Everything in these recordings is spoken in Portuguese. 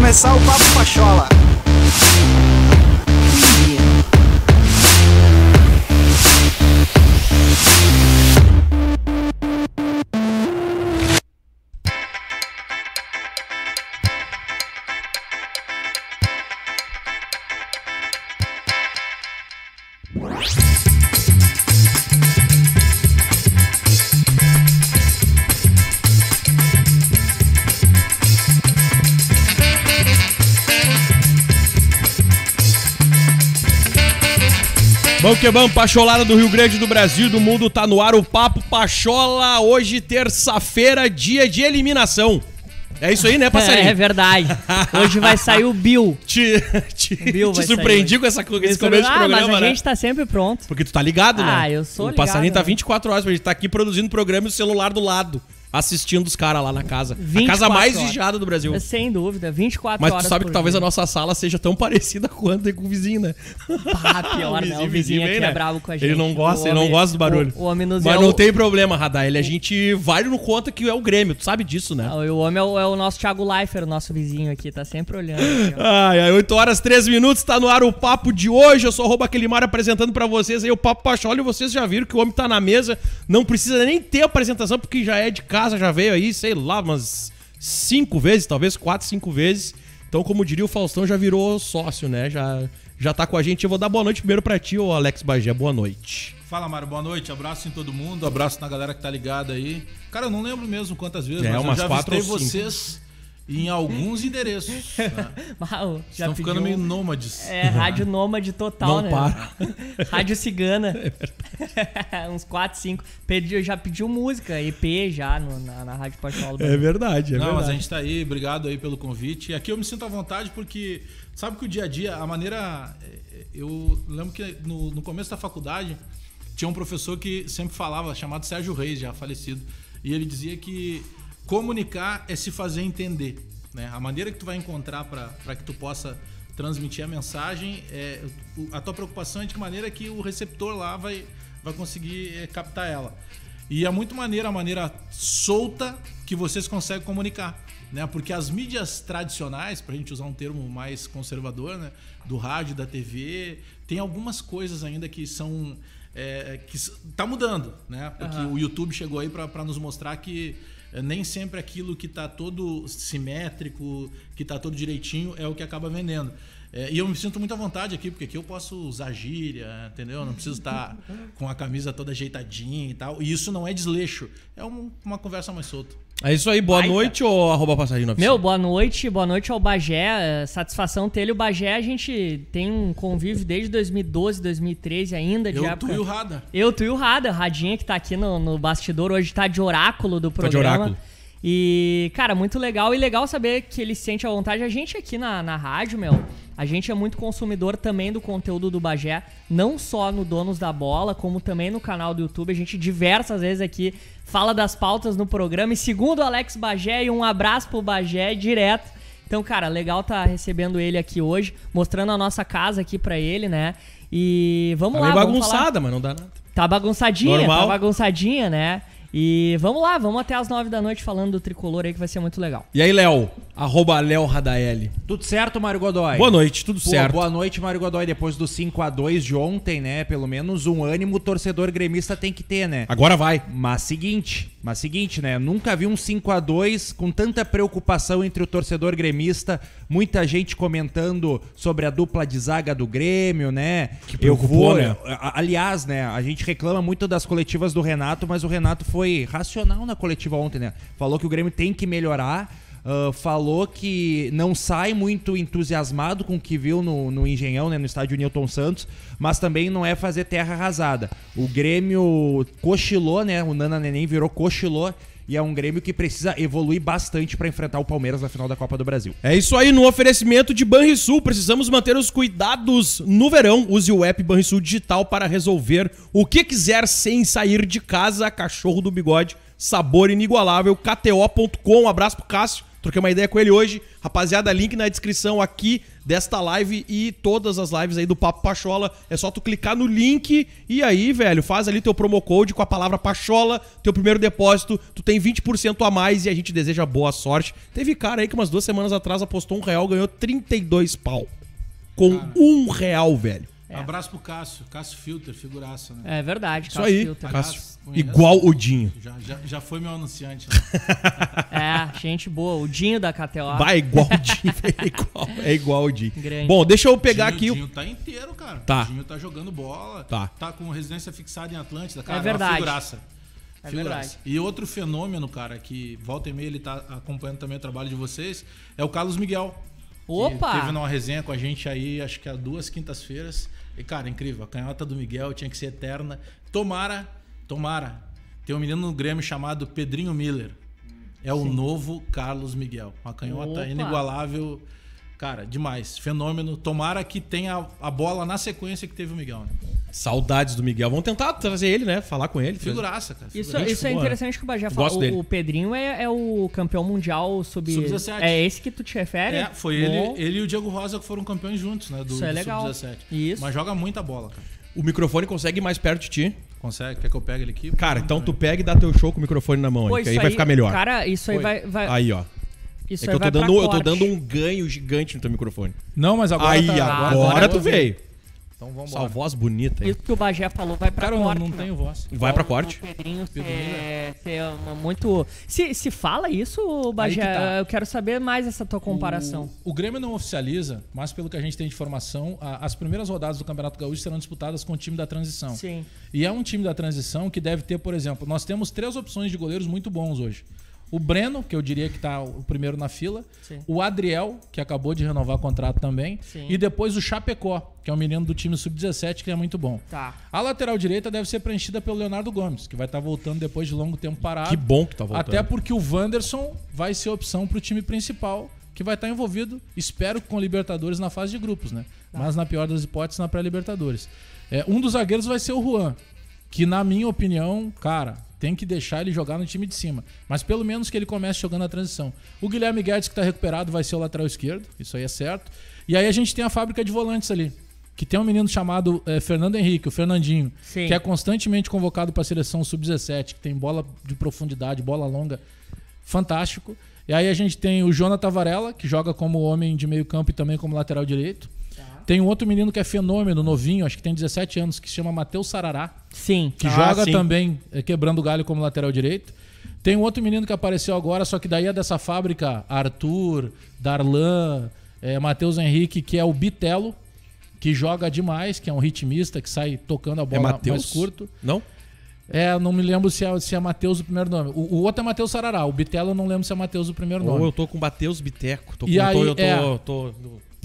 começar o Papo Pachola. Vamos que vamos, Pacholada do Rio Grande do Brasil e do mundo, tá no ar o Papo Pachola, hoje terça-feira, dia de eliminação. É isso aí, né, passarinho? É verdade. Hoje vai sair o Bill. Te surpreendi com esse começo de programa, mas a né? gente tá sempre pronto. Porque tu tá ligado, né? Ah, eu sou ligado. O passarinho tá né? 24 horas, a gente tá aqui produzindo programa e o celular do lado, assistindo os caras lá na casa. A 24 casa mais horas. vigiada do Brasil. Sem dúvida, 24 Mas horas tu sabe que por talvez dia. a nossa sala seja tão parecida quanto com o vizinho, né? Ah, pior, né? O vizinho aqui vem, é bravo com a gente. Ele não gosta do barulho. O homem nos Mas não tem problema, Radar. A gente vai no conta que é o Grêmio, tu sabe disso, né? O homem é o nosso Thiago Leifert, o nosso vizinho aqui, tá sempre olhando. Aqui, ó. Ai, 8 horas 3 minutos, tá no ar o papo de hoje. Eu sou o Aquelimar apresentando pra vocês aí o Papo Pachola. E vocês já viram que o homem tá na mesa, não precisa nem ter apresentação, porque já é de casa, já veio aí, sei lá, umas 5 vezes, talvez 4, 5 vezes. Então, como diria o Faustão, já virou sócio, né? Já tá com a gente. Eu vou dar boa noite primeiro pra ti, ô Alex Bagé. Boa noite. Fala, Mário, boa noite. Abraço em todo mundo, abraço na galera que tá ligada aí. Cara, eu não lembro mesmo quantas vezes, mas eu já avistei vocês em alguns endereços. Né? Estão ficando meio nômades. É, rádio nômade total, não né? Para. Rádio cigana. Uns 4, 5. Já pediu música, EP já na Rádio Pachola. É verdade, Não, verdade. mas a gente tá aí, obrigado aí pelo convite. E aqui eu me sinto à vontade porque sabe que o dia a dia, a maneira... Eu lembro que no começo da faculdade tinha um professor que sempre falava, chamado Sérgio Reis, já falecido. E ele dizia que comunicar é se fazer entender, né? A maneira que tu vai encontrar para que tu possa transmitir a mensagem, a tua preocupação é de que maneira que o receptor lá vai conseguir captar ela. E é muito a maneira solta que vocês conseguem comunicar, né? Porque as mídias tradicionais, pra gente usar um termo mais conservador, né? Do rádio, da TV, tem algumas coisas ainda que são... que tá mudando, né? Porque o YouTube chegou aí para nos mostrar que nem sempre aquilo que tá todo simétrico, que tá todo direitinho, é o que acaba vendendo. E eu me sinto muito à vontade aqui, porque aqui eu posso usar gíria, entendeu? Não preciso estar com a camisa toda ajeitadinha e tal. E isso não é desleixo, é uma conversa mais solta. É isso aí, boa noite ou @passarinho oficial? Meu, boa noite ao Bagé, satisfação ter ele. O Bagé, a gente tem um convívio desde 2012, 2013 ainda. Tu e o Rada. Tu e o Rada, Radinha que tá aqui no bastidor, hoje tá de oráculo do programa. Tá de oráculo. E, cara, muito legal. E legal saber que ele se sente à vontade. A gente aqui na rádio, meu, a gente é muito consumidor também do conteúdo do Bagé, não só no Donos da Bola, como também no canal do YouTube. A gente diversas vezes aqui fala das pautas no programa. E segundo o Alex Bagé, e um abraço pro Bagé direto. Então, cara, legal tá recebendo ele aqui hoje, mostrando a nossa casa aqui pra ele, né? E vamos lá, vamos falar. bagunçada, mas não dá nada. Tá bagunçadinha, Normal. tá bagunçadinha, né? E vamos lá, vamos até as 9 da noite falando do Tricolor aí, que vai ser muito legal. E aí, Léo? @Léo Radaeli. Tudo certo, Mário Godoy? Boa noite, tudo certo. Boa noite, Mário Godoy. Depois do 5-2 de ontem, né? Pelo menos um ânimo o torcedor gremista tem que ter, né? Agora vai. Mas seguinte, né? Nunca vi um 5-2 com tanta preocupação entre o torcedor gremista. Muita gente comentando sobre a dupla de zaga do Grêmio, né? Que preocupou, né? Aliás, né? A gente reclama muito das coletivas do Renato, mas o Renato foi racional na coletiva ontem, né? Falou que o Grêmio tem que melhorar. Falou que não sai muito entusiasmado com o que viu no Engenhão, né, no estádio Newton Santos, mas também não é fazer terra arrasada. O Grêmio cochilou, né? O Nana Neném virou cochilou. E é um Grêmio que precisa evoluir bastante para enfrentar o Palmeiras na final da Copa do Brasil. É isso aí, no oferecimento de Banrisul. Precisamos manter os cuidados no verão. Use o app Banrisul Digital para resolver o que quiser sem sair de casa. Cachorro do Bigode, sabor inigualável. KTO.com, abraço pro Cássio. Troquei uma ideia com ele hoje. Rapaziada, link na descrição aqui desta live e todas as lives aí do Papo Pachola. É só tu clicar no link e aí, velho, faz ali teu promo code com a palavra Pachola, teu primeiro depósito, tu tem 20% a mais e a gente deseja boa sorte. Teve cara aí que umas 2 semanas atrás apostou R$1, ganhou 32 pau. Com R$1, velho. Abraço pro Cássio Filter, figuraça, né? É verdade, Isso aí, Filter. Cássio. Conheço. Igual o Dinho. Já foi meu anunciante. Né? Gente boa. O Dinho da KTO. Vai, igual o Dinho. É igual o Dinho. Grande. Bom, deixa eu pegar aqui O Dinho tá inteiro, cara. Tá. O Dinho tá jogando bola. Tá com residência fixada em Atlântida, cara. É verdade. Uma figuraça. É verdade. E outro fenômeno, cara, que volta e meia ele tá acompanhando também o trabalho de vocês, é o Carlos Miguel. Opa! Que teve uma resenha com a gente aí, acho que há 2 quintas-feiras. E, cara, incrível. A canhota do Miguel tinha que ser eterna. Tomara. Tem um menino no Grêmio chamado Pedrinho Miller. É o novo Carlos Miguel. Uma canhota inigualável. Cara, demais. Fenômeno. Tomara que tenha a bola na sequência que teve o Miguel, né? Saudades do Miguel. Vamos tentar trazer ele, né? Falar com ele. Figuraça, cara. Isso é interessante que o Bagé Gosto falou. dele. O Pedrinho é o campeão mundial Sub-17. É esse que tu te refere? Foi ele e o Diego Rosa que foram campeões juntos, né? Isso é legal. Sub-17. Isso. Mas joga muita bola, cara. O microfone consegue ir mais perto de ti. Consegue? Quer que eu pegue ele aqui? Cara, então tu pega e dá teu show com o microfone na mão aí, que aí vai ficar melhor. Cara, isso aí vai... Aí, ó. Isso É que aí eu vai tô pra dando corte. um ganho gigante no teu microfone. Não, mas agora Aí, tá... agora tu veio. Então vamos Essa voz bonita aí. Isso que o Bagé falou vai pra Cara, eu corte. não né? tenho voz. Vai pra corte? O Pedrinho ser muito... Se fala isso, Bagé, Aí que tá. eu quero saber mais essa tua comparação. O Grêmio não oficializa, mas pelo que a gente tem de informação, as primeiras rodadas do Campeonato Gaúcho serão disputadas com o time da transição. Sim. E é um time da transição que deve ter, por exemplo, nós temos 3 opções de goleiros muito bons hoje. O Breno, que eu diria que tá o primeiro na fila. Sim. O Adriel, que acabou de renovar contrato também. Sim. E depois o Chapecó, que é um menino do time Sub-17, que é muito bom. Tá. A lateral direita deve ser preenchida pelo Leonardo Gomes, que vai estar voltando depois de longo tempo parado. Que bom que tá voltando. Até porque o Wanderson vai ser opção pro time principal, que vai estar envolvido, espero, com o Libertadores na fase de grupos, né? Mas na pior das hipóteses, na pré-Libertadores. Um dos zagueiros vai ser o Juan, que na minha opinião, cara, tem que deixar ele jogar no time de cima. Mas pelo menos que ele comece jogando a transição. O Guilherme Guedes, que tá recuperado, vai ser o lateral esquerdo, isso aí é certo. E aí a gente tem a fábrica de volantes ali, que tem um menino chamado Fernando Henrique, o Fernandinho, Sim. que é constantemente convocado para a seleção Sub-17, que tem bola de profundidade, bola longa, fantástico. E aí a gente tem o Jonathan Varela, que joga como homem de meio campo e também como lateral direito. Tem um outro menino que é fenômeno, novinho, acho que tem 17 anos, que se chama Matheus Sarará, Sim. que joga sim. também quebrando o galho como lateral direito. Tem um outro menino que apareceu agora, só que daí é dessa fábrica, Arthur, Darlan, Matheus Henrique, que é o Bitelo, que joga demais, que é um ritmista, que sai tocando a bola mais curto. Não? Não me lembro se é Matheus o primeiro nome. O outro é Matheus Sarará, o Bitelo eu não lembro se é Matheus o primeiro nome. Ou eu tô com o Matheus Biteco.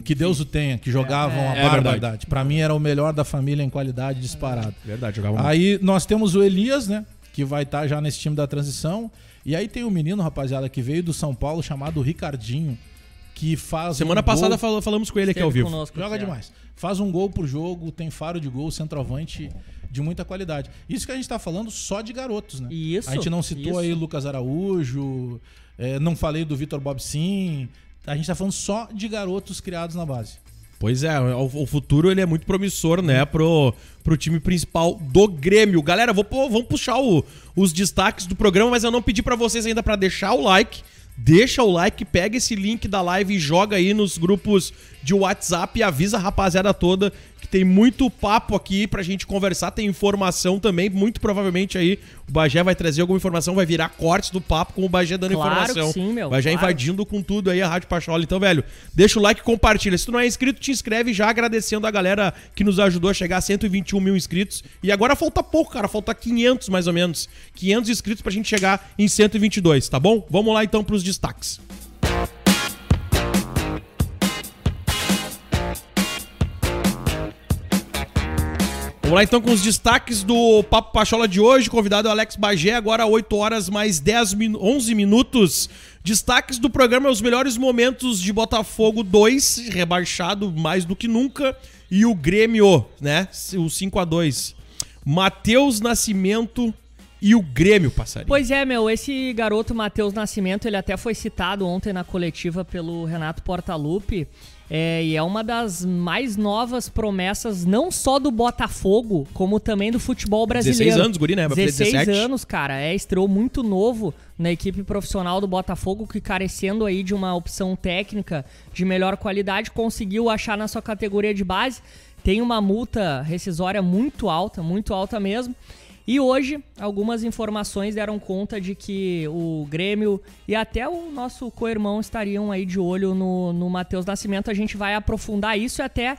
Que Deus o tenha, que jogavam a barbaridade. Pra mim era o melhor da família em qualidade disparado. Verdade, jogava muito. Aí nós temos o Elias, né? Que vai estar já nesse time da transição. E aí tem um menino, rapaziada, que veio do São Paulo chamado Ricardinho, que faz. Semana passada falamos com ele aqui ao vivo. Joga demais. Faz um gol por jogo, tem faro de gol, centroavante de muita qualidade. Isso que a gente tá falando só de garotos, né? Isso. A gente não citou aí Lucas Araújo, não falei do Vitor Bobsin. A gente tá falando só de garotos criados na base. Pois é, o futuro ele é muito promissor, né, pro time principal do Grêmio. Galera, vamos puxar os destaques do programa, mas eu não pedi pra vocês ainda pra deixar o like. Deixa o like, pega esse link da live e joga aí nos grupos de WhatsApp e avisa a rapaziada toda que tem muito papo aqui pra gente conversar, tem informação também, muito provavelmente aí o Bagé vai trazer alguma informação, vai virar cortes do papo com o Bagé dando informação. Sim, meu, Bagé invadindo com tudo aí a Rádio Pachola. Então, velho, deixa o like e compartilha. Se tu não é inscrito, te inscreve já, agradecendo a galera que nos ajudou a chegar a 121 mil inscritos. E agora falta pouco, cara, falta 500 mais ou menos. 500 inscritos pra gente chegar em 122, tá bom? Vamos lá então pros destaques. Vamos lá então com os destaques do Papo Pachola de hoje. Convidado é o Alex Bagé, agora 8 horas mais 11 minutos. Destaques do programa, os melhores momentos de Botafogo 2, rebaixado mais do que nunca. E o Grêmio, né, o 5-2. Matheus Nascimento e o Grêmio passaria. Pois é, meu, esse garoto Matheus Nascimento, ele até foi citado ontem na coletiva pelo Renato Portaluppi, e é uma das mais novas promessas, não só do Botafogo, como também do futebol brasileiro. 16 anos, guri, né? Vai fazer 16 17. anos, cara, estreou muito novo na equipe profissional do Botafogo, que carecendo aí de uma opção técnica de melhor qualidade, conseguiu achar na sua categoria de base. Tem uma multa rescisória muito alta mesmo. E hoje, algumas informações deram conta de que o Grêmio e até o nosso co-irmão estariam aí de olho no Matheus Nascimento. A gente vai aprofundar isso e até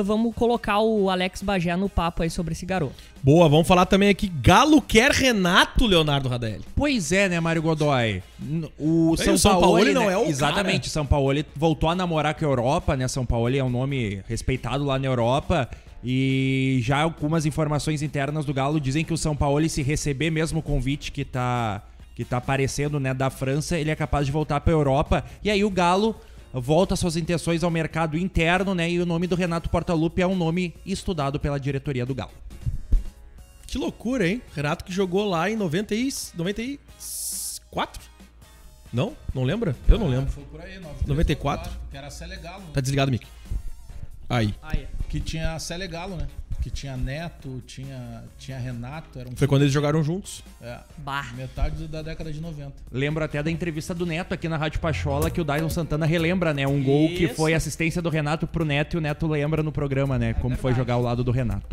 vamos colocar o Alex Bagé no papo aí sobre esse garoto. Boa, vamos falar também aqui. Galo quer Renato, Leonardo Radelli. Pois é, né, Mário Godoy? O São São Paulo Paulo não é o exatamente, cara. São Paulo voltou a namorar com a Europa, né? São Paulo é um nome respeitado lá na Europa. E já algumas informações internas do Galo dizem que o São Paulo, se receber mesmo o convite que tá aparecendo, né, da França, ele é capaz de voltar pra Europa. E aí o Galo volta suas intenções ao mercado interno, né? E o nome do Renato Portaluppi é um nome estudado pela diretoria do Galo. Que loucura, hein? Renato que jogou lá em 94? Não? Não lembra? Eu não lembro. Foi por aí, 94? Que era a Cele Galo, né? Tá desligado, Mick. Aí. Que tinha a Cele Galo, né? Que tinha Neto, tinha Renato. Era um Foi quando eles jogaram juntos. metade da década de 90. Lembro até da entrevista do Neto aqui na Rádio Pachola, que o Daison Santana relembra, né? Um gol que foi assistência do Renato pro Neto, e o Neto lembra no programa, né? Como foi jogar ao lado do Renato.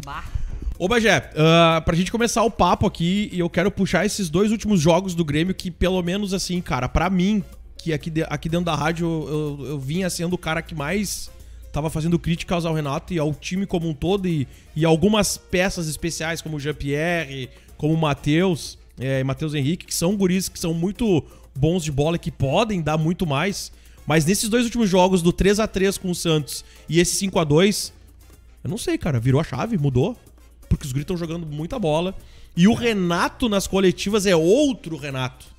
Ô, Bagé, pra gente começar o papo aqui, eu quero puxar esses 2 últimos jogos do Grêmio que, pelo menos assim, cara, pra mim, que aqui dentro da rádio eu vinha sendo o cara que mais tava fazendo críticas ao Renato e ao time como um todo, e algumas peças especiais como o Jean-Pierre, como o Matheus Henrique, que são guris que são muito bons de bola e que podem dar muito mais. Mas nesses 2 últimos jogos, do 3-3 com o Santos e esse 5-2, eu não sei, cara, virou a chave, mudou. Porque os guris estão jogando muita bola. E o Renato nas coletivas é outro Renato.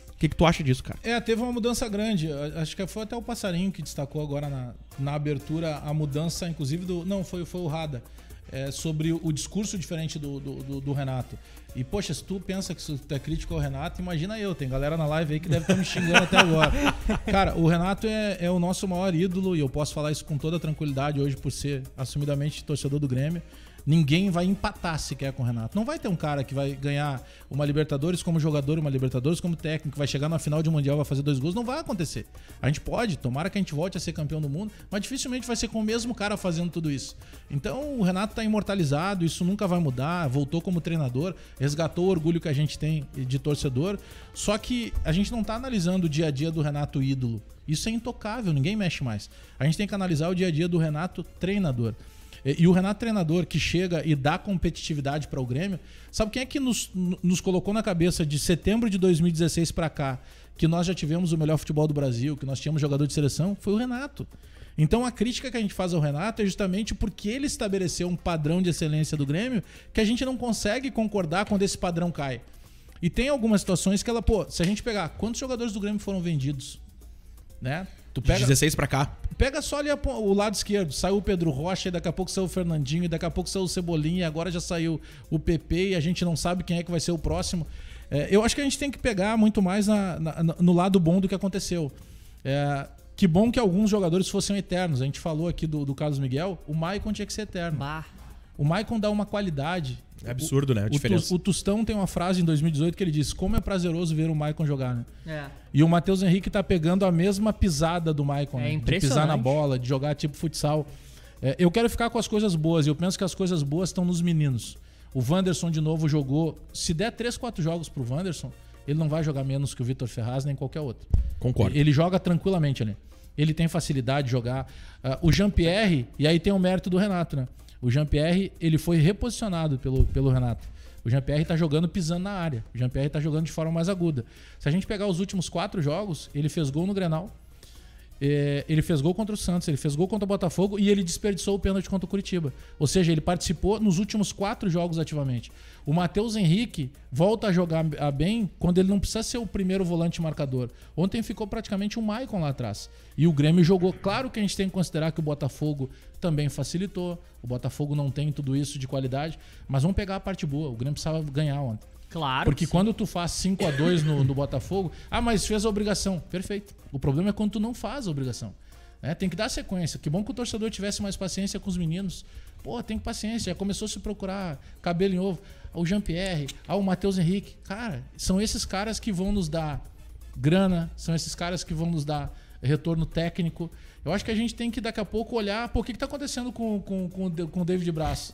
O que tu acha disso, cara? Teve uma mudança grande. Acho que foi até o Passarinho que destacou agora na abertura a mudança, inclusive, Não, foi o Rada. Sobre o discurso diferente do Renato. E, poxa, se tu pensa que tu é crítico ao Renato, imagina eu. Tem galera na live aí que deve estar me xingando até agora. Cara, o Renato é o nosso maior ídolo, e eu posso falar isso com toda tranquilidade hoje por ser assumidamente torcedor do Grêmio. Ninguém vai empatar sequer com o Renato. Não vai ter um cara que vai ganhar uma Libertadores como jogador, uma Libertadores como técnico, vai chegar na final de um Mundial, vai fazer 2 gols. Não vai acontecer. A gente pode, tomara que a gente volte a ser campeão do mundo, mas dificilmente vai ser com o mesmo cara fazendo tudo isso. Então o Renato tá imortalizado, isso nunca vai mudar, voltou como treinador, resgatou o orgulho que a gente tem de torcedor. Só que a gente não tá analisando o dia a dia do Renato ídolo. Isso é intocável, ninguém mexe mais. A gente tem que analisar o dia a dia do Renato treinador. E o Renato treinador que chega e dá competitividade para o Grêmio, sabe quem é que nos colocou na cabeça de setembro de 2016 para cá que nós já tivemos o melhor futebol do Brasil, que nós tínhamos jogador de seleção? Foi o Renato. Então a crítica que a gente faz ao Renato é justamente porque ele estabeleceu um padrão de excelência do Grêmio que a gente não consegue concordar quando esse padrão cai. E tem algumas situações que se a gente pegar quantos jogadores do Grêmio foram vendidos, né? Tu pega, de 16 pra cá. Pega só ali o lado esquerdo. Saiu o Pedro Rocha, e daqui a pouco saiu o Fernandinho, e daqui a pouco saiu o Cebolinha, e agora já saiu o PP, e a gente não sabe quem é que vai ser o próximo. Eu acho que a gente tem que pegar muito mais no lado bom do que aconteceu. Que bom que alguns jogadores fossem eternos. A gente falou aqui do Carlos Miguel, o Maicon tinha que ser eterno. O Maicon dá uma qualidade. É absurdo, né? A diferença. O Tostão tem uma frase em 2018 que ele disse: como é prazeroso ver o Maicon jogar, né? E o Matheus Henrique tá pegando a mesma pisada do Maicon, né? De pisar na bola, de jogar tipo futsal. Eu quero ficar com as coisas boas, e eu penso que as coisas boas estão nos meninos. O Wanderson de novo jogou. Se der 3, 4 jogos pro Wanderson, ele não vai jogar menos que o Vitor Ferraz nem qualquer outro. Concordo. Ele joga tranquilamente ali. Ele tem facilidade de jogar. O Jean-Pierre, e aí tem o mérito do Renato, né? O Jean-Pierre, ele foi reposicionado pelo Renato. O Jean-Pierre tá jogando pisando na área. O Jean-Pierre tá jogando de forma mais aguda. Se a gente pegar os últimos 4 jogos, ele fez gol no Grenal. Ele fez gol contra o Santos, ele fez gol contra o Botafogo e ele desperdiçou o pênalti contra o Curitiba. Ou seja, ele participou nos últimos 4 jogos ativamente. O Matheus Henrique volta a jogar bem quando ele não precisa ser o primeiro volante marcador. Ontem ficou praticamente um Maicon lá atrás. E o Grêmio jogou. Claro que a gente tem que considerar que o Botafogo também facilitou. O Botafogo não tem tudo isso de qualidade. Mas vamos pegar a parte boa. O Grêmio precisava ganhar ontem. Claro. Porque sim. quando tu faz 5-2 no Botafogo, mas fez a obrigação. Perfeito. O problema é quando tu não faz a obrigação. Tem que dar sequência. Que bom que o torcedor tivesse mais paciência com os meninos. Pô, tem paciência. Já começou a se procurar cabelo em ovo. O Jean-Pierre, o Matheus Henrique. Cara, são esses caras que vão nos dar grana, são esses caras que vão nos dar retorno técnico. Eu acho que a gente tem que daqui a pouco olhar o que está acontecendo com o David Braz.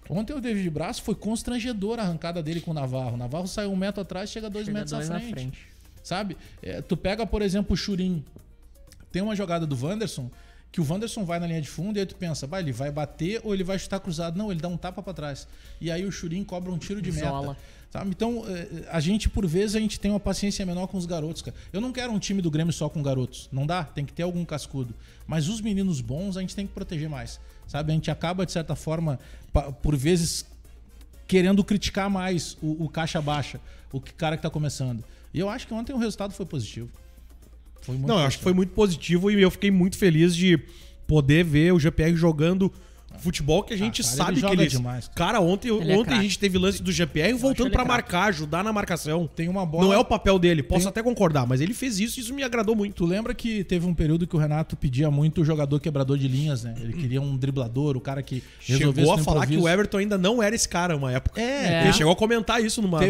Ontem o David Braz foi constrangedor a arrancada dele com o Navarro. O Navarro saiu 1 metro atrás, chega 2 metros à frente. Sabe? Tu pega, por exemplo, o Churin. Tem uma jogada do Wanderson, que o Wanderson vai na linha de fundo e aí tu pensa, ele vai bater ou ele vai chutar cruzado? Não, ele dá um tapa pra trás. E aí o Churin cobra um tiro de meta. Sabe? Então, a gente, por vezes, a gente tem uma paciência menor com os garotos, cara. Eu não quero um time do Grêmio só com garotos. Não dá, tem que ter algum cascudo. Mas os meninos bons a gente tem que proteger mais. Sabe? A gente acaba, de certa forma, por vezes, querendo criticar mais o caixa baixa, o cara que tá começando. E eu acho que ontem o resultado foi positivo. Eu acho que foi muito positivo e eu fiquei muito feliz de poder ver o Jean-Pierre jogando futebol que a gente sabe que ele... demais, cara, ontem a gente teve lance do Jean-Pierre voltando pra marcar, ajudar na marcação. Tem uma bola... Não é o papel dele, posso até concordar, mas ele fez isso e isso me agradou muito. Tu lembra que teve um período que o Renato pedia muito o jogador quebrador de linhas, né? Ele queria um driblador, o cara que resolvesse chegou a falar que o Everton ainda não era esse cara uma época. Ele chegou a comentar isso numa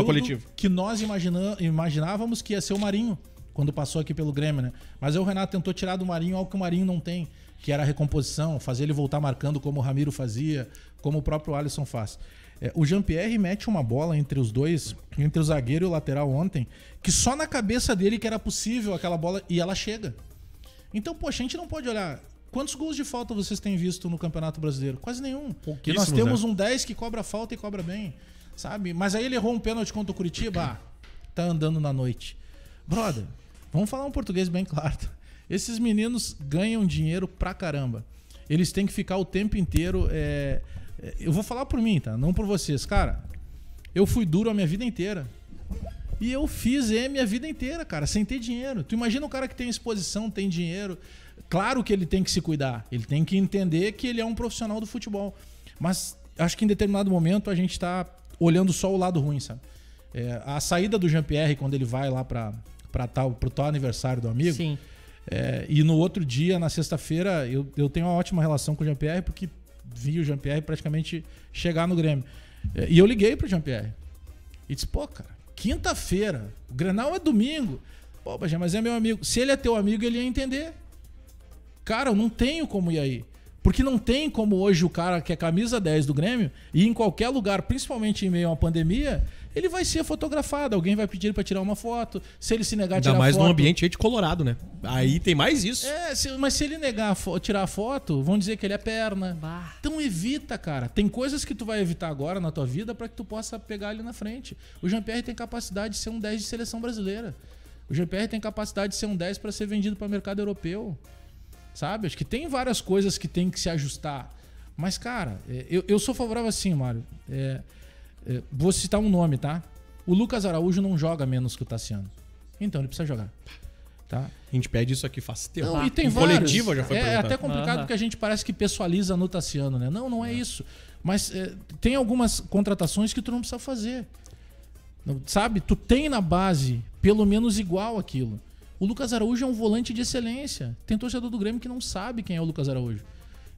coletiva. Que nós imaginávamos que ia ser o Marinho, quando passou aqui pelo Grêmio, né? Mas aí o Renato tentou tirar do Marinho algo que o Marinho não tem, que era a recomposição, fazer ele voltar marcando como o Ramiro fazia, como o próprio Alisson faz. O Jean-Pierre mete uma bola entre os dois, entre o zagueiro e o lateral ontem, que só na cabeça dele que era possível aquela bola e ela chega. Então, poxa, a gente não pode olhar... Quantos gols de falta vocês têm visto no Campeonato Brasileiro? Quase nenhum. E nós temos um 10 que cobra falta e cobra bem, sabe? Mas aí ele errou um pênalti contra o Curitiba, tá andando na noite. Brother, vamos falar um português bem claro. Esses meninos ganham dinheiro pra caramba. Eles têm que ficar o tempo inteiro... Eu vou falar por mim, tá? Não por vocês. Cara, eu fui duro a minha vida inteira. E eu fiz minha vida inteira, cara, sem ter dinheiro. Tu imagina um cara que tem exposição, tem dinheiro. Claro que ele tem que se cuidar. Ele tem que entender que ele é um profissional do futebol. Mas acho que em determinado momento a gente tá olhando só o lado ruim, sabe? A saída do Jean-Pierre, quando ele vai lá pro tal aniversário do amigo... Sim. E no outro dia, na sexta-feira, eu tenho uma ótima relação com o Jean-Pierre, porque vi o Jean-Pierre praticamente chegar no Grêmio. E eu liguei pro Jean-Pierre e disse, pô, cara, quinta-feira, o Grenal é domingo. Pô, mas é meu amigo. Se ele é teu amigo, ele ia entender. Cara, eu não tenho como ir aí. Porque não tem como hoje o cara que é camisa 10 do Grêmio ir em qualquer lugar, principalmente em meio a uma pandemia, ele vai ser fotografado. Alguém vai pedir ele pra tirar uma foto. Se ele se negar a tirar foto... Ainda mais num ambiente aí de Colorado, né? Aí tem mais isso. Mas se ele negar tirar a foto, vão dizer que ele é perna. Então evita, cara. Tem coisas que tu vai evitar agora na tua vida pra que tu possa pegar ali na frente. O Jean-Pierre tem capacidade de ser um 10 de seleção brasileira. O Jean-Pierre tem capacidade de ser um 10 pra ser vendido para mercado europeu. Sabe? Acho que tem várias coisas que tem que se ajustar. Mas, cara, eu sou favorável assim, Mário. Vou citar um nome, tá? O Lucas Araújo não joga menos que o Tassiano. Então ele precisa jogar. Tá? A gente pede isso aqui faz tempo. Não, e tem vários. Coletiva já foi perguntado. É até complicado porque a gente parece que pessoaliza no Tassiano, né? Não é isso. Mas tem algumas contratações que tu não precisa fazer. Sabe? Tu tem na base pelo menos igual aquilo. O Lucas Araújo é um volante de excelência. Tem torcedor do Grêmio que não sabe quem é o Lucas Araújo.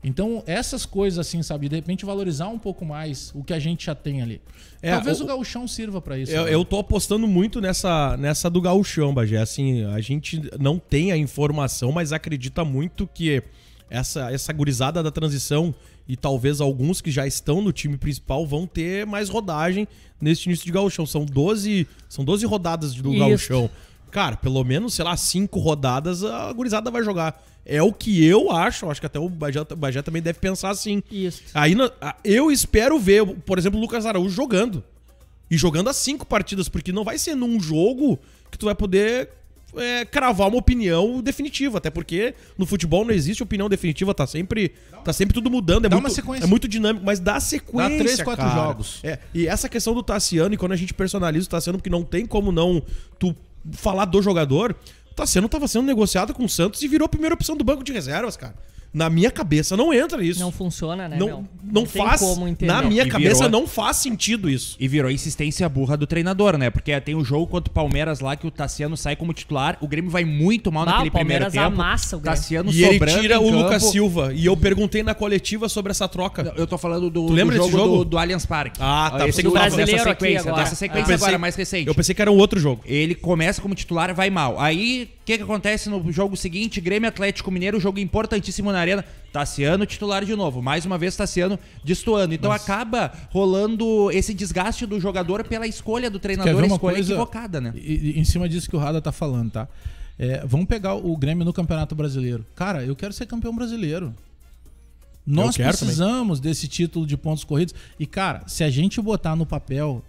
Então, essas coisas assim, sabe? De repente valorizar um pouco mais o que a gente já tem ali. Talvez o gauchão sirva pra isso. Eu tô apostando muito nessa do gauchão, Bagé. Assim, a gente não tem a informação, mas acredita muito que essa gurizada da transição e talvez alguns que já estão no time principal vão ter mais rodagem nesse início de gauchão. São 12 rodadas do gauchão. Cara, pelo menos, sei lá, 5 rodadas a gurizada vai jogar. É o que eu acho que até o Bagé também deve pensar assim. Isso. Aí eu espero ver, por exemplo, o Lucas Araújo jogando. E jogando as 5 partidas, porque não vai ser num jogo que tu vai poder cravar uma opinião definitiva. Até porque no futebol não existe opinião definitiva, tá sempre tudo mudando. É muito dinâmico, mas dá sequência. Dá 3, 4 jogos. E essa questão do Tassiano, e quando a gente personaliza o Tassiano, porque não tem como não tu falar do jogador, o Tassiano tava sendo negociado com o Santos e virou a primeira opção do banco de reservas, cara. Na minha cabeça não entra isso. Não funciona, né, Não, meu? não tem faz. como entender. Na minha E cabeça virou- não faz sentido isso. E virou insistência burra do treinador, né? Porque tem um jogo contra o Palmeiras lá que o Tassiano sai como titular, o Grêmio vai muito mal naquele o primeiro Palmeiras tempo. amassa o Grêmio. Tassiano E ele sobrando tira em o campo. Lucas Silva. E eu perguntei na coletiva sobre essa troca. Eu tô falando do, Tu lembra do desse jogo, jogo? do Allianz Parque. Ah, tá. Esse Pensei que do tava- brasileiro dessa aqui sequência, agora. dessa sequência Eu pensei- agora mais recente. Eu pensei que era um outro jogo. Ele começa como titular, vai mal. Aí, o que acontece no jogo seguinte? Grêmio Atlético Mineiro, jogo importantíssimo na arena. Tassiano titular de novo. Mais uma vez, Tassiano destoando. Então acaba rolando esse desgaste do jogador pela escolha do Quer treinador, ver a uma escolha coisa? equivocada, né? E em cima disso que o Rada tá falando, tá? Vamos pegar o Grêmio no Campeonato Brasileiro. Cara, eu quero ser campeão brasileiro. Nós quero precisamos desse título de pontos corridos. E, cara, se a gente botar no papel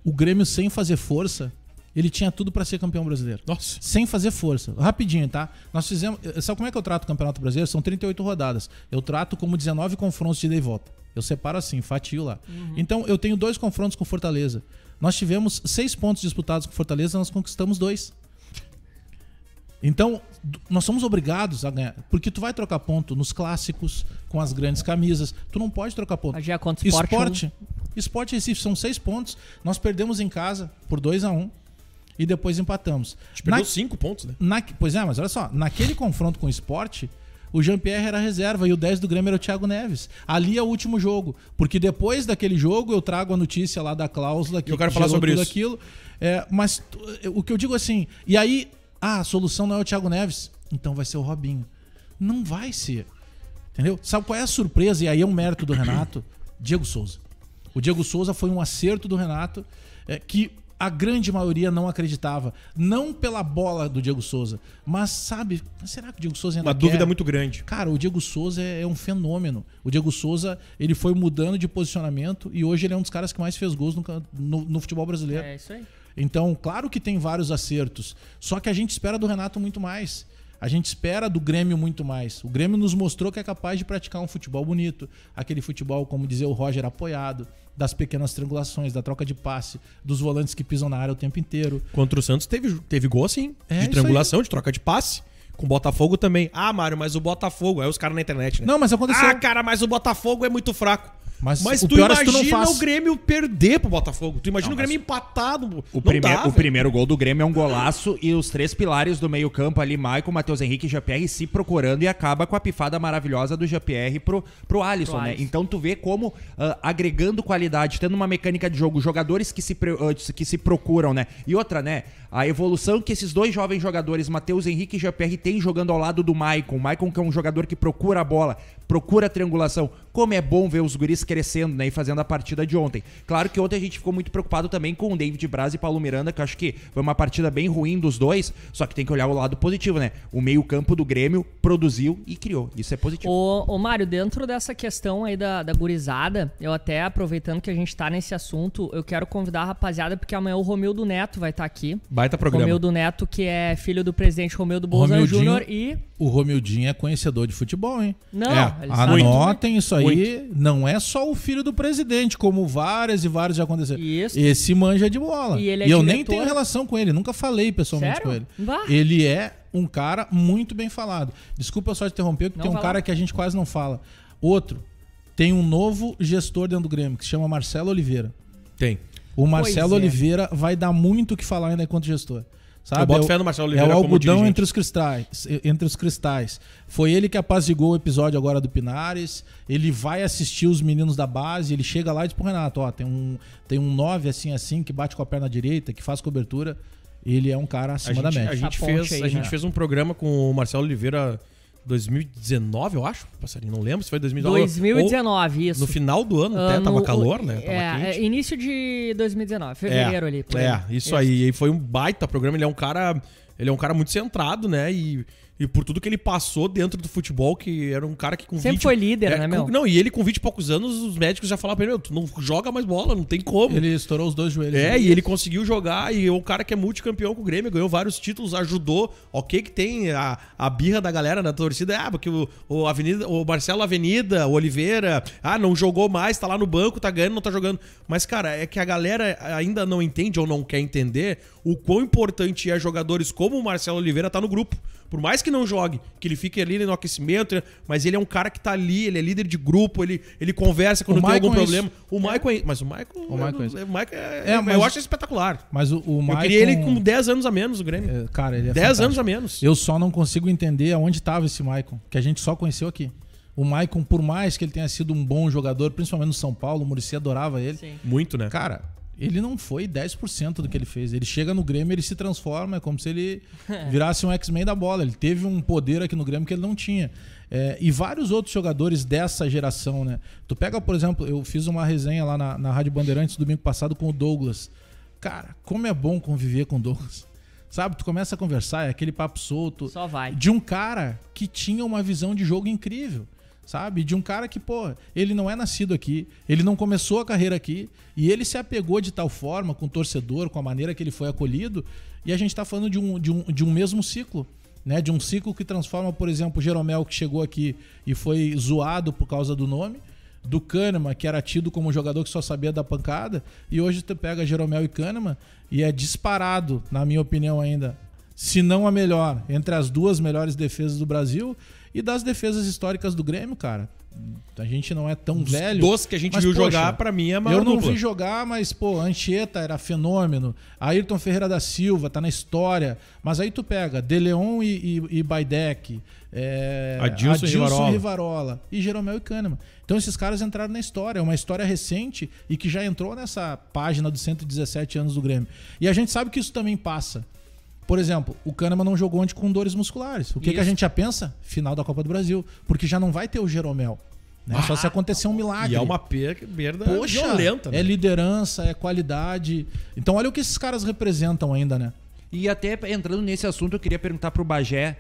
o Grêmio sem fazer força, ele tinha tudo pra ser campeão brasileiro. Nossa. Sem fazer força. Rapidinho, tá? Nós fizemos. Sabe como é que eu trato o Campeonato Brasileiro? São 38 rodadas. Eu trato como 19 confrontos de ida e volta. Eu separo assim, fatio lá. Então, eu tenho 2 confrontos com Fortaleza. Nós tivemos 6 pontos disputados com Fortaleza, nós conquistamos 2. Então, nós somos obrigados a ganhar. Porque tu vai trocar ponto nos clássicos, com as grandes camisas. Tu não pode trocar ponto. Já contra o Sport, Esporte Recife são 6 pontos. Nós perdemos em casa por 2-1 e depois empatamos. A gente perdeu 5 pontos, né? Pois é, mas olha só. Naquele confronto com o Sport, o Jean-Pierre era reserva e o 10 do Grêmio era o Thiago Neves. Ali é o último jogo. Porque depois daquele jogo eu trago a notícia lá da cláusula que Eu quero falar gerou sobre tudo isso. aquilo. Mas o que eu digo assim... E aí, a solução não é o Thiago Neves. Então vai ser o Robinho. Não vai ser. Entendeu? Sabe qual é a surpresa? E aí é um mérito do Renato. Diego Souza. O Diego Souza foi um acerto do Renato que a grande maioria não acreditava. Não pela bola do Diego Souza, mas sabe, será que o Diego Souza ainda Uma quer? dúvida muito grande. Cara, o Diego Souza é um fenômeno. O Diego Souza, ele foi mudando de posicionamento e hoje ele é um dos caras que mais fez gols no futebol brasileiro. É isso aí. Então, claro que tem vários acertos, só que a gente espera do Renato muito mais. A gente espera do Grêmio muito mais. O Grêmio nos mostrou que é capaz de praticar um futebol bonito. Aquele futebol, como dizia o Roger, apoiado. Das pequenas triangulações, da troca de passe, dos volantes que pisam na área o tempo inteiro. Contra o Santos teve gol, sim. É, De isso triangulação, de troca de passe. Com o Botafogo também. Ah, Mário, mas o Botafogo... Aí os caras na internet, né? Não, mas aconteceu. Ah, cara, mas o Botafogo é muito fraco. Mas Mas o tu pior é se tu não imagina faz. o Grêmio perder pro Botafogo. Tu imagina Não, o Grêmio empatado. O, Não prime- dá, o velho. primeiro gol do Grêmio é um golaço e os 3 pilares do meio campo ali, Maicon, Matheus Henrique e Jean-Pierre se procurando e acaba com a pifada maravilhosa do Jean-Pierre pro Alisson, né? Alisson. Então tu vê como agregando qualidade, tendo uma mecânica de jogo, jogadores que se procuram, né? E outra, né? A evolução que esses 2 jovens jogadores, Matheus Henrique e Jean-Pierre, têm jogando ao lado do Maicon. Maicon que é um jogador que procura a bola, procura a triangulação. Como é bom ver os guris crescendo, né? E fazendo a partida de ontem. Claro que ontem a gente ficou muito preocupado também com o David Braz e Paulo Miranda, que eu acho que foi uma partida bem ruim dos dois, só que tem que olhar o lado positivo, né? O meio-campo do Grêmio produziu e criou. Isso é positivo. Ô Mário, dentro dessa questão aí da gurizada, eu até aproveitando que a gente tá nesse assunto, eu quero convidar a rapaziada, porque amanhã o Romildo Neto vai estar aqui. Baita programa. Romildo Neto, que é filho do presidente Romildo Bolzan Romildinho- Júnior e... O Romildinho é conhecedor de futebol, hein? Não, ele sabe Anotem isso aí. Não é só o filho do presidente, como várias e vários já aconteceram. Isso. Esse manja de bola. E ele é eu nem diretor. tenho relação com ele, nunca falei pessoalmente Sério? com ele. Bah. Ele é um cara muito bem falado. Desculpa eu só te interromper, porque Não, tem um vai cara lá. que a gente quase não fala. Outro, tem um novo gestor dentro do Grêmio, que se chama Marcelo Oliveira. Tem. O Marcelo Pois é. Oliveira vai dar muito o que falar ainda enquanto gestor. Sabe? Eu boto É o- fé no Marcelo É Oliveira o como algodão dirigente. entre os cristais. Foi ele que apaziguou o episódio agora do Pinares. Ele vai assistir os meninos da base. Ele chega lá e diz pro Renato: ó, tem um 9 assim, que bate com a perna direita, que faz cobertura. Ele é um cara acima da média. A gente, Essa ponte fez, aí, a gente né? fez um programa com o Marcelo Oliveira 2019, eu acho. Passarinho, não lembro se foi 2019. 2019, Ou isso. no final do ano até, tava No- calor, né? Tava quente. início de 2019, fevereiro ali. por aí. Isso aí. E foi um baita programa. Ele é um cara muito centrado, né? E por tudo que ele passou dentro do futebol, que era um cara que com Sempre 20... foi líder, né, meu? Não, e ele com 20 e poucos anos, os médicos já falavam pra ele: meu, tu não joga mais bola, não tem como. Ele estourou os 2 joelhos. E ele conseguiu jogar, e é um cara que é multicampeão com o Grêmio, ganhou vários títulos, ajudou. Ok que tem a birra da galera na torcida, porque o Marcelo Avenida, o Oliveira, não jogou mais, tá lá no banco, tá ganhando, não tá jogando. Mas, cara, é que a galera ainda não entende ou não quer entender o quão importante é jogadores como o Marcelo Oliveira tá no grupo. Por mais que não jogue, que ele fique ali no aquecimento, mas ele é um cara que tá ali, ele é líder de grupo, ele conversa quando tem algum problema. O Maicon é isso. Mas o Maicon eu acho espetacular. Mas o Maicon... Eu queria ele com 10 anos a menos, o Grêmio. Cara, ele é 10 anos a menos. Eu só não consigo entender aonde estava esse Maicon, que a gente só conheceu aqui. O Maicon, por mais que ele tenha sido um bom jogador, principalmente no São Paulo, o Muricy adorava ele. Sim. Muito, né? Cara, ele não foi 10% do que ele fez. Ele chega no Grêmio, ele se transforma, é como se ele virasse um X-Men da bola. Ele teve um poder aqui no Grêmio que ele não tinha. E vários outros jogadores dessa geração, né? Tu pega, por exemplo, eu fiz uma resenha lá na Rádio Bandeirantes domingo passado com o Douglas. Cara, como é bom conviver com o Douglas. Sabe, tu começa a conversar, é aquele papo solto. Só vai. De um cara que tinha uma visão de jogo incrível. Sabe? De um cara que, pô, ele não é nascido aqui, ele não começou a carreira aqui, e ele se apegou de tal forma com o torcedor, com a maneira que ele foi acolhido, e a gente tá falando de um mesmo ciclo, né? De um ciclo que transforma, por exemplo, o Jeromel, que chegou aqui e foi zoado por causa do nome, do Kahneman, que era tido como um jogador que só sabia dar pancada, e hoje tu pega Jeromel e Kahneman, e é disparado, na minha opinião ainda, se não a melhor, entre as duas melhores defesas do Brasil e das defesas históricas do Grêmio, cara. A gente não é tão velho. Dos que a gente viu jogar, pra mim é a maior Eu não dupla. vi jogar, mas, pô, Anchieta era fenômeno. Ayrton Ferreira da Silva tá na história. Mas aí tu pega De Leon e Baidec, Adilson e Rivarola e Jeromel e Kahneman. Então esses caras entraram na história. É uma história recente e que já entrou nessa página dos 117 anos do Grêmio. E a gente sabe que isso também passa. Por exemplo, o Kahneman não jogou ontem com dores musculares. O que a gente já pensa? Final da Copa do Brasil. Porque já não vai ter o Jeromel. Né? Só se acontecer um milagre. E é uma perda violenta. Né? É liderança, é qualidade. Então olha o que esses caras representam ainda, né? E até entrando nesse assunto, eu queria perguntar pro Bagé.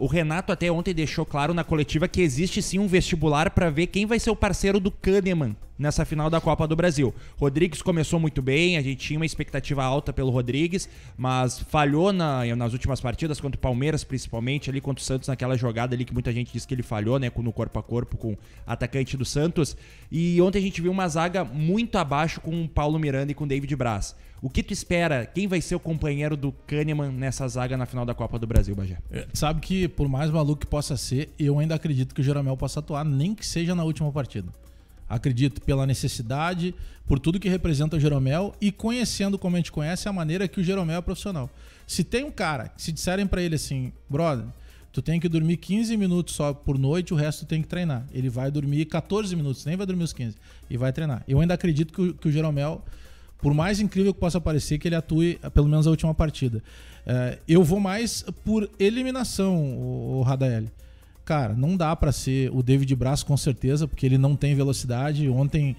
O Renato até ontem deixou claro na coletiva que existe sim um vestibular para ver quem vai ser o parceiro do Kahneman nessa final da Copa do Brasil. Rodrigues começou muito bem, a gente tinha uma expectativa alta pelo Rodrigues, mas falhou nas últimas partidas, contra o Palmeiras principalmente, ali contra o Santos, naquela jogada ali que muita gente disse que ele falhou, né, no corpo a corpo com o atacante do Santos. E ontem a gente viu uma zaga muito abaixo com o Paulo Miranda e com o David Braz. O que tu espera? Quem vai ser o companheiro do Kahneman nessa zaga na final da Copa do Brasil, Bagé? Sabe que, por mais maluco que possa ser, eu ainda acredito que o Jeromel possa atuar, nem que seja na última partida. Acredito pela necessidade, por tudo que representa o Jeromel e conhecendo como a gente conhece a maneira que o Jeromel é profissional. Se tem um cara, se disserem pra ele assim, brother, tu tem que dormir 15 minutos só por noite, o resto tu tem que treinar. Ele vai dormir 14 minutos, nem vai dormir os 15, e vai treinar. Eu ainda acredito que o Jeromel, por mais incrível que possa parecer, que ele atue pelo menos a última partida. Eu vou mais por eliminação, o Radaeli. Cara, não dá pra ser o David Braz com certeza, porque ele não tem velocidade. Ontem,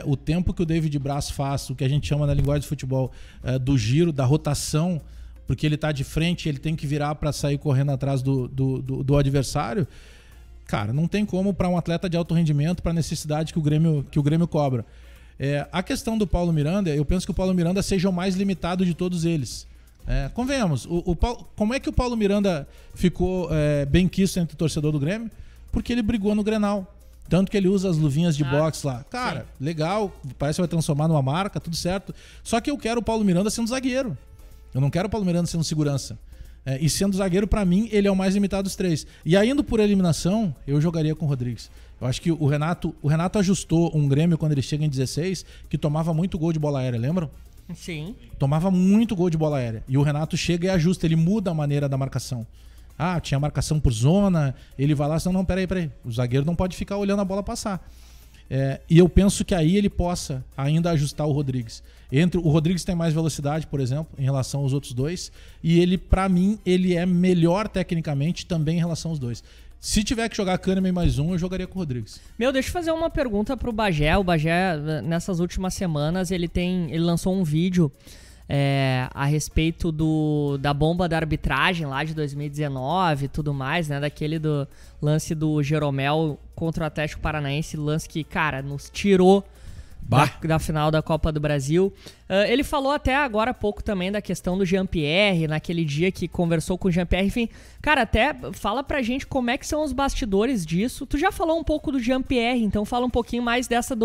o tempo que o David Braz faz, o que a gente chama na linguagem de futebol, do giro, da rotação, porque ele tá de frente, ele tem que virar pra sair correndo atrás do adversário. Cara, não tem como pra um atleta de alto rendimento, pra necessidade que o Grêmio cobra. A questão do Paulo Miranda, eu penso que o Paulo Miranda seja o mais limitado de todos eles. Convenhamos, como é que o Paulo Miranda ficou bem quisto entre o torcedor do Grêmio? Porque ele brigou no Grenal. Tanto que ele usa as luvinhas de boxe lá. Cara, sim, legal, parece que vai transformar numa marca, tudo certo. Só que eu quero o Paulo Miranda sendo zagueiro. Eu não quero o Paulo Miranda sendo segurança. E sendo zagueiro, pra mim, ele é o mais limitado dos três. E ainda por eliminação, eu jogaria com o Rodrigues. Eu acho que o Renato ajustou um Grêmio quando ele chega em 16, que tomava muito gol de bola aérea, lembram? Sim. Tomava muito gol de bola aérea. E o Renato chega e ajusta, ele muda a maneira da marcação. Tinha marcação por zona, ele vai lá, não, peraí. O zagueiro não pode ficar olhando a bola passar. E eu penso que aí ele possa ainda ajustar o Rodrigues. O Rodrigues tem mais velocidade, por exemplo, em relação aos outros dois. E ele, pra mim, ele é melhor tecnicamente também em relação aos dois. Se tiver que jogar Kahneman mais um, eu jogaria com o Rodrigues. Deixa eu fazer uma pergunta pro Bagé. O Bagé, nessas últimas semanas, ele lançou um vídeo a respeito da bomba da arbitragem lá de 2019 e tudo mais, né? Daquele do lance do Jeromel contra o Atlético Paranaense, lance que, cara, nos tirou da final da Copa do Brasil. Ele falou até agora há pouco também da questão do Jean-Pierre, naquele dia que conversou com o Jean-Pierre, enfim. Cara, até fala pra gente como é que são os bastidores disso. Tu já falou um pouco do Jean-Pierre, então fala um pouquinho mais dessa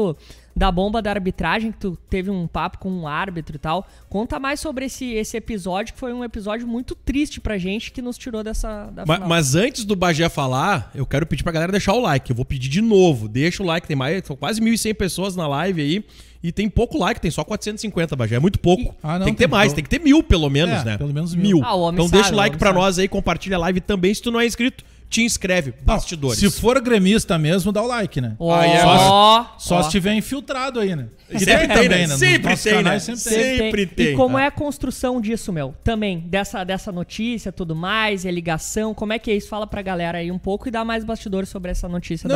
da bomba da arbitragem, que tu teve um papo com um árbitro e tal. Conta mais sobre esse episódio, que foi um episódio muito triste pra gente, que nos tirou da final. Mas antes do Bagé falar, eu quero pedir pra galera deixar o like. Eu vou pedir de novo. Deixa o like, são quase 1.100 pessoas na live aí. E tem pouco like, tem só 450, Bagé. É muito pouco. Tem que ter mais, tem que ter 1.000 pelo menos, né? Pelo menos 1.000. Então deixa o like pra nós aí, compartilha a live também. Se tu não é inscrito, te inscreve. Bastidores. Se for gremista mesmo, dá o like, né? Só se tiver infiltrado aí, né? Sempre tem, né? Sempre tem, né? Sempre tem. E como é a construção disso, meu? Também, dessa notícia, tudo mais, e a ligação, como é que é isso? Fala pra galera aí um pouco e dá mais bastidores sobre essa notícia.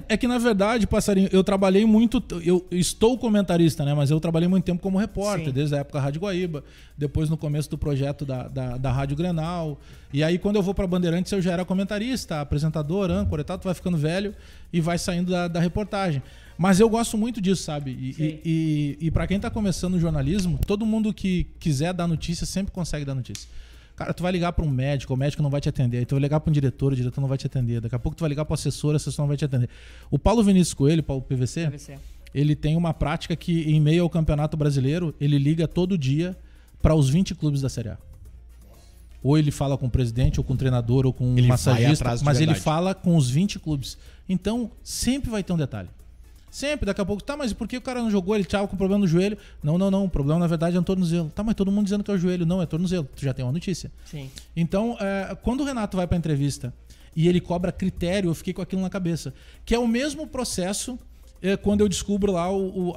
É que na verdade, Passarinho, eu trabalhei muito, eu estou comentarista, né? Mas eu trabalhei muito tempo como repórter, Sim. desde a época da Rádio Guaíba, depois no começo do projeto da Rádio Grenal. E aí quando eu vou pra Bandeirantes, eu já era comentarista, apresentador, âncora e tal, tu vai ficando velho e vai saindo da reportagem. Mas eu gosto muito disso, sabe? E pra quem tá começando no jornalismo, todo mundo que quiser dar notícia sempre consegue dar notícia. Cara, tu vai ligar pra um médico, o médico não vai te atender. Aí tu vai ligar pra um diretor, o diretor não vai te atender. Daqui a pouco tu vai ligar pro assessor, o assessor não vai te atender. O Paulo Vinícius Coelho, o PVC, ele tem uma prática que, em meio ao Campeonato Brasileiro, ele liga todo dia para os 20 clubes da Série A. Ou ele fala com o presidente, ou com o treinador, ou com um massagista, mas ele fala com os 20 clubes. Então, sempre vai ter um detalhe. Sempre, daqui a pouco, tá, mas por que o cara não jogou? Ele tava com problema no joelho. Não, o problema na verdade é no tornozelo. Tá, mas todo mundo dizendo que é o joelho. Não, é tornozelo. Tu já tem uma notícia. Sim. Então, quando o Renato vai pra entrevista e ele cobra critério, eu fiquei com aquilo na cabeça. Que é o mesmo processo quando eu descubro lá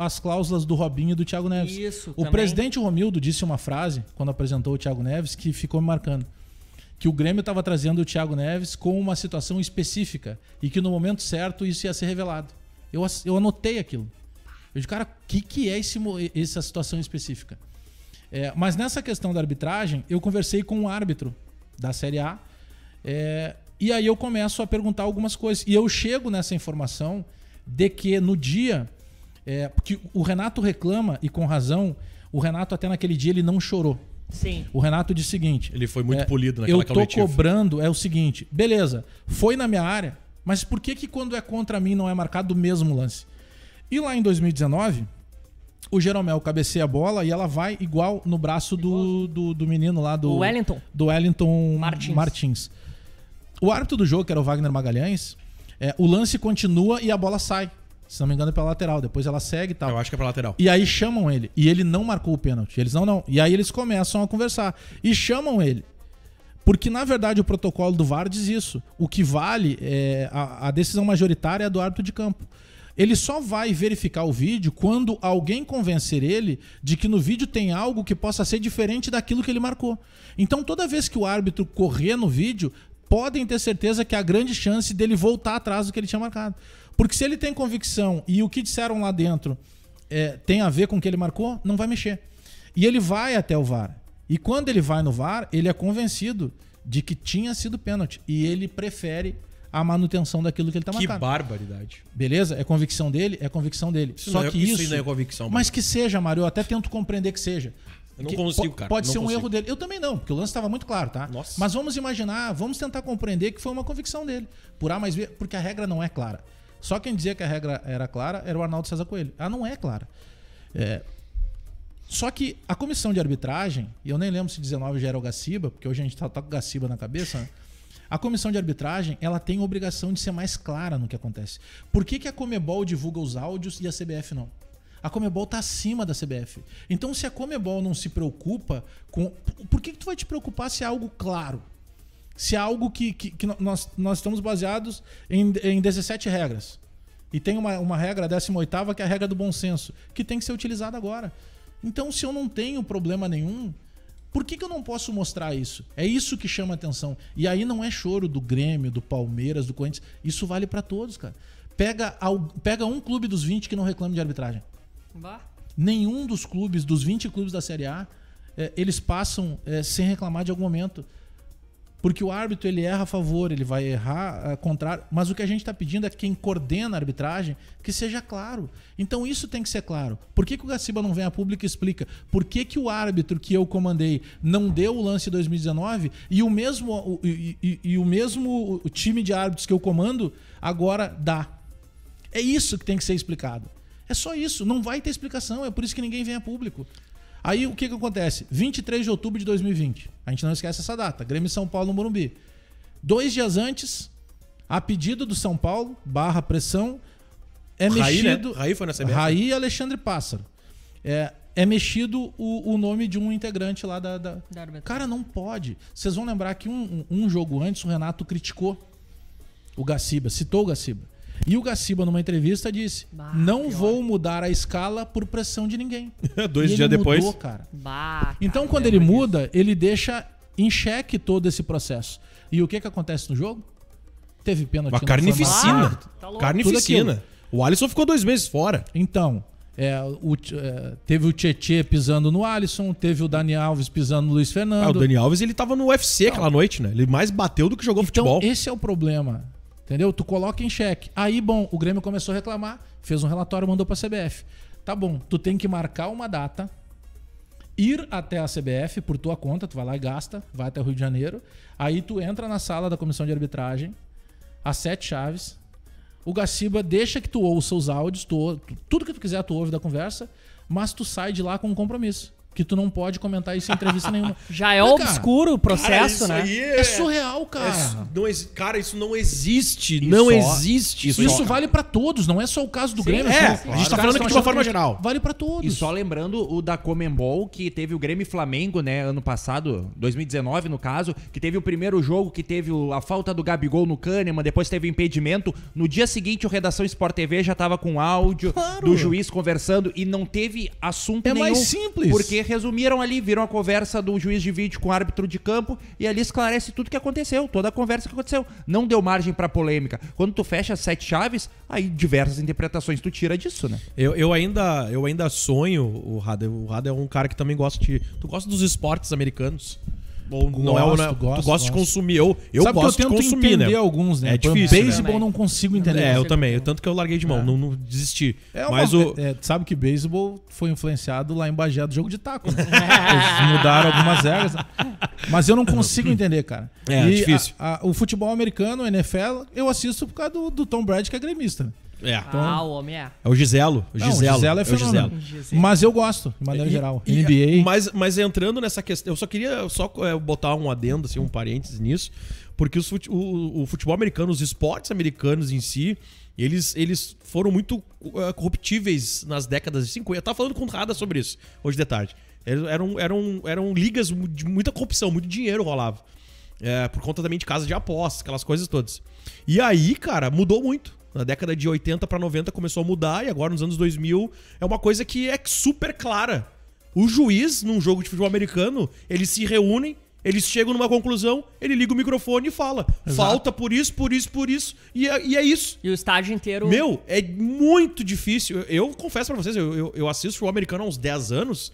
as cláusulas do Robinho e do Thiago Neves. Isso, o presidente Romildo disse uma frase, quando apresentou o Thiago Neves, que ficou me marcando. Que o Grêmio estava trazendo o Thiago Neves com uma situação específica e que no momento certo isso ia ser revelado. Eu anotei aquilo. Eu disse, cara, o que é essa situação específica? Mas nessa questão da arbitragem, eu conversei com um árbitro da Série A e aí eu começo a perguntar algumas coisas. E eu chego nessa informação de que no dia... porque o Renato reclama, e com razão, o Renato até naquele dia ele não chorou. Sim. O Renato disse o seguinte... Ele foi muito polido naquela coletiva. Eu tô cobrando, o seguinte, beleza, foi na minha área, mas por que quando é contra mim não é marcado o mesmo lance? E lá em 2019, o Jeromel cabeceia a bola e ela vai igual no braço do menino lá do... Wellington. Do Wellington Martins. O árbitro do jogo, que era o Wagner Magalhães, o lance continua e a bola sai. Se não me engano é pela lateral, depois ela segue e tal. Eu acho que é pra lateral. E aí chamam ele, e ele não marcou o pênalti. Eles não. E aí eles começam a conversar. E chamam ele. Porque, na verdade, o protocolo do VAR diz isso. O que vale é a decisão majoritária é do árbitro de campo. Ele só vai verificar o vídeo quando alguém convencer ele de que no vídeo tem algo que possa ser diferente daquilo que ele marcou. Então, toda vez que o árbitro correr no vídeo, podem ter certeza que há grande chance dele voltar atrás do que ele tinha marcado. Porque se ele tem convicção e o que disseram lá dentro tem a ver com o que ele marcou, não vai mexer. E ele vai até o VAR. E quando ele vai no VAR, ele é convencido de que tinha sido pênalti. E ele prefere a manutenção daquilo que ele está marcando. Que barbaridade. Beleza? É convicção dele? É convicção dele. Isso não é convicção. Mas que seja, Mário. Eu até tento compreender que seja. Eu não consigo, cara. Pode ser um erro dele. Eu também não, porque o lance estava muito claro, tá? Nossa. Mas vamos imaginar, vamos tentar compreender que foi uma convicção dele. Por A mais B, porque a regra não é clara. Só quem dizia que a regra era clara era o Arnaldo César Coelho. Ela não é clara. Só que a comissão de arbitragem, e eu nem lembro se 19 já era o Gaciba, porque hoje a gente tá com o Gaciba na cabeça, né? A comissão de arbitragem, ela tem a obrigação de ser mais clara no que acontece. Por que a Conmebol divulga os áudios e a CBF não? A Conmebol tá acima da CBF. Então, se a Conmebol não se preocupa com... Por que tu vai te preocupar se é algo claro? Se é algo que nós estamos baseados em 17 regras. E tem uma regra, a 18ª, que é a regra do bom senso, que tem que ser utilizada agora. Então, se eu não tenho problema nenhum, por que eu não posso mostrar isso? É isso que chama atenção. E aí não é choro do Grêmio, do Palmeiras, do Corinthians. Isso vale pra todos, cara. Pega um clube dos 20 que não reclame de arbitragem. Bah. Nenhum dos clubes, dos 20 clubes da Série A, eles passam sem reclamar de algum momento. Porque o árbitro, ele erra a favor, ele vai errar a contrário. Mas o que a gente está pedindo é que quem coordena a arbitragem, que seja claro. Então isso tem que ser claro. Por que o Gaciba não vem a público e explica? Por que o árbitro que eu comandei não deu o lance em 2019 e o mesmo time de árbitros que eu comando agora dá? É isso que tem que ser explicado. É só isso. Não vai ter explicação. É por isso que ninguém vem a público. Aí o que acontece? 23 de outubro de 2020. A gente não esquece essa data. Grêmio e São Paulo no Morumbi. 2 dias antes, a pedido do São Paulo, / pressão, é Raí, mexido... né? Raí foi na CBF. Raí e Alexandre Pássaro. É mexido o nome de um integrante lá da... Cara, não pode. Vocês vão lembrar que um jogo antes o Renato criticou o Gaciba, citou o Gaciba. E o Gaciba, numa entrevista, disse: não vou mudar a escala por pressão de ninguém. 2 dias depois. Mudou, cara. Então, quando ele muda, ele deixa em xeque todo esse processo. E o que acontece no jogo? Teve pênalti. Uma carnificina. Tá louco. Carnificina. O Alisson ficou 2 meses fora. Então, teve o Tietê pisando no Alisson, teve o Dani Alves pisando no Luiz Fernando. O Dani Alves, ele tava no UFC aquela noite, né? Ele mais bateu do que jogou futebol. Então, esse é o problema. Entendeu? Tu coloca em xeque. Aí, bom, o Grêmio começou a reclamar, fez um relatório, mandou pra CBF. Tá bom, tu tem que marcar uma data, ir até a CBF por tua conta, tu vai lá e gasta, vai até o Rio de Janeiro. Aí tu entra na sala da comissão de arbitragem, às 7 chaves. O Gaciba deixa que tu ouça os áudios, tudo que tu quiser tu ouve da conversa, mas tu sai de lá com um compromisso. Que tu não pode comentar isso em entrevista nenhuma. Já é obscuro o processo, cara, né? É surreal, cara. Cara, isso não existe. Isso vale pra todos, não é só o caso do Grêmio. A gente tá falando aqui de uma forma geral. Vale pra todos. E só lembrando o da Conmebol, que teve o Grêmio e Flamengo, né, ano passado, 2019 no caso, que teve o primeiro jogo, que teve a falta do Gabigol no Kahneman, depois teve o impedimento. No dia seguinte, o Redação Sport TV já tava com áudio do juiz conversando e não teve assunto nenhum. É mais simples. Porque resumiram ali, viram a conversa do juiz de vídeo com o árbitro de campo e ali esclarece tudo que aconteceu, toda a conversa que aconteceu. Não deu margem pra polêmica. Quando tu fecha 7 chaves, aí diversas interpretações tu tira disso, né? Eu ainda sonho, o Rada é um cara que também gosta de... Tu gosta dos esportes americanos? Ou não tu gosta de consumir. Eu gosto de consumir, entender né? alguns, né? É difícil. Beisebol não consigo entender. Eu também. Tanto que eu larguei de mão, não desisti. Sabe que beisebol foi influenciado lá em Bagé do jogo de taco. Né? Eles mudaram algumas regras. Né? Mas eu não consigo entender, cara. É difícil. O futebol americano, o NFL, eu assisto por causa do Tom Brady, que é gremista. Né? O homem é. É o Giselo. O Giselo é fenômeno. Mas eu gosto, de maneira geral. NBA. Mas entrando nessa questão, eu só queria botar um adendo, assim, um parênteses nisso, porque o futebol americano, os esportes americanos em si, eles foram muito corruptíveis nas décadas de 50. Eu tava falando com o Rada sobre isso hoje de tarde. Eram ligas de muita corrupção, muito dinheiro rolava. Por conta também de casa de apostas, aquelas coisas todas. E aí, cara, mudou muito. Na década de 80 para 90 começou a mudar e agora nos anos 2000 é uma coisa que é super clara. O juiz, num jogo de futebol americano, eles se reúnem, eles chegam numa conclusão, ele liga o microfone e fala: falta por isso, e é isso. E o estádio inteiro... Meu, é muito difícil. Eu confesso pra vocês, eu assisto futebol americano há uns 10 anos,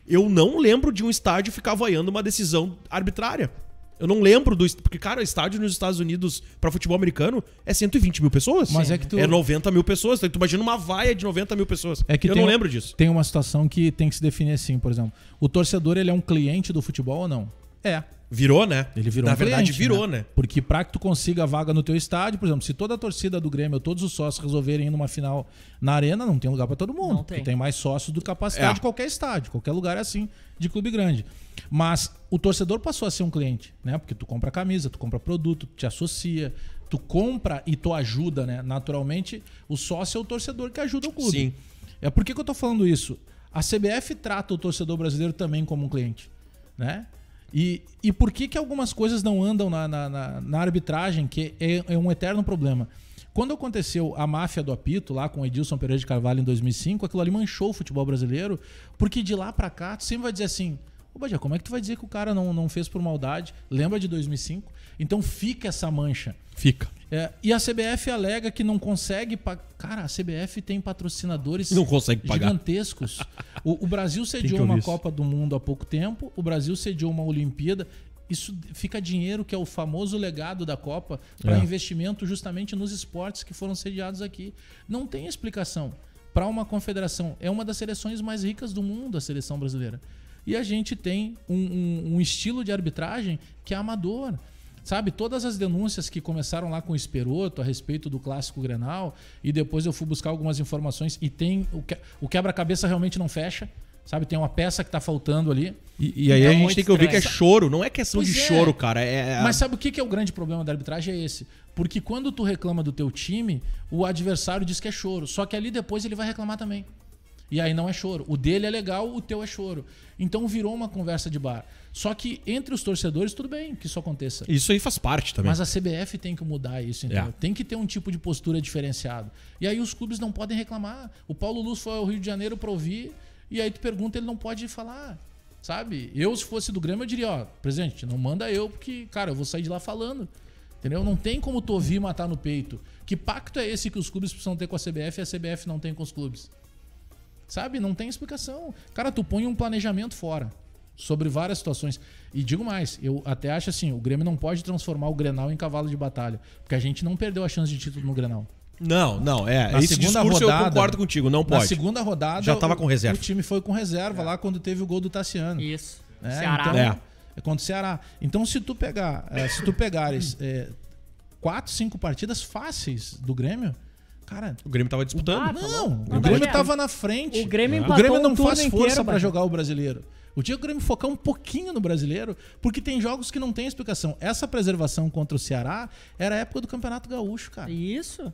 eu não lembro de um estádio ficar vaiando uma decisão arbitrária. Eu não lembro porque, cara, estádio nos Estados Unidos pra futebol americano é 120 mil pessoas. Mas é 90 mil pessoas. Tu imagina uma vaia de 90 mil pessoas. Eu não lembro disso. Tem uma situação que tem que se definir assim, por exemplo. O torcedor, ele é um cliente do futebol ou não? Virou, né? Ele virou Na verdade, virou, né? Porque pra que tu consiga a vaga no teu estádio, por exemplo, se toda a torcida do Grêmio, todos os sócios resolverem ir numa final na arena, não tem lugar pra todo mundo. Não tem. Tem mais sócios do que capacidade de qualquer estádio. Qualquer lugar é assim, de clube grande. Mas o torcedor passou a ser um cliente, né? Porque tu compra camisa, tu compra produto, tu te associa, tu compra e tu ajuda, né? Naturalmente, o sócio é o torcedor que ajuda o clube. Sim. Por que eu tô falando isso? A CBF trata o torcedor brasileiro também como um cliente, né? E por que algumas coisas não andam na arbitragem, que é um eterno problema? Quando aconteceu a máfia do apito lá com o Edilson Pereira de Carvalho em 2005, aquilo ali manchou o futebol brasileiro, porque de lá pra cá tu sempre vai dizer assim: ô Bajé, como é que tu vai dizer que o cara não fez por maldade? Lembra de 2005? Então fica essa mancha. Fica. E a CBF alega que não consegue pagar. Cara, a CBF tem patrocinadores não consegue pagar. Gigantescos. O Brasil sediou uma Copa do Mundo há pouco tempo, o Brasil sediou uma Olimpíada. isso fica dinheiro, que é o famoso legado da Copa, para investimento justamente nos esportes que foram sediados aqui. Não tem explicação para uma confederação. É uma das seleções mais ricas do mundo, a seleção brasileira. E a gente tem um estilo de arbitragem que é amador. Sabe, todas as denúncias que começaram lá com o Esperoto a respeito do Clássico Grenal, e depois eu fui buscar algumas informações e tem o quebra-cabeça realmente não fecha. Sabe, tem uma peça que tá faltando ali. E aí a gente tem que ouvir que é choro. Não é questão Pois de é. choro, cara. Mas sabe o que é o grande problema da arbitragem? É esse. Porque quando tu reclama do teu time, o adversário diz que é choro. Só que ali depois ele vai reclamar também. E aí não é choro. O dele é legal, o teu é choro. Então virou uma conversa de bar. Só que entre os torcedores, tudo bem que isso aconteça. Isso aí faz parte também. Mas a CBF tem que mudar isso, entendeu? Tem que ter um tipo de postura diferenciado. E aí os clubes não podem reclamar. O Paulo Luz foi ao Rio de Janeiro pra ouvir, e aí tu pergunta, ele não pode falar. Sabe? Eu, se fosse do Grêmio, eu diria, ó, presidente, não manda eu, porque, cara, eu vou sair de lá falando. Entendeu? Não tem como tu ouvir e matar no peito. Que pacto é esse que os clubes precisam ter com a CBF e a CBF não tem com os clubes? Sabe? Não tem explicação. Cara, tu põe um planejamento fora sobre várias situações. E digo mais, eu até acho assim, o Grêmio não pode transformar o Grenal em cavalo de batalha, porque a gente não perdeu a chance de título no Grenal. Não. Na Esse segunda discurso rodada, eu concordo contigo, não pode. Na segunda rodada, Já tava com reserva. O time foi com reserva lá quando teve o gol do Tassiano. Isso. É, Ceará. Então, É. é contra o Ceará. Então, se tu pegares 4, 5 partidas fáceis do Grêmio, cara, O Grêmio tava disputando. o Grêmio Bagé, tava na frente. o Grêmio O empatou Grêmio não um turno faz inteiro, força pra Bagé. jogar o brasileiro. O dia que o Grêmio focar um pouquinho no brasileiro, porque tem jogos que não tem explicação. Essa preservação contra o Ceará era a época do Campeonato Gaúcho, cara. Isso.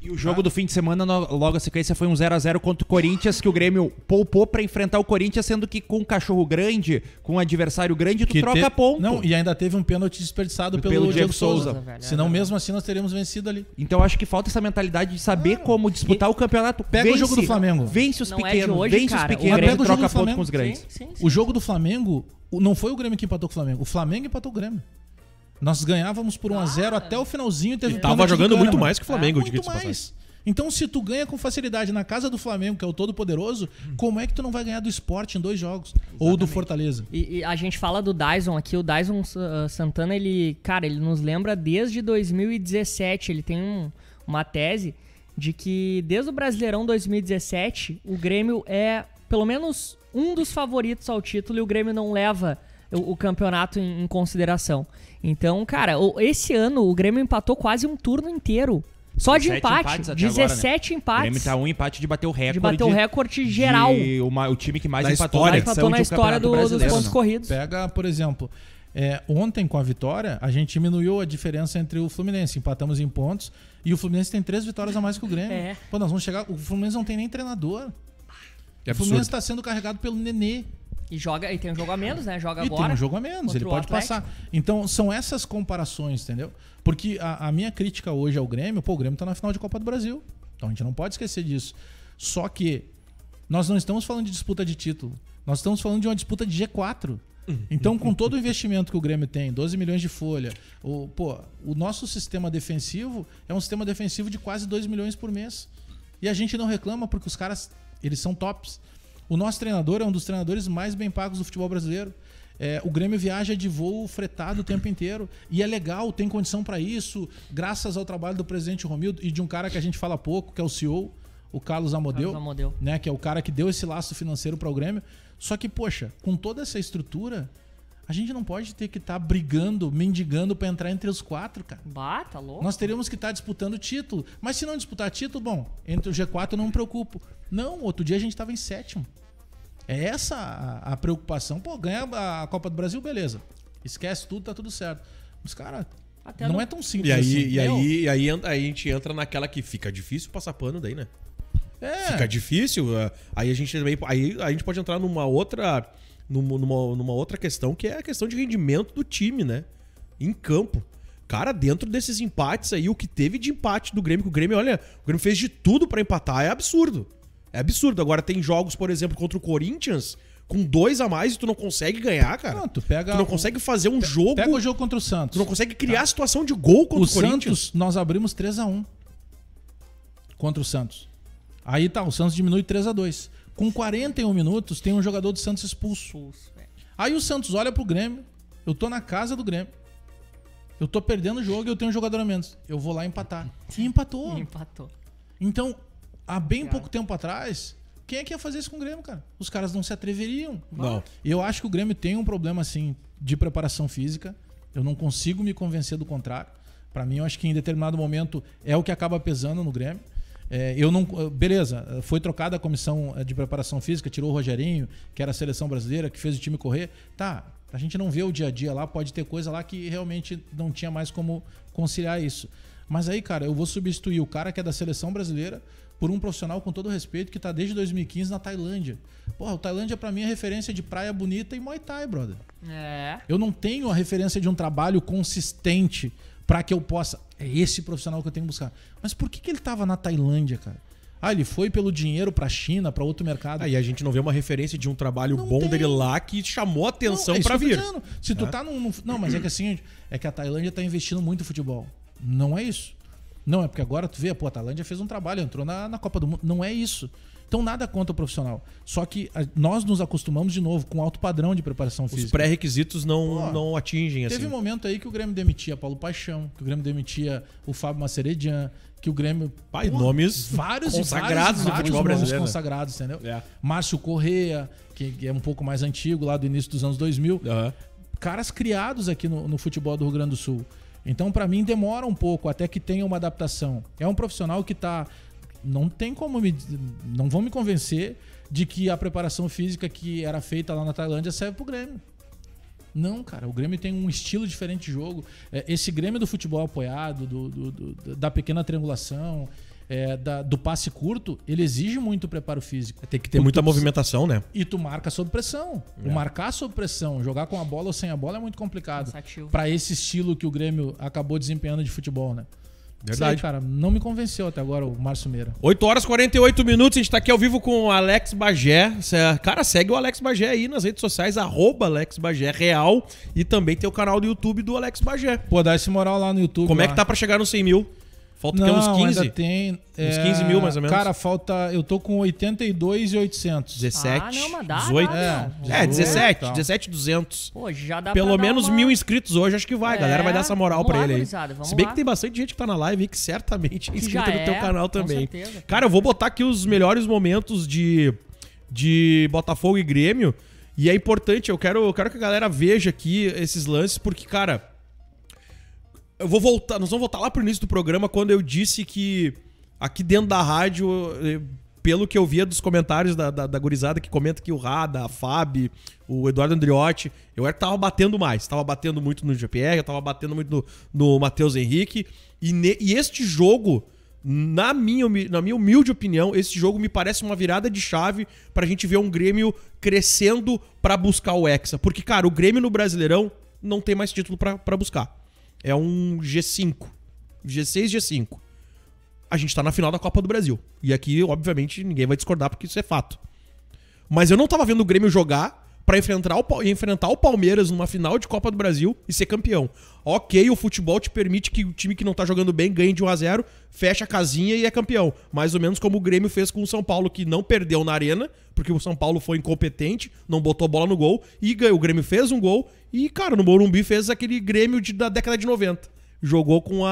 E o jogo do fim de semana, logo a sequência, foi um 0x0 contra o Corinthians, que o Grêmio poupou pra enfrentar o Corinthians, sendo que com um cachorro grande, com um adversário grande, tu troca ponto. Não, e ainda teve um pênalti desperdiçado Pelo pelo Diego Diego Souza. Souza. velho, Senão, é mesmo assim, nós teríamos vencido ali. Então acho que falta essa mentalidade de saber como disputar o campeonato. Pega o jogo do Flamengo. Vence os Não é de pequenos, hoje, vence os cara. O pequenos Grêmio- e Pega o jogo troca do ponto Flamengo. com os grandes. Sim. O jogo do Flamengo, não foi o Grêmio que empatou com o Flamengo. O Flamengo empatou com o Grêmio. Nós ganhávamos por 1x0 até o finalzinho e teve Ele tava pênalti do jogando Kahneman. muito mais que o Flamengo, Muito diga-se de mais. Então, se tu ganha com facilidade na casa do Flamengo, que é o todo-poderoso, como é que tu não vai ganhar do Sport em 2 jogos? Ou do Fortaleza? E a gente fala do Dyson aqui, o Dyson Santana, ele nos lembra desde 2017, ele tem uma tese de que desde o Brasileirão 2017, o Grêmio é pelo menos um dos favoritos ao título e o Grêmio não leva o campeonato em consideração. Então, cara, esse ano o Grêmio empatou quase um turno inteiro. Só de 17 empate, empates até 17 agora, né? O empates. Grêmio tá um empate de bater o recorde. De bater o recorde geral. O time que mais Da empatou história. na Empatou edição na de um história campeonato dos brasileiro, pontos né? corridos. Pega, por exemplo, ontem com a vitória, a gente diminuiu a diferença entre o Fluminense. Empatamos em pontos e o Fluminense tem 3 vitórias a mais que o Grêmio. É. Pô, nós vamos chegar... O Fluminense não tem nem treinador. É O Fluminense absurdo. está sendo carregado pelo Nenê. E tem um jogo a menos, né? Joga E agora. tem um jogo a menos, contra ele o pode Atlético. passar. Então, são essas comparações, entendeu? Porque a minha crítica hoje ao Grêmio, o Grêmio tá na final de Copa do Brasil. Então a gente não pode esquecer disso. Só que nós não estamos falando de disputa de título. Nós estamos falando de uma disputa de G4. Então, com todo o investimento que o Grêmio tem, 12 milhões de folha, o nosso sistema defensivo é um sistema defensivo de quase 2 milhões por mês. E a gente não reclama porque os caras, eles são tops. O nosso treinador é um dos treinadores mais bem pagos do futebol brasileiro. O Grêmio viaja de voo fretado o tempo inteiro. E é legal, tem condição para isso, graças ao trabalho do presidente Romildo e de um cara que a gente fala pouco, que é o CEO, o Carlos Amodeu, né, que é o cara que deu esse laço financeiro para o Grêmio. Só que, poxa, com toda essa estrutura, a gente não pode ter que estar brigando, mendigando para entrar entre os 4, cara. Tá louco. Nós teríamos que estar disputando o título. Mas se não disputar título, bom, entre o G4 eu não me preocupo. Não, outro dia a gente estava em 7º. É essa a preocupação. Pô, ganha a Copa do Brasil, beleza. Esquece tudo, tá tudo certo. Mas, cara, não é tão simples assim. E aí a gente entra naquela que fica difícil passar pano daí, né? Fica difícil. Aí a gente também. Aí a gente pode entrar numa outra questão, que é a questão de rendimento do time, né? Em campo. Cara, dentro desses empates aí, o que teve de empate do Grêmio, que o Grêmio fez de tudo pra empatar, é absurdo. É absurdo. Agora tem jogos, por exemplo, contra o Corinthians, com 2 a mais e tu não consegue ganhar, cara. Não, tu não consegue fazer um jogo. Pega o jogo contra o Santos. Tu não consegue criar situação de gol contra o Corinthians. Santos, nós abrimos 3-1 contra o Santos. Aí tá, o Santos diminui 3-2. Com 41 minutos, tem um jogador do Santos expulso. Aí o Santos olha pro Grêmio, Eu tô na casa do Grêmio. Eu tô perdendo o jogo e eu tenho um jogador a menos. Eu vou lá empatar. E empatou. Empatou. Então, há bem pouco tempo atrás, quem é que ia fazer isso com o Grêmio, cara? Os caras não se atreveriam. Não. Eu acho que o Grêmio tem um problema, assim, de preparação física. Eu não consigo me convencer do contrário. Pra mim, eu acho que em determinado momento é o que acaba pesando no Grêmio. Beleza, foi trocada a comissão de preparação física, tirou o Rogerinho, que era a seleção brasileira, que fez o time correr. Tá, a gente não vê o dia a dia lá, pode ter coisa lá que realmente não tinha mais como conciliar isso. Mas aí, cara, eu vou substituir o cara que é da seleção brasileira por um profissional, com todo respeito, que tá desde 2015 na Tailândia. Porra, o Tailândia pra mim é referência de praia bonita e Muay Thai, brother. Eu não tenho a referência de um trabalho consistente pra que eu possa... É esse profissional que eu tenho que buscar. Mas por que ele tava na Tailândia, cara? Ele foi pelo dinheiro pra China, pra outro mercado. E a gente não vê uma referência de um trabalho Não bom tem. dele lá que chamou a atenção é isso pra que eu tô vir. dizendo. Se tu tá Não, mas é que assim, é que a Tailândia tá investindo muito em futebol. Não é isso. Não, é porque agora tu vê, a Tailândia fez um trabalho, entrou na Copa do Mundo. Não é isso. Então nada contra o profissional. Só que nós nos acostumamos de novo com alto padrão de preparação Os física. pré-requisitos não atingem, assim. Teve um momento aí que o Grêmio demitia Paulo Paixão, que o Grêmio demitia o Fábio Maceredian, que o Grêmio... Nomes vários consagrados no futebol nomes brasileiro. consagrados, entendeu? É. Márcio Correia, que é um pouco mais antigo, lá do início dos anos 2000. Caras criados aqui no futebol do Rio Grande do Sul. Então, pra mim, demora um pouco até que tenha uma adaptação. É um profissional que tá... Não tem como não vão me convencer de que a preparação física que era feita lá na Tailândia serve pro Grêmio. Não, cara. O Grêmio tem um estilo diferente de jogo. Esse Grêmio do futebol apoiado, da pequena triangulação, do passe curto, ele exige muito preparo físico. Tem que ter muita movimentação, né? E tu marca sob pressão. O marcar sob pressão, jogar com a bola ou sem a bola é muito complicado. Cansativo. Pra esse estilo que o Grêmio acabou desempenhando de futebol, né? Verdade. Sei, cara, não me convenceu até agora o Márcio Meira. 8 horas e 48 minutos, a gente tá aqui ao vivo com o Alex Bagé. Cara, segue o Alex Bagé aí nas redes sociais, @AlexBagéReal. E também tem o canal do YouTube do Alex Bagé. Pô, dá esse moral lá no YouTube. Como é lá. que tá pra chegar nos 100 mil? Falta Não, uns 15? ainda tem. Uns 15 mil, mais ou menos. Cara, falta... Eu tô com 82.800. 17, não, mas dá, 18. dá, É, 17, tal. 17.200. Pô, já dá Pelo pra dar menos uma... 1.000 inscritos hoje, acho que vai. A galera vai dar essa moral vamos pra lá, ele aí. gurizada, vamos Se bem lá. que tem bastante gente que tá na live aí que certamente é Que inscrita já no teu é, canal com também. certeza. Cara, eu vou botar aqui os melhores momentos de Botafogo e Grêmio. E é importante, eu quero que a galera veja aqui esses lances, porque, cara, nós vamos voltar lá pro início do programa, quando eu disse que aqui dentro da rádio, pelo que eu via dos comentários da gurizada que comenta aqui, o Rada, a Fábio, o Eduardo Andriotti, eu tava batendo mais. Tava batendo muito no GPR, eu tava batendo muito no Matheus Henrique. E este jogo, na minha humilde opinião, esse jogo me parece uma virada de chave pra gente ver um Grêmio crescendo pra buscar o Hexa. Porque, cara, o Grêmio no Brasileirão não tem mais título pra buscar. É um G5. G6, G5. A gente tá na final da Copa do Brasil. E aqui, obviamente, ninguém vai discordar porque isso é fato. Mas eu não tava vendo o Grêmio jogar pra enfrentar o Palmeiras numa final de Copa do Brasil e ser campeão. Ok, o futebol te permite que o time que não tá jogando bem ganhe de 1-0, fecha a casinha e é campeão. Mais ou menos como o Grêmio fez com o São Paulo, que não perdeu na arena, porque o São Paulo foi incompetente, não botou bola no gol, e ganhou. O Grêmio fez um gol e, cara, no Morumbi fez aquele Grêmio da década de 90. Jogou com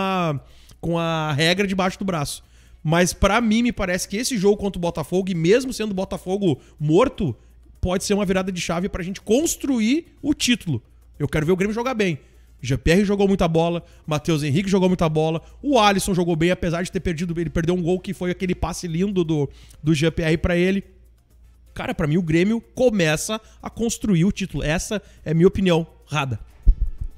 a regra debaixo do braço. Mas pra mim, me parece que esse jogo contra o Botafogo, e mesmo sendo o Botafogo morto, pode ser uma virada de chave pra gente construir o título. Eu quero ver o Grêmio jogar bem. GPR jogou muita bola, Matheus Henrique jogou muita bola, o Alisson jogou bem, apesar de ter perdido, ele perdeu um gol que foi aquele passe lindo do GPR pra ele. Cara, pra mim o Grêmio começa a construir o título. Essa é a minha opinião, Rada.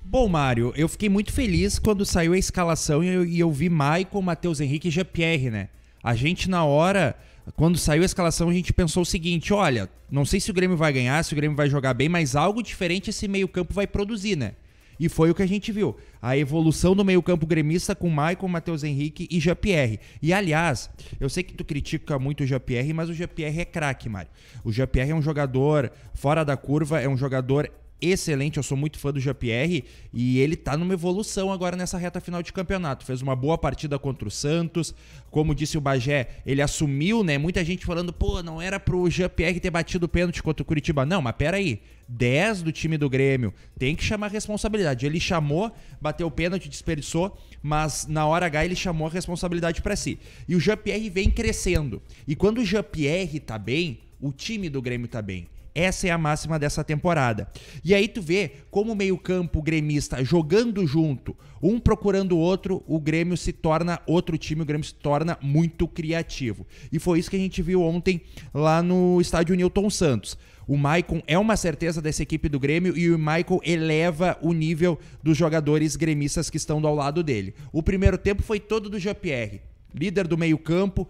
Bom, Mário, eu fiquei muito feliz quando saiu a escalação e eu vi Maicon, Matheus Henrique e GPR, né? A gente, na hora, quando saiu a escalação, a gente pensou o seguinte, olha, não sei se o Grêmio vai ganhar, se o Grêmio vai jogar bem, mas algo diferente esse meio-campo vai produzir, né? E foi o que a gente viu. A evolução do meio-campo gremista com Maicon, Matheus Henrique e GPR. E, aliás, eu sei que tu critica muito o GPR, mas o GPR é craque, Mário. O GPR é um jogador fora da curva, é um jogador excelente, eu sou muito fã do Jean-Pierre e ele tá numa evolução agora nessa reta final de campeonato. Fez uma boa partida contra o Santos, como disse o Bagé, ele assumiu, né? Muita gente falando, pô, não era pro Jean-Pierre ter batido o pênalti contra o Curitiba. Não, mas pera aí, 10 do time do Grêmio, tem que chamar a responsabilidade. Ele chamou, bateu o pênalti, desperdiçou, mas na hora H ele chamou a responsabilidade pra si. E o Jean-Pierre vem crescendo. E quando o Jean-Pierre tá bem, o time do Grêmio tá bem. Essa é a máxima dessa temporada. E aí tu vê como o meio-campo gremista jogando junto, um procurando o outro, o Grêmio se torna outro time, o Grêmio se torna muito criativo. E foi isso que a gente viu ontem lá no estádio Newton Santos. O Maicon é uma certeza dessa equipe do Grêmio e o Maicon eleva o nível dos jogadores gremistas que estão ao lado dele. O primeiro tempo foi todo do Jean-Pierre. Líder do meio-campo,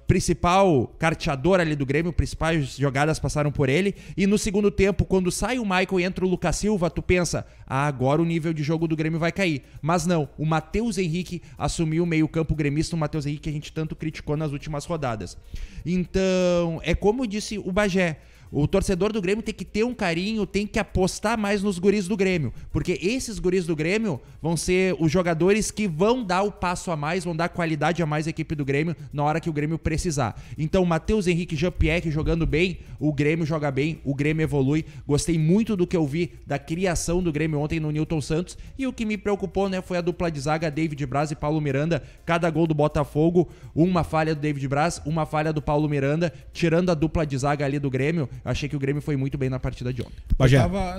principal carteador ali do Grêmio, principais jogadas passaram por ele. E no segundo tempo, quando sai o Maicon e entra o Lucas Silva, tu pensa, agora o nível de jogo do Grêmio vai cair. Mas não, o Matheus Henrique assumiu o meio-campo gremista, o Matheus Henrique que a gente tanto criticou nas últimas rodadas. Então, é como disse o Bagé, o torcedor do Grêmio tem que ter um carinho, tem que apostar mais nos guris do Grêmio, porque esses guris do Grêmio vão ser os jogadores que vão dar o passo a mais, vão dar qualidade a mais à equipe do Grêmio na hora que o Grêmio precisar. Então, Matheus Henrique e Jean-Pierre jogando bem, o Grêmio joga bem, o Grêmio evolui. Gostei muito do que eu vi da criação do Grêmio ontem no Newton Santos, e o que me preocupou, né, foi a dupla de zaga, David Braz e Paulo Miranda. Cada gol do Botafogo, uma falha do David Braz, uma falha do Paulo Miranda, tirando a dupla de zaga ali do Grêmio. Achei que o Grêmio foi muito bem na partida de ontem.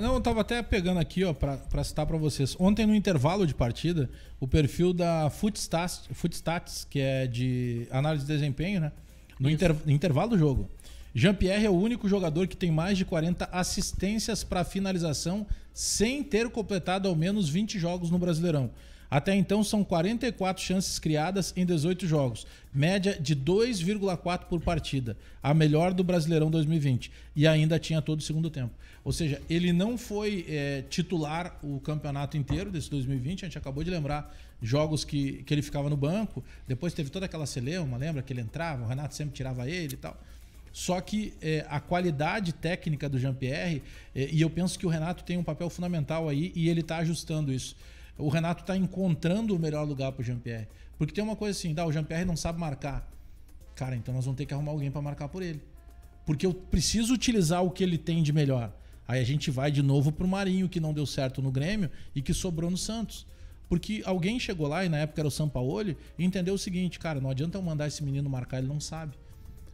Eu tava até pegando aqui, ó, pra citar pra vocês. Ontem, no intervalo de partida, o perfil da Footstats, que é de análise de desempenho, né? No intervalo do jogo. Jean-Pierre é o único jogador que tem mais de 40 assistências para finalização sem ter completado ao menos 20 jogos no Brasileirão. Até então, são 44 chances criadas em 18 jogos, média de 2,4 por partida, a melhor do Brasileirão 2020, e ainda tinha todo o segundo tempo. Ou seja, ele não foi titular o campeonato inteiro desse 2020, a gente acabou de lembrar jogos que ele ficava no banco, depois teve toda aquela celeuma, lembra que ele entrava, o Renato sempre tirava ele e tal. Só que a qualidade técnica do Jean-Pierre, e eu penso que o Renato tem um papel fundamental aí, e ele está ajustando isso. O Renato está encontrando o melhor lugar para o Jean-Pierre. Porque tem uma coisa assim, o Jean-Pierre não sabe marcar. Cara, então nós vamos ter que arrumar alguém para marcar por ele. Porque eu preciso utilizar o que ele tem de melhor. Aí a gente vai de novo pro Marinho, que não deu certo no Grêmio e que sobrou no Santos. Porque alguém chegou lá, e na época era o Sampaoli, e entendeu o seguinte, cara, não adianta eu mandar esse menino marcar, ele não sabe.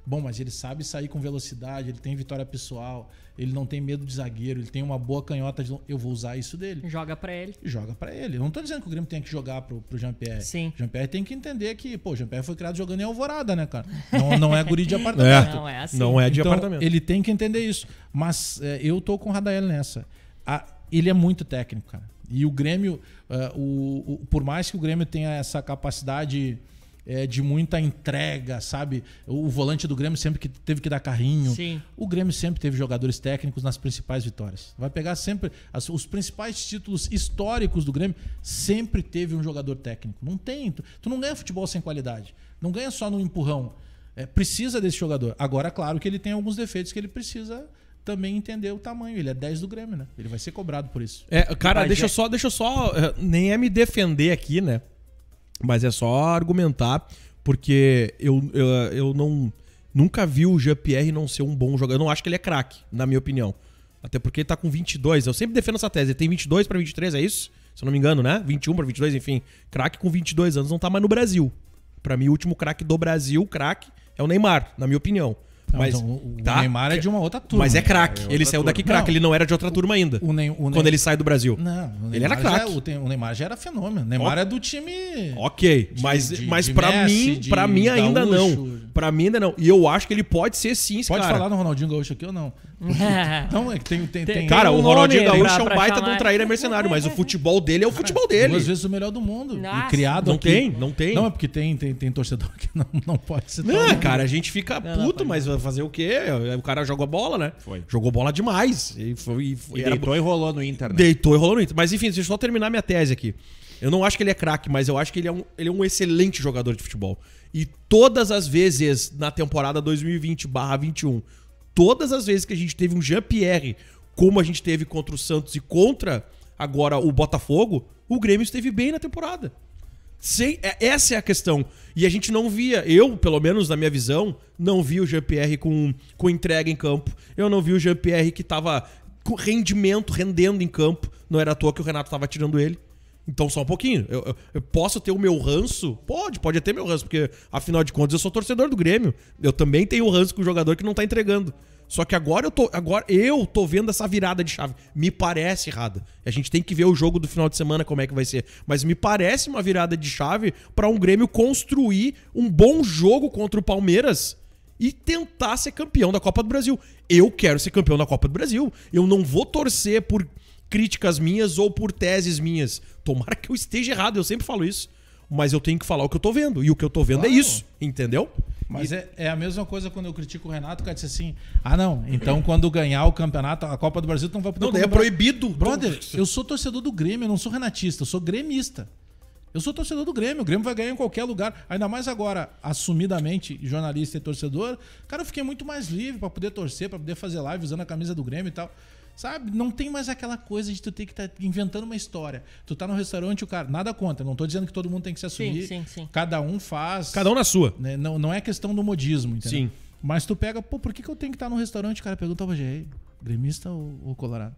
Bom, mas ele sabe sair com velocidade, ele tem vitória pessoal, ele não tem medo de zagueiro, ele tem uma boa canhota, eu vou usar isso dele. Joga pra ele. Joga pra ele. Eu não tô dizendo que o Grêmio tem que jogar pro Jean-Pierre. Sim. O Jean-Pierre tem que entender que, o Jean-Pierre foi criado jogando em Alvorada, né, cara? Não é guri de apartamento. Não é assim. Não é de então, apartamento. Ele tem que entender isso. Mas eu tô com o Radael nessa. Ele é muito técnico, cara. E o Grêmio, por mais que o Grêmio tenha essa capacidade de muita entrega, sabe? O volante do Grêmio sempre que teve que dar carrinho. Sim. O Grêmio sempre teve jogadores técnicos nas principais vitórias. Vai pegar sempre os principais títulos históricos do Grêmio, sempre teve um jogador técnico. Não tem. Tu não ganha futebol sem qualidade. Não ganha só no empurrão. Precisa desse jogador. Agora, claro que ele tem alguns defeitos que ele precisa também entender o tamanho. Ele é 10 do Grêmio, né? Ele vai ser cobrado por isso. Cara, deixa eu só nem é me defender aqui, né? Mas é só argumentar, porque eu nunca vi o Jean-Pierre não ser um bom jogador. Eu não acho que ele é craque, na minha opinião. Até porque ele tá com 22. Eu sempre defendo essa tese. Ele tem 22 para 23, é isso? Se eu não me engano, né? 21 para 22, enfim. Craque com 22 anos não tá mais no Brasil. Pra mim, o último craque do Brasil, craque, é o Neymar, na minha opinião. Não, mas então, o Neymar é de uma outra turma. Mas é craque. Ele saiu daqui craque. Ele não era de outra turma ainda. Quando ele sai do Brasil. Não, ele era craque. O Neymar já era fenômeno. O Neymar é do time. Ok, mas pra mim ainda não. Pra mim ainda não. E eu acho que ele pode ser sim, esse cara. Pode falar no Ronaldinho Gaúcho aqui ou não? Então, é que tem cara, o Ronaldinho Gaúcho é um baita de um traíra mercenário, mas o futebol dele é o futebol dele. 2 vezes o melhor do mundo. Nossa. E criado não aqui. Não tem. Não, é porque tem torcedor que não pode ser. Não, cara, a gente fica puto, mas vai fazer o quê? O cara jogou bola, né? Foi. Jogou bola demais. E deitou e rolou no Inter, né? Deitou e rolou no Inter. Mas enfim, deixa eu só terminar minha tese aqui. Eu não acho que ele é craque, mas eu acho que ele é um excelente jogador de futebol. E todas as vezes na temporada 2020/21, todas as vezes que a gente teve um Jean-Pierre como a gente teve contra o Santos e contra agora o Botafogo, o Grêmio esteve bem na temporada. Essa é a questão. E a gente não via, eu, pelo menos na minha visão, não vi o Jean-Pierre com entrega em campo. Eu não vi o Jean-Pierre que tava com rendendo em campo. Não era à toa que o Renato tava tirando ele. Então só um pouquinho. Eu posso ter o meu ranço? Pode ter meu ranço, porque afinal de contas eu sou torcedor do Grêmio. Eu também tenho o ranço com o jogador que não tá entregando. Só que agora eu tô vendo essa virada de chave. Me parece errada. A gente tem que ver o jogo do final de semana como é que vai ser. Mas me parece uma virada de chave pra um Grêmio construir um bom jogo contra o Palmeiras e tentar ser campeão da Copa do Brasil. Eu quero ser campeão da Copa do Brasil. Eu não vou torcer por críticas minhas ou por teses minhas. Tomara que eu esteja errado, eu sempre falo isso. Mas eu tenho que falar o que eu tô vendo. E o que eu tô vendo é isso, entendeu? Mas é a mesma coisa quando eu critico o Renato, o cara disse assim, não, então quando ganhar o campeonato, a Copa do Brasil, tu não vai poder... Não, daí é proibido. Brother, eu sou torcedor do Grêmio, eu não sou renatista, eu sou gremista. Eu sou torcedor do Grêmio, o Grêmio vai ganhar em qualquer lugar. Ainda mais agora, assumidamente, jornalista e torcedor, cara, eu fiquei muito mais livre pra poder torcer, pra poder fazer live usando a camisa do Grêmio e tal. Sabe? Não tem mais aquela coisa de tu ter que estar inventando uma história. Tu tá no restaurante, o cara... Nada contra. Não tô dizendo que todo mundo tem que se assumir. Sim. Cada um faz... Cada um na sua. Né? Não é questão do modismo, entendeu? Sim. Mas tu pega... Por que eu tenho que estar no restaurante? O cara pergunta ao Bagé, gremista ou colorado?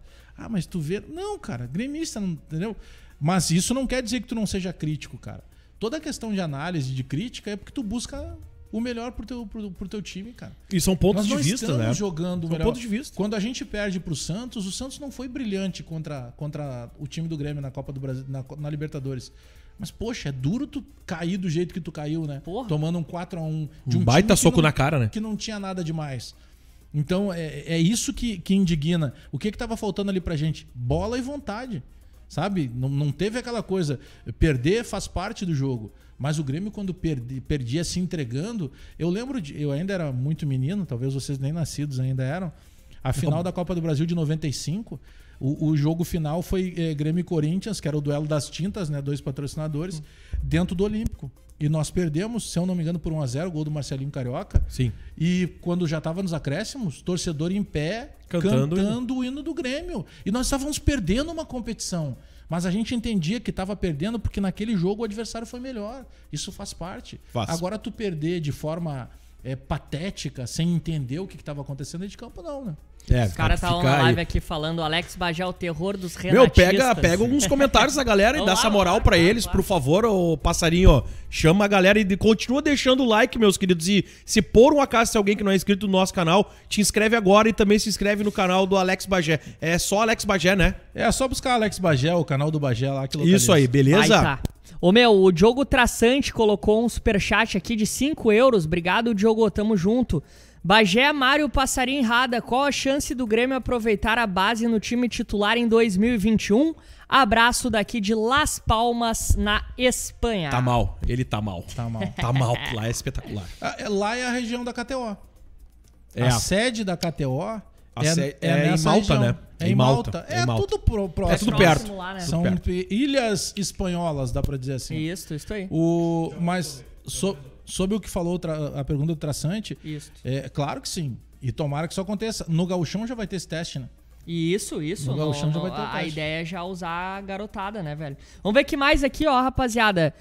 Mas tu vê... Não, cara. Gremista, não, entendeu? Mas isso não quer dizer que tu não seja crítico, cara. Toda a questão de análise, de crítica, é porque tu busca... o melhor pro teu time, cara. E são pontos de vista, né? Nós não estamos jogando o melhor. Pontos de vista. Quando a gente perde pro Santos, o Santos não foi brilhante contra o time do Grêmio na Copa do Brasil, na Libertadores. Mas, poxa, é duro tu cair do jeito que tu caiu, né? Porra. Tomando um 4-1 de Um baita time soco na cara, né? que não tinha nada demais. Então, é isso que indigna. O que tava faltando ali pra gente? Bola e vontade, sabe? Não teve aquela coisa. Perder faz parte do jogo. Mas o Grêmio, quando perdia se entregando... Eu lembro eu ainda era muito menino, talvez vocês nem nascidos ainda eram. A final da Copa do Brasil de 95, o jogo final foi Grêmio e Corinthians, que era o duelo das tintas, né? 2 patrocinadores, dentro do Olímpico. E nós perdemos, se eu não me engano, por 1-0, o gol do Marcelinho Carioca. Sim. E quando já estava nos acréscimos, torcedor em pé, Cantando o hino do Grêmio. E nós estávamos perdendo uma competição. Mas a gente entendia que estava perdendo porque naquele jogo o adversário foi melhor. Isso faz parte. Agora tu perder de forma patética, sem entender o que estava acontecendo dentro de campo, não, né? Os caras estavam na live aqui falando, Alex Bagé, o terror dos renatistas. Pega alguns comentários da galera e dá essa moral pra eles, por favor, ô passarinho, ó. Chama a galera e continua deixando o like, meus queridos. E se por um acaso, se alguém que não é inscrito no nosso canal, te inscreve agora e também se inscreve no canal do Alex Bagé. É só Alex Bagé, né? É só buscar Alex Bagé, o canal do Bagé lá que localiza. Isso aí, beleza? Aí tá. O Diogo Traçante colocou um superchat aqui de 5 euros. Obrigado, Diogo, tamo junto. Bagé, Mário, Passarinho e Rada, qual a chance do Grêmio aproveitar a base no time titular em 2021? Abraço daqui de Las Palmas, na Espanha. Tá mal, ele tá mal. Tá mal. Tá mal, lá é espetacular. Lá é a região da KTO. É a sede da KTO é em Malta, região. né? É em Malta. É em Malta. Tudo próximo. É tudo perto. Lá, né? São ilhas espanholas, dá pra dizer assim. Isso aí. Mas sobre o que falou a pergunta do Traçante, Isso. Claro que sim. E tomara que isso aconteça. No Gauchão já vai ter esse teste, né? Isso. No Gauchão já vai ter o a teste. ideia é já usar a garotada, né, velho? Vamos ver o que mais aqui, ó, rapaziada.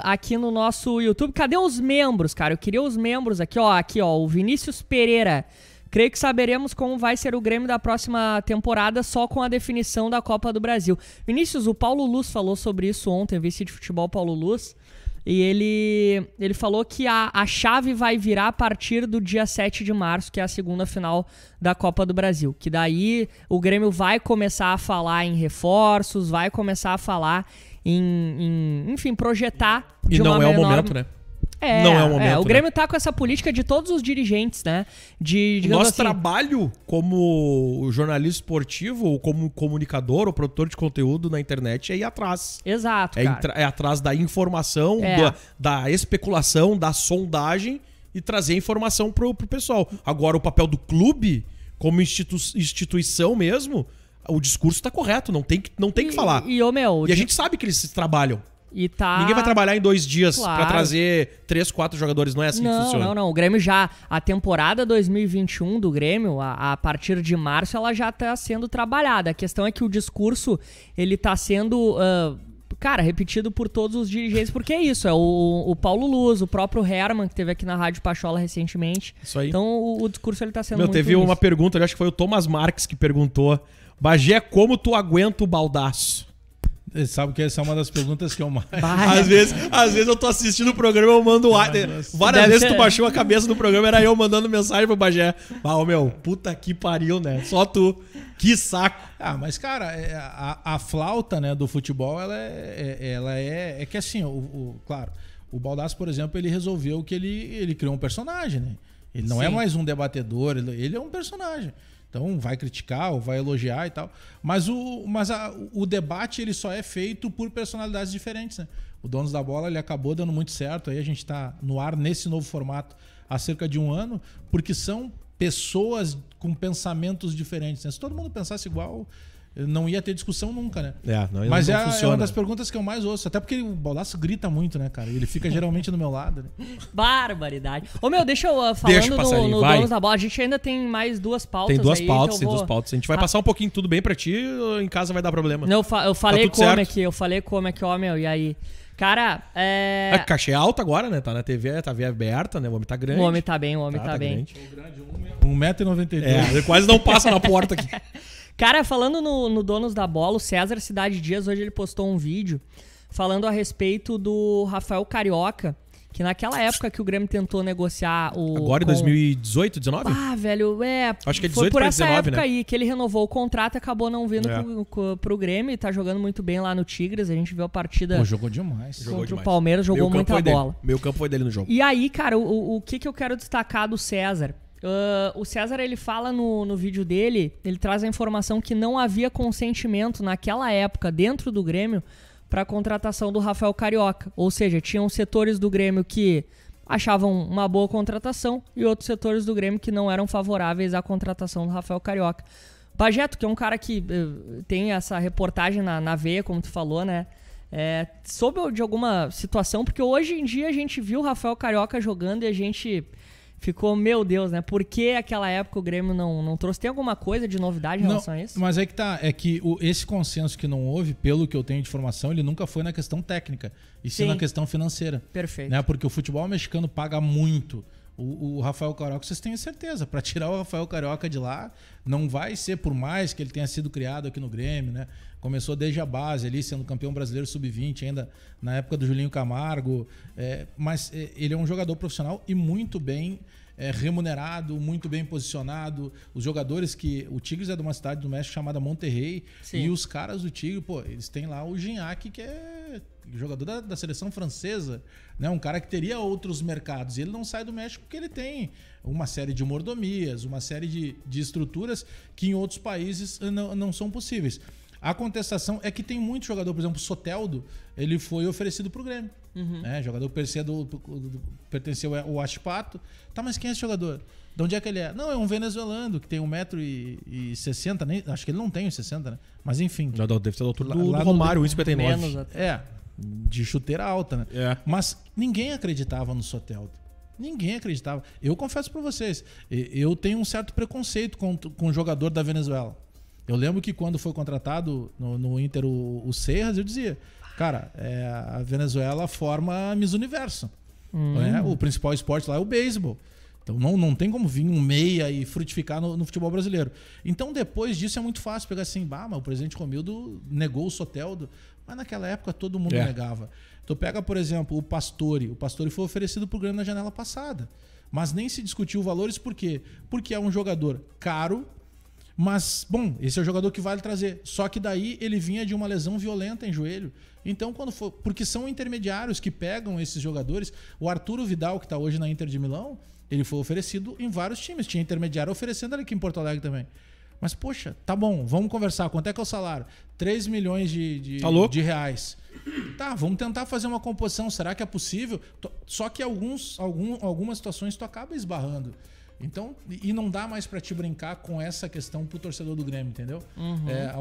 Aqui no nosso YouTube. Cadê os membros, cara? Eu queria os membros aqui, ó. Aqui, ó. O Vinícius Pereira. Creio que saberemos como vai ser o Grêmio da próxima temporada só com a definição da Copa do Brasil. Vinícius, o Paulo Luz falou sobre isso ontem, vice de futebol Paulo Luz. E ele falou que a chave vai virar a partir do dia 7 de março, que é a segunda final da Copa do Brasil. Que daí o Grêmio vai começar a falar em reforços, vai começar a falar enfim, projetar de uma E não é o menor... momento, né? Não é o momento, o Grêmio tá com essa política de todos os dirigentes, né? Nosso assim, trabalho como jornalista esportivo, ou como comunicador, ou produtor de conteúdo na internet é ir atrás. Exato, cara. É atrás da informação, da especulação, da sondagem e trazer informação pro pessoal. Agora, o papel do clube, como instituição mesmo, o discurso tá correto, não tem que falar. E a gente sabe que eles trabalham. E tá... Ninguém vai trabalhar em 2 dias Claro. pra trazer 3, 4 jogadores. Não é assim que funciona. Não. O Grêmio já... A temporada 2021 do Grêmio, a partir de março, ela já tá sendo trabalhada. A questão é que o discurso, ele tá sendo... cara, repetido por todos os dirigentes, porque é isso, é o Paulo Luz, o próprio Herman, que teve aqui na Rádio Pachola recentemente. Isso aí. Então o discurso ele tá sendo Meu, muito teve nisso. uma pergunta, eu acho que foi o Thomas Marques que perguntou: Bagé, como tu aguenta o baldaço? Você sabe que essa é uma das perguntas que eu mais... Bah, Às vezes eu tô assistindo o programa, eu mando várias Deve vezes ser. tu baixou a cabeça do programa, era eu mandando mensagem pro Bagé. Ô meu, puta que pariu, né? Só tu. Que saco. Ah, mas cara, a flauta, né, do futebol, ela é que assim, claro, o Baldasso, por exemplo, ele resolveu que ele criou um personagem, né? Ele não é Sim. mais um debatedor, ele é um personagem. Então vai criticar ou vai elogiar e tal. Mas o debate ele só é feito por personalidades diferentes, né? O Donos da Bola ele acabou dando muito certo. Aí a gente tá no ar nesse novo formato há cerca de 1 ano, porque são pessoas com pensamentos diferentes, né? Se todo mundo pensasse igual, não ia ter discussão nunca, né? Mas não é funciona. uma das perguntas que eu mais ouço. Até porque o Baldasso grita muito, né, cara? Ele fica geralmente do meu lado, né? Barbaridade. Ô meu, deixa eu falando Deixa, passarinho, no vai. Donos da Bola, a gente ainda tem mais 2 pautas Tem 2 aí, pautas, que tem eu 2 vou- pautas. A gente vai passar um pouquinho tudo bem pra ti, ou em casa vai dar problema. Não, eu falei tudo como certo. aqui, ó, meu, e aí? Cara, É, cachê alto agora, né? Tá na TV, tá via aberta, né? O homem tá grande. o homem tá bem, o homem tá bem. grande. 1,92 m. É, ele quase não passa na porta aqui. Cara, falando no Donos da Bola, o César Cidade Dias, hoje ele postou um vídeo falando a respeito do Rafael Carioca, que naquela época que o Grêmio tentou negociar o... Agora em com- 2018, 19? Ah, velho, Acho que é foi 18 por pra essa 19, época né? aí que ele renovou o contrato e acabou não vindo É. pro Grêmio e tá jogando muito bem lá no Tigres. A gente viu a partida Pô, jogou demais. Jogou contra demais. o Palmeiras, jogou Meio campo muita foi dele. bola. Meio campo foi dele no jogo. E aí, cara, o que eu quero destacar do César? O César, ele fala no vídeo dele, ele traz a informação que não havia consentimento naquela época dentro do Grêmio para a contratação do Rafael Carioca. Ou seja, tinham setores do Grêmio que achavam uma boa contratação e outros setores do Grêmio que não eram favoráveis à contratação do Rafael Carioca. Pajeto, que é um cara que tem essa reportagem na veia, como tu falou, né? Soube de alguma situação, porque hoje em dia a gente viu o Rafael Carioca jogando e a gente ficou, meu Deus, né? Por que aquela época o Grêmio não trouxe? Tem alguma coisa de novidade em relação a isso? Mas é que tá, é que esse consenso que não houve, pelo que eu tenho de informação, ele nunca foi na questão técnica, e sim Sim. na questão financeira. Perfeito. Né? Porque o futebol mexicano paga muito. O Rafael Carioca, vocês têm certeza, para tirar o Rafael Carioca de lá, não vai ser por mais que ele tenha sido criado aqui no Grêmio, né? Começou desde a base ali, sendo campeão brasileiro sub-20, ainda na época do Julinho Camargo. Mas ele é um jogador profissional e muito bem remunerado, muito bem posicionado. Os jogadores que... O Tigres é de uma cidade do México chamada Monterrey. Sim. E os caras do Tigre, pô, eles têm lá o Gignac, que é jogador da seleção francesa, né? Um cara que teria outros mercados. E ele não sai do México porque ele tem uma série de mordomias, uma série de estruturas que em outros países não são possíveis. A contestação é que tem muito jogador, por exemplo, o Soteldo, ele foi oferecido pro Grêmio. Jogador que pertenceu ao Ashpato. Tá, mas quem é esse jogador? De onde é que ele é? Não, é um venezuelano que tem 1,60 m, acho que ele não tem 1,60 m, né? Mas enfim. Deve ser do altura Lá do no- Romário, Menos 1,59. até. De chuteira alta, né? É. Mas ninguém acreditava no Soteldo. Ninguém acreditava. Eu confesso pra vocês, eu tenho um certo preconceito com o jogador da Venezuela. Eu lembro que quando foi contratado no Inter o Serras, eu dizia, cara, a Venezuela forma Miss Universo. Né? O principal esporte lá é o beisebol. Então não tem como vir um meia e frutificar no futebol brasileiro. Então depois disso é muito fácil pegar assim, mas o presidente Romildo negou o Soteldo, mas naquela época todo mundo negava. Então pega, por exemplo, o Pastore. O Pastore foi oferecido pro Grêmio na janela passada, mas nem se discutiu valores, por quê? Porque é um jogador caro, mas, bom, esse é o jogador que vale trazer. Só que daí ele vinha de uma lesão violenta em joelho. Então, porque são intermediários que pegam esses jogadores. O Arturo Vidal, que está hoje na Inter de Milão, ele foi oferecido em vários times. Tinha intermediário oferecendo ele aqui em Porto Alegre também. Mas, poxa, tá bom, vamos conversar. Quanto é que é o salário? 3 milhões de reais. Tá, vamos tentar fazer uma composição. Será que é possível? Só que algumas situações tu acaba esbarrando. Então, e não dá mais pra te brincar com essa questão pro torcedor do Grêmio, entendeu?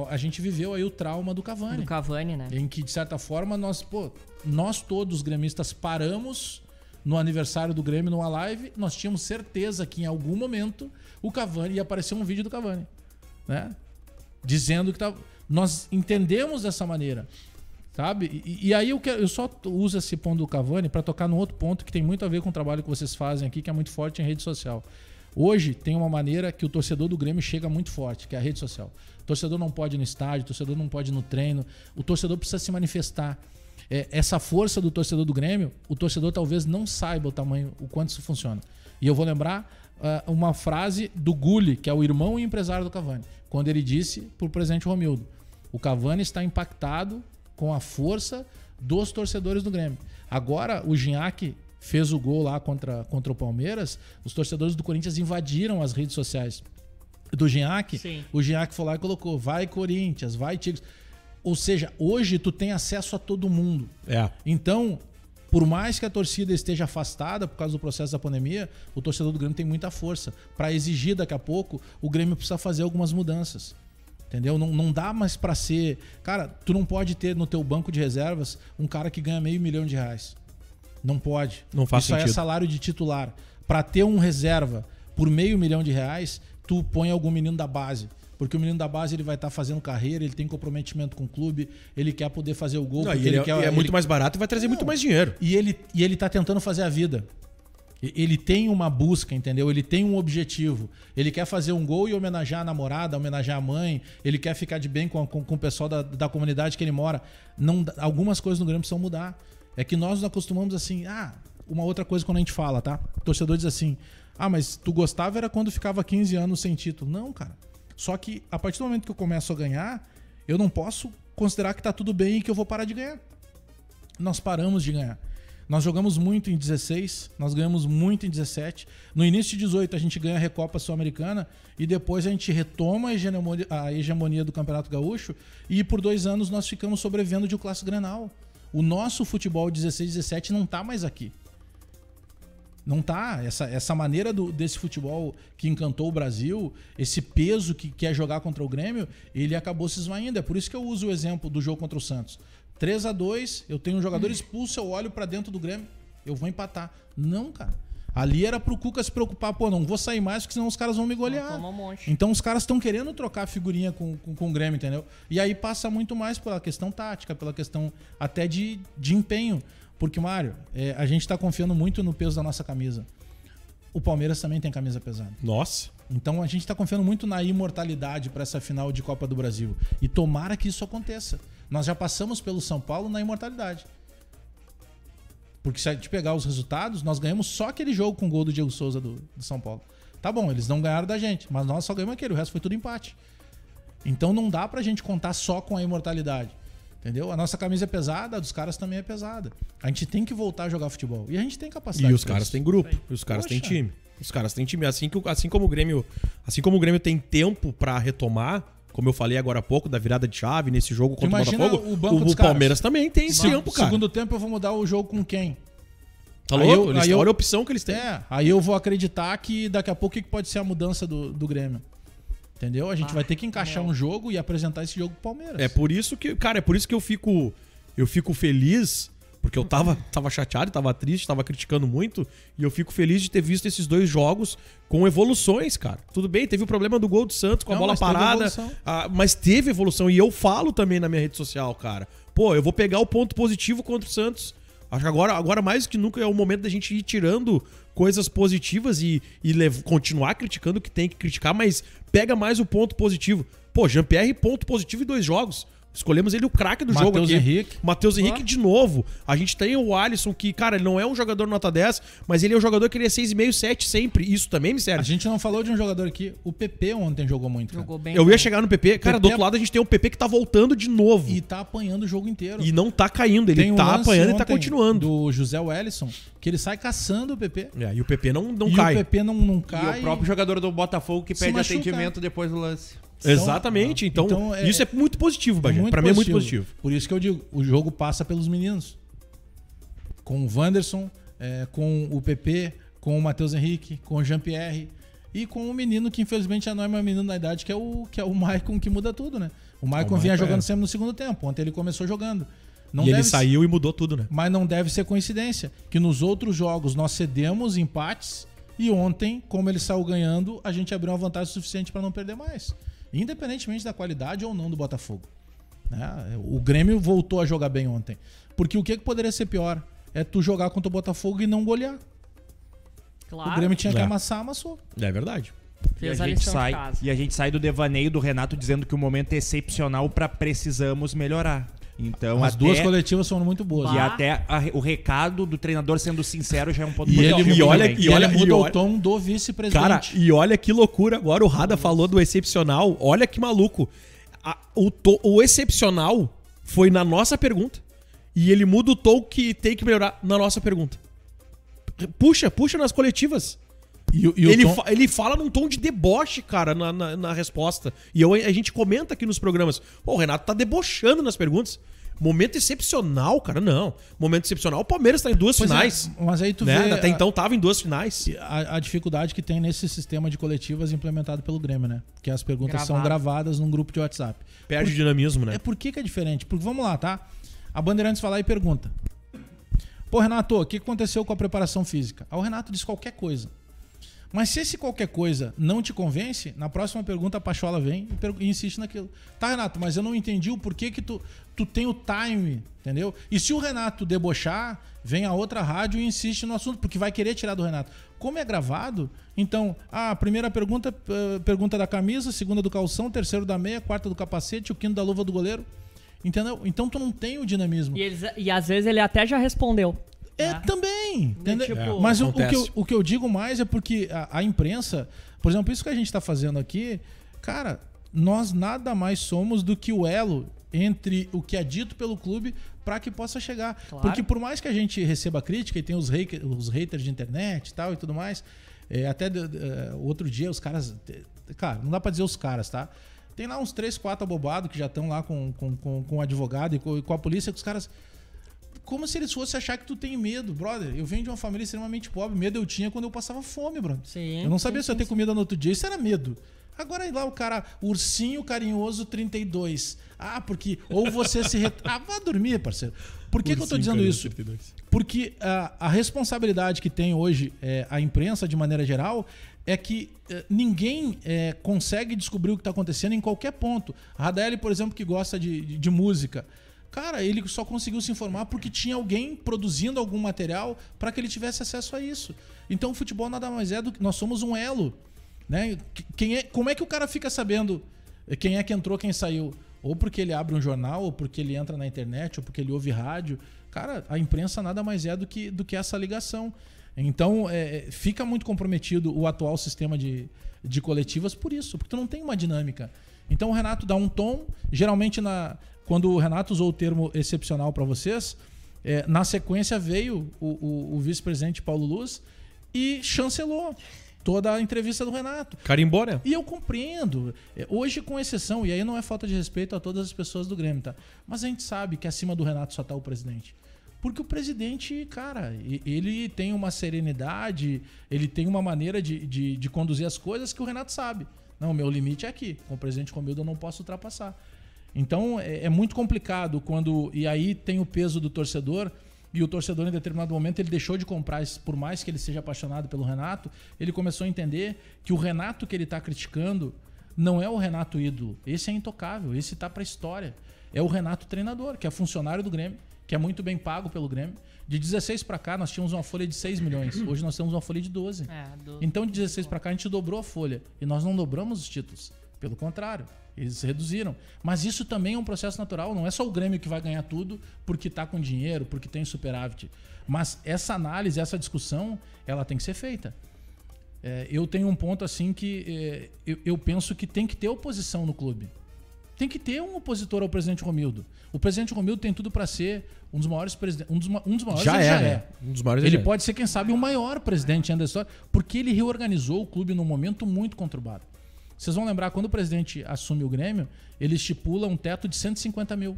A gente viveu aí o trauma do Cavani. Do Cavani, né? Em que, de certa forma, nós todos, gremistas, paramos no aniversário do Grêmio numa live. Nós tínhamos certeza que em algum momento o Cavani ia aparecer um vídeo do Cavani, né? Dizendo que tava... Nós entendemos dessa maneira, sabe? E aí eu só uso esse ponto do Cavani para tocar no outro ponto que tem muito a ver com o trabalho que vocês fazem aqui, que é muito forte em rede social. Hoje tem uma maneira que o torcedor do Grêmio chega muito forte, que é a rede social. O torcedor não pode ir no estádio, o torcedor não pode ir no treino, o torcedor precisa se manifestar. Essa força do torcedor do Grêmio, o torcedor talvez não saiba o tamanho, o quanto isso funciona. E eu vou lembrar uma frase do Gulli, que é o irmão e empresário do Cavani, quando ele disse para o presidente Romildo: o Cavani está impactado com a força dos torcedores do Grêmio. Agora o Gignac fez o gol lá contra o Palmeiras, os torcedores do Corinthians invadiram as redes sociais do Gignac. Sim. O Gignac foi lá e colocou: vai Corinthians, vai Tigres. Ou seja, hoje tu tem acesso a todo mundo. Então, por mais que a torcida esteja afastada por causa do processo da pandemia, o torcedor do Grêmio tem muita força para exigir daqui a pouco. O Grêmio precisa fazer algumas mudanças. Entendeu? Não dá mais pra ser... Cara, tu não pode ter no teu banco de reservas um cara que ganha R$500 mil. Não pode. Não faz sentido. Isso aí é salário de titular. Pra ter um reserva por R$500 mil, tu põe algum menino da base. Porque o menino da base ele vai estar fazendo carreira, ele tem comprometimento com o clube, ele quer poder fazer o gol. É muito mais barato e vai trazer muito mais dinheiro. E ele tá tentando fazer a vida. Ele tem uma busca, entendeu? Ele tem um objetivo. Ele quer fazer um gol e homenagear a namorada, homenagear a mãe. Ele quer ficar de bem com o pessoal da comunidade que ele mora. Algumas coisas no Grêmio precisam mudar. É que nós nos acostumamos assim... uma outra coisa quando a gente fala, tá? O torcedor diz assim... mas tu gostava era quando ficava 15 anos sem título. Não, cara. Só que a partir do momento que eu começo a ganhar, eu não posso considerar que tá tudo bem e que eu vou parar de ganhar. Nós paramos de ganhar. Nós jogamos muito em 16, nós ganhamos muito em 17. No início de 18 a gente ganha a Recopa Sul-Americana e depois a gente retoma a hegemonia do Campeonato Gaúcho e por 2 anos nós ficamos sobrevivendo de o Clássico Grenal. O nosso futebol 16, 17 não tá mais aqui. Não tá. Essa maneira desse futebol que encantou o Brasil, esse peso que é jogar contra o Grêmio, ele acabou se esvaindo. É por isso que eu uso o exemplo do jogo contra o Santos. 3-2, eu tenho um jogador expulso, eu olho pra dentro do Grêmio, eu vou empatar. Não, cara. Ali era pro Cuca se preocupar, não vou sair mais, porque senão os caras vão me golear. Toma um monte. Então os caras estão querendo trocar figurinha com o Grêmio, entendeu? E aí passa muito mais pela questão tática, pela questão até de empenho. Porque, Mário, a gente tá confiando muito no peso da nossa camisa. O Palmeiras também tem camisa pesada. Nossa. Então a gente tá confiando muito na imortalidade para essa final de Copa do Brasil. E tomara que isso aconteça. Nós já passamos pelo São Paulo na imortalidade. Porque se a gente pegar os resultados, nós ganhamos só aquele jogo com o gol do Diego Souza do São Paulo. Tá bom, eles não ganharam da gente, mas nós só ganhamos aquele, o resto foi tudo empate. Então não dá pra gente contar só com a imortalidade. Entendeu? A nossa camisa é pesada, a dos caras também é pesada. A gente tem que voltar a jogar futebol. E a gente tem capacidade. E os caras têm grupo, e os caras têm time. Os caras têm time. Assim como o Grêmio tem tempo pra retomar, como eu falei agora há pouco, da virada de chave nesse jogo contra o Botafogo, o Palmeiras também tem tempo, cara. Segundo tempo eu vou mudar o jogo com quem? Tá louco? Olha a opção que eles têm. Aí eu vou acreditar que daqui a pouco que pode ser a mudança do Grêmio. Entendeu? A gente vai ter que encaixar um jogo e apresentar esse jogo pro Palmeiras. É por isso que, cara, eu fico feliz, porque eu tava chateado, tava triste, tava criticando muito, e eu fico feliz de ter visto esses 2 jogos com evoluções, cara. Tudo bem, teve o problema do gol do Santos com a bola parada, mas teve evolução, e eu falo também na minha rede social, cara. Pô, eu vou pegar o ponto positivo contra o Santos. Acho que agora mais do que nunca é o momento da gente ir tirando coisas positivas e continuar criticando o que tem que criticar, mas pega mais o ponto positivo. Pô, Jean-Pierre, ponto positivo em 2 jogos. Escolhemos ele o craque do jogo aqui. Matheus Henrique de novo. A gente tem o Alisson que, cara, ele não é um jogador nota 10, mas ele é um jogador que ele é 6,5, 7 sempre. Isso também me serve. A gente não falou de um jogador aqui. O PP ontem jogou muito, cara. Jogou bem. Eu ia chegar no PP. Cara, do outro lado a gente tem o PP que tá voltando de novo. E tá apanhando o jogo inteiro. E não tá caindo. Ele tá apanhando e tá continuando. Do José Wellison, que ele sai caçando o PP. E o PP não cai. E o PP não cai. E o próprio jogador do Botafogo que pede atendimento depois do lance. Exatamente. Então isso é muito positivo, Bagé. Pra mim é muito positivo. Por isso que eu digo, o jogo passa pelos meninos. Com o Wanderson, com o PP, com o Matheus Henrique, com o Jean-Pierre. e com um menino que infelizmente já não é mais menino na idade, que é o Maicon, que muda tudo, né? O Maicon vinha jogando sempre no segundo tempo, ontem ele começou jogando. E ele saiu e mudou tudo, né? Mas não deve ser coincidência, que nos outros jogos nós cedemos empates e ontem, como ele saiu ganhando, a gente abriu uma vantagem suficiente para não perder mais. Independentemente da qualidade ou não do Botafogo. Né? O Grêmio voltou a jogar bem ontem. Porque o que poderia ser pior? É tu jogar contra o Botafogo e não golear. Claro. O Grêmio tinha que amassar, amassou. É verdade. Fez a lição de casa. E a gente sai do devaneio do Renato dizendo que o momento é excepcional para precisamos melhorar. Então, As duas coletivas foram muito boas. E até o recado do treinador sendo sincero já é um ponto E positivo. ele olha muda o tom do vice-presidente. Cara, e olha que loucura agora. O Rada falou do excepcional. Olha que maluco. O excepcional foi na nossa pergunta. E ele muda o tom que tem que melhorar na nossa pergunta. Puxa nas coletivas. Ele fala num tom de deboche, cara, na resposta. E a gente comenta aqui nos programas. Pô, o Renato tá debochando nas perguntas. Momento excepcional, cara, não. Momento excepcional, o Palmeiras tá em duas finais. Mas aí tu né? vê... Até então tava em duas finais. A dificuldade que tem nesse sistema de coletivas implementado pelo Grêmio, né? Que as perguntas são gravadas num grupo de WhatsApp. Perde o dinamismo, né? Por que é diferente? Porque, vamos lá, tá? A Bandeirantes vai lá e pergunta. Pô, Renato, o que aconteceu com a preparação física? Aí o Renato diz qualquer coisa. Mas se esse qualquer coisa não te convence, na próxima pergunta a Pachola vem e insiste naquilo. Tá, Renato, mas eu não entendi o porquê que tu tem o time, entendeu? E se o Renato debochar, vem a outra rádio e insiste no assunto, porque vai querer tirar do Renato. Como é gravado, então, a primeira pergunta da camisa, segunda do calção, terceiro da meia, quarta do capacete, o quinto da luva do goleiro. Entendeu? Então tu não tem o dinamismo. E às vezes ele até já respondeu. Também. Entendeu? Tipo, mas o que eu digo mais é porque a imprensa, por exemplo, isso que a gente tá fazendo aqui, cara, nós nada mais somos do que o elo entre o que é dito pelo clube para que possa chegar. Claro. Porque por mais que a gente receba crítica e tem os haters de internet e tal e tudo mais, outro dia os caras... Cara, não dá pra dizer os caras, tá? Tem lá uns 3, 4 abobados que já estão lá com o advogado e com a polícia, que os caras... Como se eles fossem achar que tu tem medo, brother. Eu venho de uma família extremamente pobre. Medo eu tinha quando eu passava fome, brother. Sim, eu não sabia se eu ia ter comida no outro dia. Isso era medo. Agora lá o cara, ursinho carinhoso 32. Ah, porque... Ou você se... vá dormir, parceiro. Por que eu tô dizendo isso? 32. Porque a responsabilidade que tem hoje a imprensa, de maneira geral, é que ninguém consegue descobrir o que está acontecendo em qualquer ponto. A Radaeli, por exemplo, que gosta de música... Cara, ele só conseguiu se informar porque tinha alguém produzindo algum material para que ele tivesse acesso a isso. Então o futebol nada mais é do que... Nós somos um elo. Né? Como é que o cara fica sabendo quem é que entrou, quem saiu? Ou porque ele abre um jornal, ou porque ele entra na internet, ou porque ele ouve rádio. Cara, a imprensa nada mais é do que essa ligação. Então fica muito comprometido o atual sistema de coletivas por isso, porque tu não tem uma dinâmica. Então o Renato dá um tom, geralmente quando o Renato usou o termo excepcional para vocês, na sequência veio o vice-presidente Paulo Luz e chancelou toda a entrevista do Renato. Carimbou, né? E eu compreendo. Hoje, com exceção, e aí não é falta de respeito a todas as pessoas do Grêmio, tá? Mas a gente sabe que acima do Renato só tá o presidente. Porque o presidente, cara, ele tem uma serenidade, ele tem uma maneira de conduzir as coisas que o Renato sabe. Não, meu limite é aqui. Com o presidente Romildo eu não posso ultrapassar. Então é muito complicado quando... E aí tem o peso do torcedor, e o torcedor em determinado momento ele deixou de comprar, por mais que ele seja apaixonado pelo Renato, ele começou a entender que o Renato que ele está criticando não é o Renato ídolo. Esse é intocável, esse tá para a história. É o Renato treinador, que é funcionário do Grêmio, que é muito bem pago pelo Grêmio. De 16 para cá nós tínhamos uma folha de 6 milhões. Hoje nós temos uma folha de 12. Então de 16 para cá a gente dobrou a folha. E nós não dobramos os títulos. Pelo contrário, eles reduziram. Mas isso também é um processo natural. Não é só o Grêmio que vai ganhar tudo porque está com dinheiro, porque tem superávit. Mas essa análise, essa discussão, ela tem que ser feita. Eu tenho um ponto assim que eu penso que tem que ter oposição no clube. Tem que ter um opositor ao presidente Romildo. O presidente Romildo tem tudo para ser um dos maiores presidentes. Um dos maiores já é. Um dos maiores ele pode ser, quem sabe, o maior presidente da história, porque ele reorganizou o clube num momento muito conturbado. Vocês vão lembrar, quando o presidente assume o Grêmio, ele estipula um teto de 150 mil.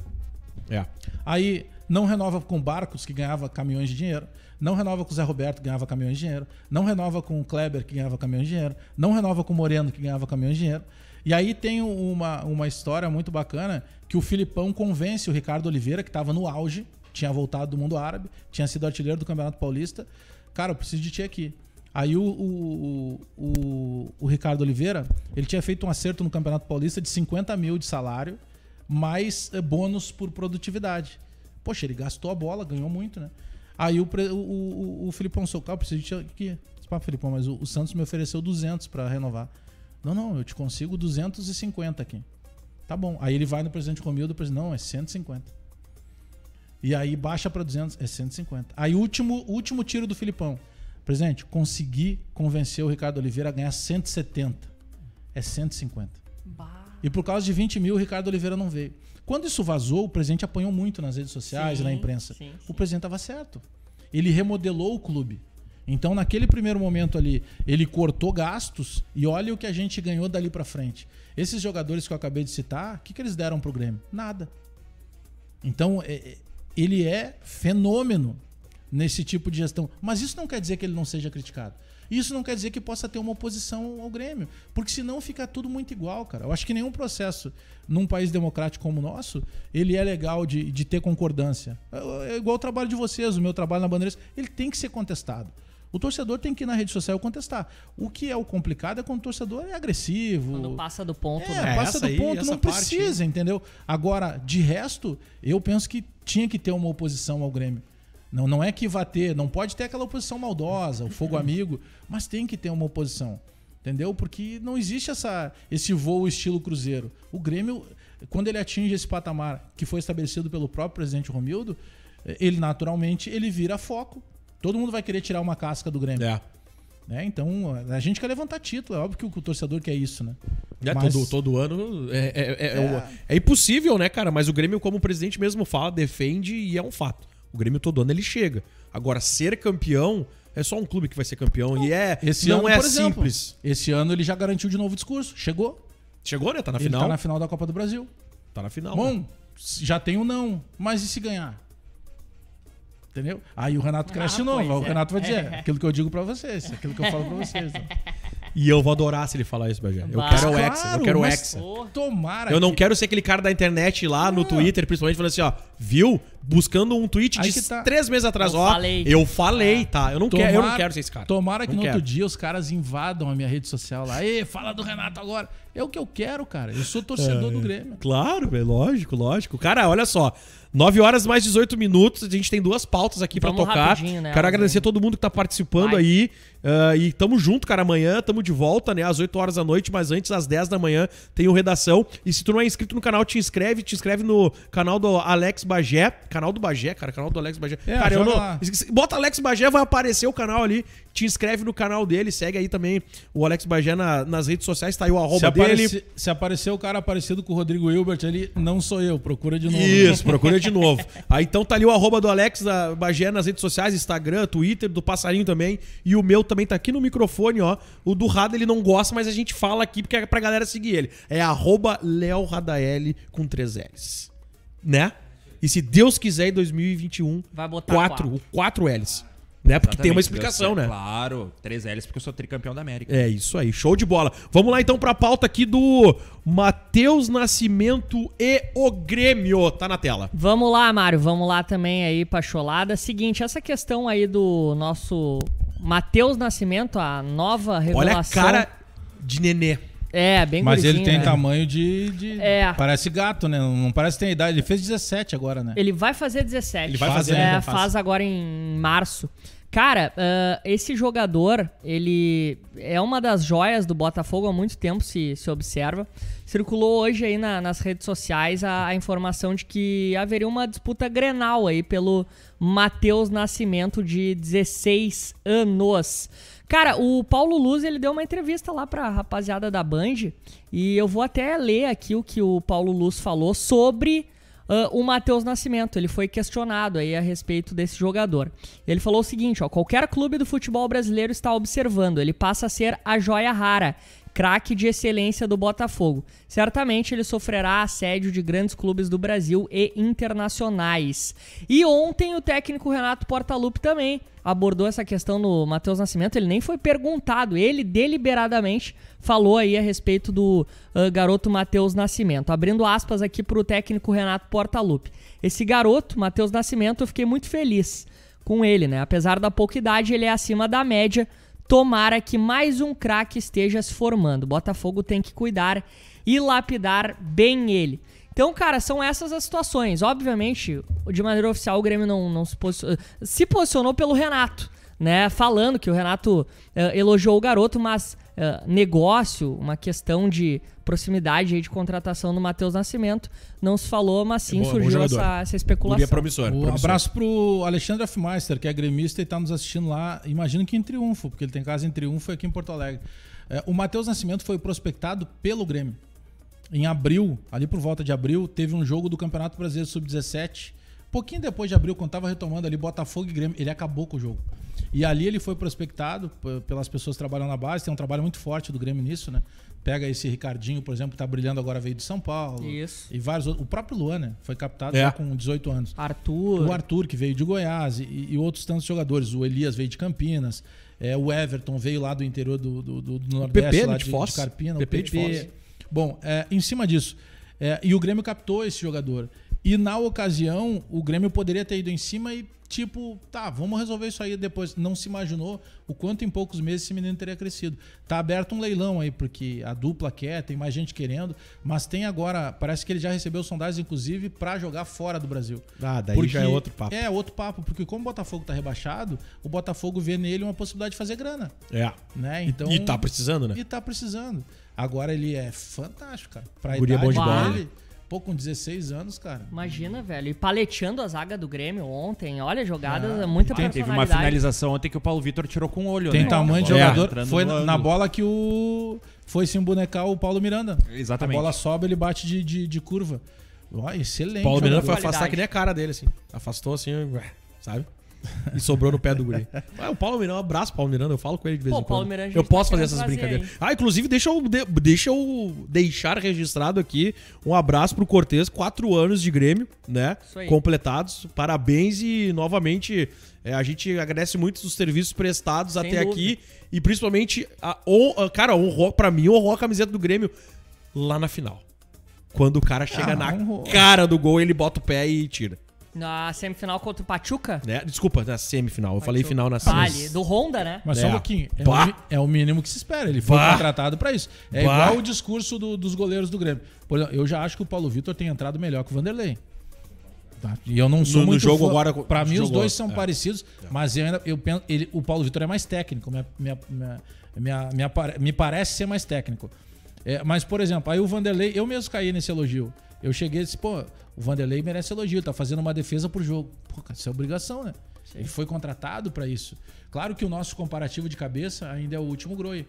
É. Aí Não renova com o Barcos, que ganhava caminhões de dinheiro. Não renova com o Zé Roberto, que ganhava caminhões de dinheiro. Não renova com o Kleber, que ganhava caminhões de dinheiro. Não renova com o Moreno, que ganhava caminhões de dinheiro. E aí tem uma história muito bacana que o Filipão convence o Ricardo Oliveira, que estava no auge, tinha voltado do mundo árabe, tinha sido artilheiro do Campeonato Paulista. Cara, eu preciso de ti aqui. Aí o Ricardo Oliveira, ele tinha feito um acerto no Campeonato Paulista de 50 mil de salário, mais bônus por produtividade. Poxa, ele gastou a bola, ganhou muito, né? Aí o Filipão Socal, eu preciso de ti aqui. Filipão, mas o Santos me ofereceu 200 para renovar. Não, eu te consigo 250 aqui. Tá bom. Aí ele vai no presidente Romildo, o presidente, não, é 150. E aí baixa para 200, é 150. Aí o último tiro do Filipão. Presidente, consegui convencer o Ricardo Oliveira a ganhar 170. É 150. Bah. E por causa de 20 mil, o Ricardo Oliveira não veio. Quando isso vazou, o presidente apanhou muito nas redes sociais e na imprensa. Sim. O presidente estava certo. Ele remodelou o clube. Então, naquele primeiro momento ali, ele cortou gastos e olha o que a gente ganhou dali para frente. Esses jogadores que eu acabei de citar, o que eles deram pro Grêmio? Nada. Então, ele é fenômeno nesse tipo de gestão. Mas isso não quer dizer que ele não seja criticado. Isso não quer dizer que possa ter uma oposição ao Grêmio. Porque senão fica tudo muito igual, cara. Eu acho que nenhum processo num país democrático como o nosso, ele é legal de ter concordância. É igual o trabalho de vocês, o meu trabalho na Bandeirantes, ele tem que ser contestado. O torcedor tem que ir na rede social contestar. O que é o complicado é quando o torcedor é agressivo. Quando passa do ponto. Passa do ponto, não precisa, entendeu? Agora, de resto, eu penso que tinha que ter uma oposição ao Grêmio. Não é que vá ter, não pode ter aquela oposição maldosa, o fogo amigo, mas tem que ter uma oposição, entendeu? Porque não existe esse voo estilo Cruzeiro. O Grêmio, quando ele atinge esse patamar que foi estabelecido pelo próprio presidente Romildo, ele naturalmente vira foco. Todo mundo vai querer tirar uma casca do Grêmio. Né? Então, a gente quer levantar título. É óbvio que o torcedor quer isso, né? Mas... todo ano é impossível, né, cara? Mas o Grêmio, como o presidente mesmo fala, defende e é um fato. O Grêmio todo ano ele chega. Agora, ser campeão é só um clube que vai ser campeão. Não, e não é simples. Esse ano ele já garantiu de novo o discurso. Chegou, né? Tá na final. Ele tá na final da Copa do Brasil. Tá na final. Bom, já tem o não. Mas e se ganhar? Entendeu? Aí o Renato cresce de novo. O Renato vai dizer aquilo que eu digo pra vocês, aquilo que eu falo pra vocês. Né? E eu vou adorar se ele falar isso, Bagé. Eu quero o Hexa. Eu quero o Hexa. Tomara. Eu não quero ser aquele cara da internet lá no Twitter, principalmente, falando assim, ó, viu? Buscando um tweet de 3 meses atrás, eu falei, tá? Eu não quero ser esse cara. Tomara que no outro dia os caras invadam a minha rede social lá. Ei, fala do Renato agora. É o que eu quero, cara. Eu sou torcedor do Grêmio. Claro, velho. Lógico. Cara, olha só. 9 horas mais 18 minutos. A gente tem 2 pautas aqui pra tocar. Né, quero agradecer a todo mundo que tá participando aí. E tamo junto, cara. Amanhã tamo de volta, né? Às 8 horas da noite, mas antes, às 10 da manhã, tem o Redação. E se tu não é inscrito no canal, te inscreve no canal do Alex Bagé. Canal do Bagé, cara. Canal do Alex Bagé. Cara, eu não... Bota Alex Bagé, vai aparecer o canal ali. Te inscreve no canal dele. Segue aí também o Alex Bagé nas redes sociais. Tá aí o arroba dele. Se aparecer o cara parecido com o Rodrigo Hilbert ali, não sou eu. Procura de novo. Isso, procura de novo. Aí então tá ali o arroba do Alex Bagé nas redes sociais, Instagram, Twitter, do Passarinho também. E o meu também tá aqui no microfone, ó. O do Rada ele não gosta, mas a gente fala aqui porque é pra galera seguir ele. É arroba Léo Radaeli com 3 L's. Né? E se Deus quiser, em 2021, vai botar 4 L's. Né? Porque tem uma explicação, né? Claro, 3 L's porque eu sou tricampeão da América. É isso aí, show de bola. Vamos lá então pra pauta aqui do Matheus Nascimento e o Grêmio. Tá na tela. Vamos lá, Mário, vamos lá também aí, Pacholada. Seguinte, essa questão aí do nosso Matheus Nascimento, a nova revelação... Olha a cara de nenê. Bem Mas gurizinho, ele tem né? tamanho de... Parece gato, né? Não parece que tem idade. Ele fez 17 agora, né? Ele vai fazer 17. Ele vai fazer, né? Faz agora em março. Cara, esse jogador, ele é uma das joias do Botafogo há muito tempo, se observa. Circulou hoje aí nas redes sociais a informação de que haveria uma disputa Grenal aí pelo Matheus Nascimento, de 16 anos. Cara, o Paulo Luz, ele deu uma entrevista lá pra rapaziada da Band, e eu vou até ler aqui o que o Paulo Luz falou sobre o Matheus Nascimento. Ele foi questionado aí a respeito desse jogador. Ele falou o seguinte, ó: qualquer clube do futebol brasileiro está observando, ele passa a ser a joia rara. craque de excelência do Botafogo. Certamente ele sofrerá assédio de grandes clubes do Brasil e internacionais. E ontem o técnico Renato Portaluppi também abordou essa questão no Matheus Nascimento. Ele nem foi perguntado, ele deliberadamente falou aí a respeito do garoto Matheus Nascimento. Abrindo aspas aqui pro técnico Renato Portaluppi. Esse garoto, Matheus Nascimento, eu fiquei muito feliz com ele, né? Apesar da pouca idade, ele é acima da média. Tomara que mais um craque esteja se formando. O Botafogo tem que cuidar e lapidar bem ele. Então, cara, são essas as situações. Obviamente, de maneira oficial, o Grêmio não se posicionou pelo Renato, né? Falando que o Renato elogiou o garoto, mas negócio, uma questão de proximidade aí de contratação do Matheus Nascimento, não se falou, mas sim surgiu essa especulação. É promissor. Um abraço pro Alexandre Hofmeister, que é gremista e tá nos assistindo lá, imagino que em Triunfo, porque ele tem casa em Triunfo e aqui em Porto Alegre. O Matheus Nascimento foi prospectado pelo Grêmio. Em abril, ali por volta de abril, teve um jogo do Campeonato Brasileiro Sub-17. Pouquinho depois de abril, quando tava retomando ali Botafogo e Grêmio, ele acabou com o jogo. E ali ele foi prospectado pelas pessoas que trabalham na base. Tem um trabalho muito forte do Grêmio nisso, né? Pega esse Ricardinho, por exemplo, que tá brilhando agora, veio de São Paulo. Isso. E vários outros. O próprio Luan, né? Foi captado já com 18 anos. Arthur. O Arthur, que veio de Goiás, e outros tantos jogadores. O Elias veio de Campinas. O Everton veio lá do interior do Nordeste, PP, lá de de Carpina. PP de Foz. Bom, em cima disso, e o Grêmio captou esse jogador. E na ocasião, o Grêmio poderia ter ido em cima e tipo, tá, vamos resolver isso aí depois. Não se imaginou o quanto em poucos meses esse menino teria crescido. Tá aberto um leilão aí, porque a dupla quer, tem mais gente querendo, mas tem agora, parece que ele já recebeu sondagens, inclusive, pra jogar fora do Brasil. Ah, daí já é outro papo. É, outro papo, porque como o Botafogo tá rebaixado, o Botafogo vê nele uma possibilidade de fazer grana. Né? Então, E tá precisando, né? E tá precisando. Agora ele é fantástico, cara. Pra Guri é bom de bola. dele, pô, com 16 anos, cara. Imagina, velho. E paleteando a zaga do Grêmio ontem. Olha, jogadas, muita personalidade. Teve uma finalização ontem que o Paulo Vitor tirou com o olho, Tem né? tamanho de jogador. Entrando Foi no na ângulo. bola que foi se embonecar o Paulo Miranda. Exatamente. A bola sobe, ele bate de curva. Ó, excelente. Paulo Miranda jogador. foi afastar que nem a cara dele, assim. Afastou assim, sabe? E sobrou no pé do guri. O Paulo Miranda, um abraço, Paulo Miranda. Eu falo com ele de vez em Paulo quando. Miranda, a gente Eu posso tá fazer querendo essas trazer, brincadeiras. hein? Inclusive, deixa eu deixar registrado aqui um abraço pro Cortez. 4 anos de Grêmio, né? Isso aí. Completados. Parabéns e, novamente, a gente agradece muito os serviços prestados Sem até dúvida. aqui. E, principalmente, pra mim, honrou a camiseta do Grêmio lá na final. Quando o cara chega na honrou. cara do gol, ele bota o pé e tira. Na semifinal contra o Pachuca? Né? Desculpa, na semifinal. Eu falei final na Vale, semifinal. do Honda, né? Mas só um pouquinho. Bah. É o mínimo que se espera. Ele foi Bah. contratado pra isso. É Bah. igual o discurso dos goleiros do Grêmio. Por exemplo, eu já acho que o Paulo Vitor tem entrado melhor que o Vanderlei. Tá? E eu não sou No muito jogo fã. agora- Pra mim, os jogou, dois são parecidos, mas eu penso, o Paulo Vitor é mais técnico. Me parece ser mais técnico. Mas, por exemplo, aí o Vanderlei, eu mesmo caí nesse elogio. Eu cheguei e disse, pô, o Vanderlei merece elogio, tá fazendo uma defesa por jogo. Pô, cara, isso é obrigação, né? Ele foi contratado pra isso. Claro que o nosso comparativo de cabeça ainda é o último Groi.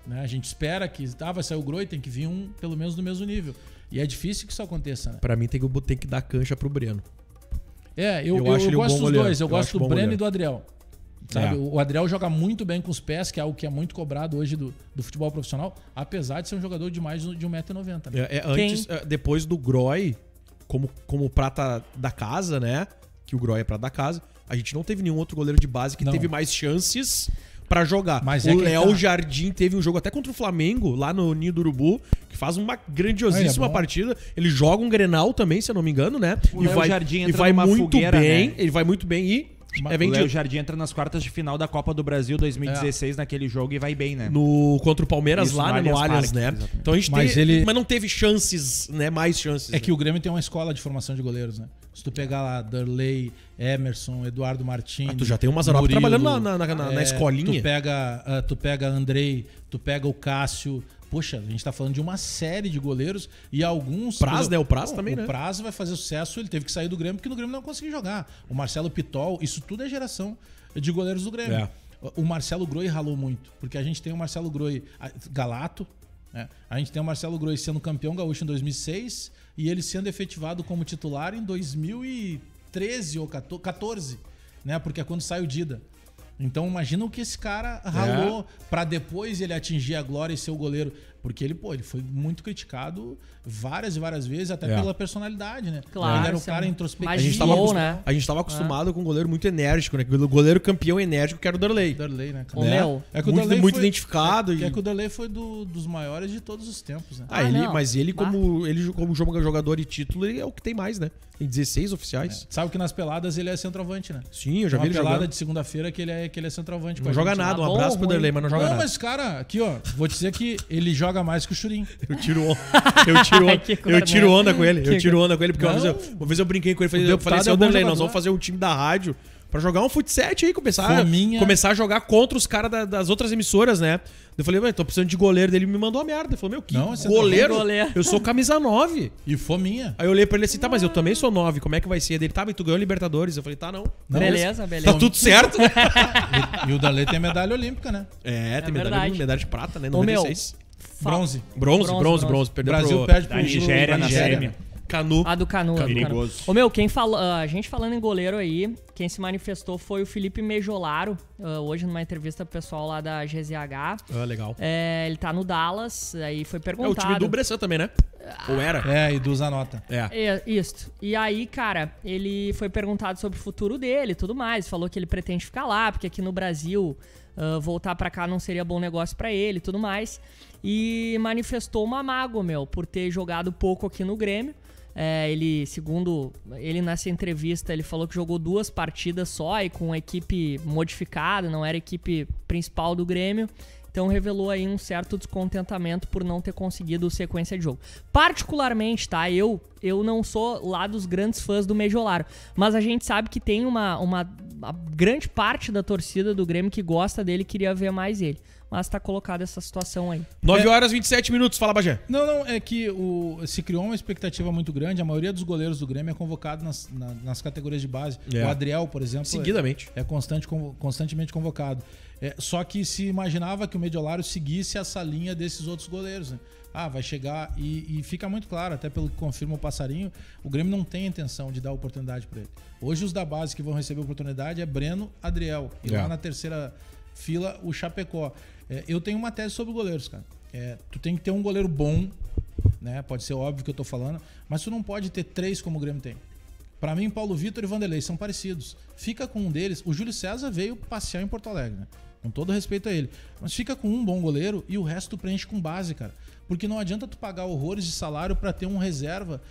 Né? A gente espera que vai sair o Groi, tem que vir um pelo menos do mesmo nível. E é difícil que isso aconteça, né? Pra mim tem que dar cancha pro Breno. Eu acho ele um gosto bom dos goleiro. dois. Eu Eu gosto acho do bom Breno goleiro. e do Adriel. Sabe? O Adriel joga muito bem com os pés, que é algo que é muito cobrado hoje do futebol profissional, apesar de ser um jogador de mais de 1,90 m. Né? Depois do Groi, como prata da casa, né? Que o Groi é prata da casa, a gente não teve nenhum outro goleiro de base que Não. teve mais chances pra jogar. Mas O é que Léo tá. Jardim teve um jogo até contra o Flamengo, lá no Ninho do Urubu, que faz uma grandiosíssima bom. partida. Ele joga um Grenal também, se eu não me engano, né? O Léo Jardim e entra vai numa muito fogueira, bem. né? Ele vai muito bem e é O Léo vendido. Jardim entra nas quartas de final da Copa do Brasil 2016 naquele jogo e vai bem, né? Contra o Palmeiras Isso, lá, no né, no Allianz Allianz, Parque, né? exatamente. Então a gente Mas não teve chances, né? Mais chances. É que o Grêmio tem uma escola de formação de goleiros, né? Se tu pegar lá Darley, Emerson, Eduardo Martins. Tu já tem o Mazzaropi Murilo, trabalhando na escolinha. Tu pega Andrei, tu pega o Cássio. Poxa, a gente tá falando de uma série de goleiros e alguns... Praz, né? O Praz também, né? O Praz vai fazer sucesso, ele teve que sair do Grêmio porque no Grêmio não conseguiu jogar. O Marcelo Pitol, isso tudo é geração de goleiros do Grêmio. O Marcelo Groi ralou muito, porque a gente tem o Marcelo Groi Galato, né? A gente tem o Marcelo Groi sendo campeão gaúcho em 2006 e ele sendo efetivado como titular em 2013 ou 14, né? Porque é quando sai o Dida. Então imagina o que esse cara ralou pra depois ele atingir a glória e ser o goleiro. Porque ele foi muito criticado várias e várias vezes, até pela personalidade, né? Claro, ele era um cara introspectivo. A gente tava acostumado com um goleiro muito enérgico, né? O goleiro campeão enérgico que era o Darley. Darley, né? Ô, meu, É que o muito Darley muito foi- identificado. É que o Darley foi dos maiores de todos os tempos, né? não. Mas ele como jogador e título, ele é o que tem mais, né? Tem 16 oficiais. Sabe que nas peladas ele é centroavante, né? Sim, eu já Uma vi ele pelada jogando. de segunda-feira que ele é centroavante. Não joga nada, um bom abraço ou pro ruim? Darley, mas não joga Não, nada. mas cara, aqui ó, vou dizer que ele joga mais que o Churin. Eu tiro Que eu tiro onda com ele. Que Eu tiro onda com ele, porque Não. uma vez eu brinquei com ele. Eu deputado falei assim, é ô um bom Darley, nós jogador. vamos fazer um time da rádio pra jogar um futset aí, Fominha. começar a jogar contra os caras das outras emissoras, né? Eu falei, tô precisando de goleiro dele, me mandou a merda. Ele falou, meu, que Não, esse goleiro? goleiro. Eu sou camisa 9. E fominha. Aí eu olhei pra ele assim, tá, mas eu também sou 9, como é que vai ser? Dele, tá, mas tu ganhou Libertadores. Eu falei, tá, não. Beleza. Tá tudo certo, né? E o Darley tem medalha olímpica, né? Tem verdade. medalha de prata, né? Ô, meu, 96. Bronze. Bronze. O Perdeu Brasil pro perde Da pro Nigéria na Nigéria. semi. Canu. A do Canu. Perigoso. Ô, meu, a gente falando em goleiro aí, quem se manifestou foi o Felipe Mejolaro, hoje numa entrevista pro pessoal lá da GZH. Ah, legal. Ele tá no Dallas, aí foi É o perguntado. time do Bressan também, né? Ou era? É, e do Zanota. Isso. E aí, cara, ele foi perguntado sobre o futuro dele e tudo mais. Falou que ele pretende ficar lá, porque aqui no Brasil, voltar pra cá não seria bom negócio pra ele e tudo mais. E manifestou uma mágoa, meu, por ter jogado pouco aqui no Grêmio. Ele, segundo ele nessa entrevista, ele falou que jogou 2 partidas só e com a equipe modificada, não era a equipe principal do Grêmio. Então revelou aí um certo descontentamento por não ter conseguido sequência de jogo. Particularmente, tá? Eu não sou lá dos grandes fãs do Mejolaro, mas a gente sabe que tem uma grande parte da torcida do Grêmio que gosta dele e queria ver mais ele. Mas tá colocada essa situação aí. 9 horas e 27 minutos, fala, Bagé. Não, é que se criou uma expectativa muito grande. A maioria dos goleiros do Grêmio é convocado nas categorias de base. É. O Adriel, por exemplo, Seguidamente. é constantemente convocado. Só que se imaginava que o Mejolaro seguisse essa linha desses outros goleiros, né? Vai chegar e fica muito claro, até pelo que confirma o Passarinho, o Grêmio não tem a intenção de dar oportunidade para ele. Hoje os da base que vão receber oportunidade é Breno, Adriel. E lá na terceira fila, o Chapecó. Eu tenho uma tese sobre goleiros, cara. Tu tem que ter um goleiro bom, né? Pode ser óbvio que eu tô falando, mas tu não pode ter 3 como o Grêmio tem. Pra mim, Paulo Vitor e Vanderlei são parecidos. Fica com um deles. O Júlio César veio passear em Porto Alegre, né? Com todo respeito a ele. Mas fica com um bom goleiro e o resto tu preenche com base, cara. Porque não adianta tu pagar horrores de salário pra ter um reserva.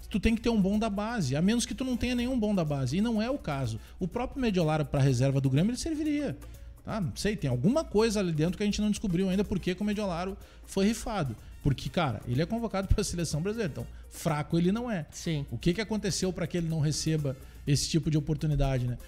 Tu tem que ter um bom da base, a menos que tu não tenha nenhum bom da base. E não é o caso. O próprio Mejolaro pra reserva do Grêmio, ele serviria. Não sei, tem alguma coisa ali dentro que a gente não descobriu ainda porque o Mejolaro foi rifado. Porque, cara, ele é convocado para a seleção brasileira, então fraco ele não é. Sim. O que aconteceu para que ele não receba esse tipo de oportunidade, né?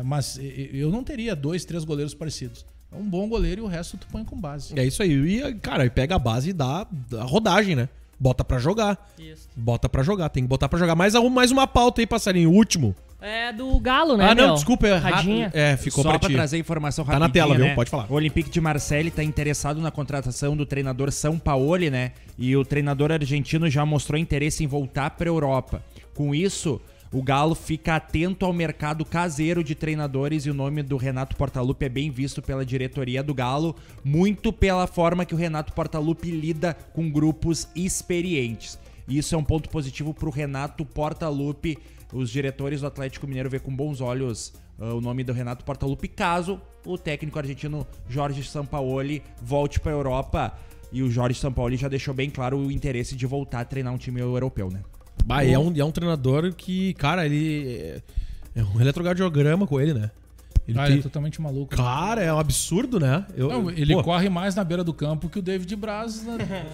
Mas eu não teria 2, 3 goleiros parecidos. É um bom goleiro e o resto tu põe com base. É isso aí. E, cara, pega a base e dá a rodagem, né? Bota pra jogar. Isso. Bota pra jogar. Tem que botar pra jogar. Mais uma pauta aí, Passarinho. Último. É do Galo, né, não, meu? desculpa. Radinha. Ficou Só pra pra ti. trazer informação Tá rapidinho, na tela, viu? né? Pode falar. O Olympique de Marseille tá interessado na contratação do treinador Sampaoli, né? E o treinador argentino já mostrou interesse em voltar pra Europa. Com isso, o Galo fica atento ao mercado caseiro de treinadores e o nome do Renato Portaluppi é bem visto pela diretoria do Galo, muito pela forma que o Renato Portaluppi lida com grupos experientes. Isso é um ponto positivo pro Renato Portaluppi. Os diretores do Atlético Mineiro vê com bons olhos o nome do Renato Portaluppi, caso o técnico argentino Jorge Sampaoli volte para a Europa. E o Jorge Sampaoli já deixou bem claro o interesse de voltar a treinar um time europeu, né? É um treinador que, cara, ele é um eletrocardiograma com ele, né? Ele Ele é totalmente maluco. Cara, é um absurdo, né? Ele corre mais na beira do campo que o David Braz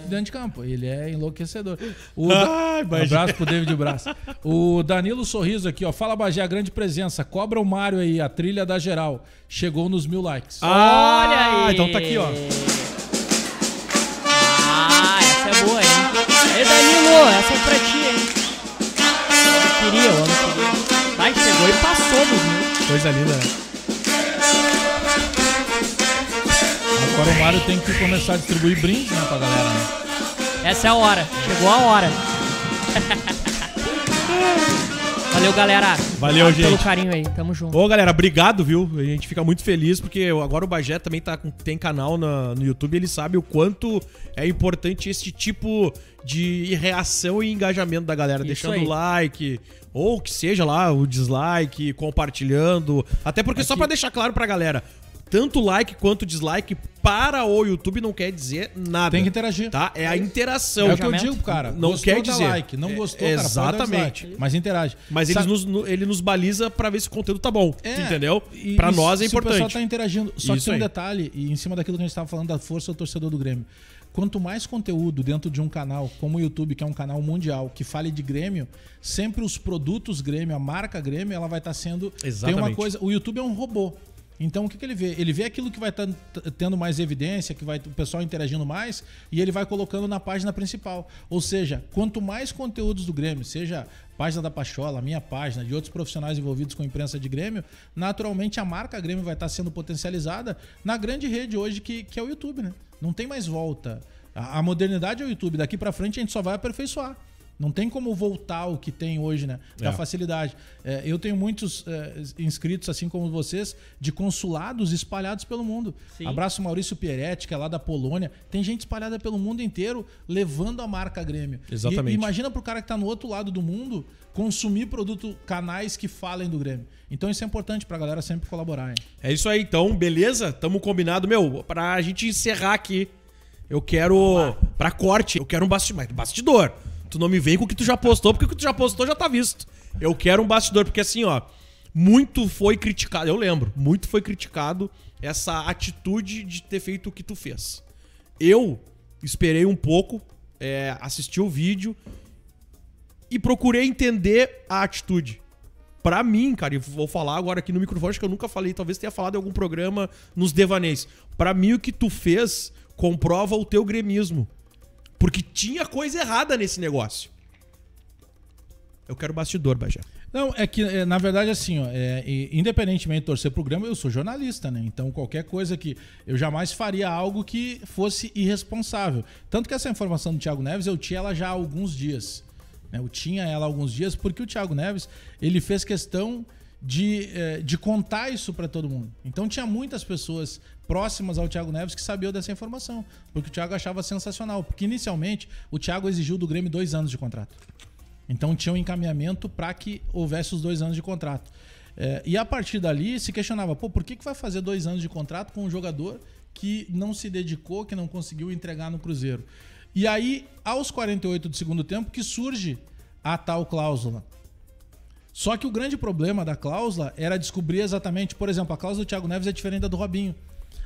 dentro de campo. Ele é enlouquecedor. Um abraço pro David Braz. O Danilo Sorriso aqui, ó. Fala, Bagé, a grande presença. Cobra o Mário aí, a trilha da geral. Chegou nos 1000 likes. Olha aí! Então tá aqui, ó. Essa é boa, hein? Aí, Danilo, essa é pra ti, hein? Eu queria. Vai, chegou e passou dos 1000. Coisa linda, né? Agora o Mário tem que começar a distribuir brindes, né, pra galera, né? Essa é a hora. Chegou a hora. Valeu, galera. Valeu, Obrigado pelo gente. carinho aí. Tamo junto. Ô, galera, obrigado, viu? A gente fica muito feliz porque agora o Bagé também tem canal no YouTube. Ele sabe o quanto é importante esse tipo de reação e engajamento da galera. Isso Deixando aí. o like, ou que seja lá o dislike, compartilhando. Até porque só pra deixar claro pra galera, tanto like quanto dislike para o YouTube não quer dizer nada. Tem que interagir. Tá? É a interação. É o que eu digo, cara. Não Gostou, quer dá dizer. like. Não gostou, cara, pode dar Exatamente. dislike. Mas interage. Mas ele nos baliza pra ver se o conteúdo tá bom. Entendeu? E- Pra e nós é se o pessoal importante. tá interagindo. Só que Isso tem um aí. detalhe, e em cima daquilo que a gente tava falando da força do torcedor do Grêmio. Quanto mais conteúdo dentro de um canal, como o YouTube, que é um canal mundial, que fale de Grêmio, sempre os produtos Grêmio, a marca Grêmio, ela vai estar sendo... Tem Exatamente. uma coisa... O YouTube é um robô. Então, o que ele vê? Ele vê aquilo que vai estar tendo mais evidência, que vai o pessoal interagindo mais, e ele vai colocando na página principal. Ou seja, quanto mais conteúdos do Grêmio, seja página da Pachola, a minha página, de outros profissionais envolvidos com a imprensa de Grêmio, naturalmente a marca Grêmio vai estar sendo potencializada na grande rede hoje que é o YouTube, né? Não tem mais volta. A modernidade é o YouTube. Daqui pra frente a gente só vai aperfeiçoar. Não tem como voltar ao que tem hoje, né? Da facilidade. Eu tenho muitos inscritos, assim como vocês, de consulados espalhados pelo mundo. Sim. Abraço Maurício Pieretti, que é lá da Polônia. Tem gente espalhada pelo mundo inteiro levando a marca Grêmio. Exatamente. E imagina pro cara que tá no outro lado do mundo consumir canais que falem do Grêmio. Então isso é importante pra galera sempre colaborar, hein? É isso aí, então, beleza? Tamo combinado. Meu, pra gente encerrar aqui, eu quero... Pra corte, eu quero um bastidor. Tu não me vem com o que tu já postou, porque o que tu já postou já tá visto. Eu quero um bastidor, porque assim, ó, muito foi criticado, eu lembro, muito foi criticado essa atitude de ter feito o que tu fez. Eu esperei um pouco, assisti o vídeo e procurei entender a atitude. Pra mim, cara, e vou falar agora aqui no microfone, acho que eu nunca falei, talvez tenha falado em algum programa nos devaneios. Pra mim, o que tu fez comprova o teu gremismo. Porque tinha coisa errada nesse negócio. Eu quero bastidor, Bagé. Não, é que, na verdade, assim, ó, independentemente de torcer pro Grêmio, eu sou jornalista, né? Então, qualquer coisa que... Eu jamais faria algo que fosse irresponsável. Tanto que essa informação do Thiago Neves, eu tinha ela já há alguns dias. Né? Eu tinha ela há alguns dias porque o Thiago Neves, ele fez questão de contar isso para todo mundo. Então, tinha muitas pessoas próximas ao Thiago Neves que sabiam dessa informação. Porque o Thiago achava sensacional. Porque, inicialmente, o Thiago exigiu do Grêmio 2 anos de contrato. Então tinha um encaminhamento para que houvesse os 2 anos de contrato. E a partir dali se questionava, por que vai fazer 2 anos de contrato com um jogador que não se dedicou, que não conseguiu entregar no Cruzeiro? E aí, aos 48 do segundo tempo, que surge a tal cláusula. Só que o grande problema da cláusula era descobrir exatamente, por exemplo, a cláusula do Thiago Neves é diferente da do Robinho.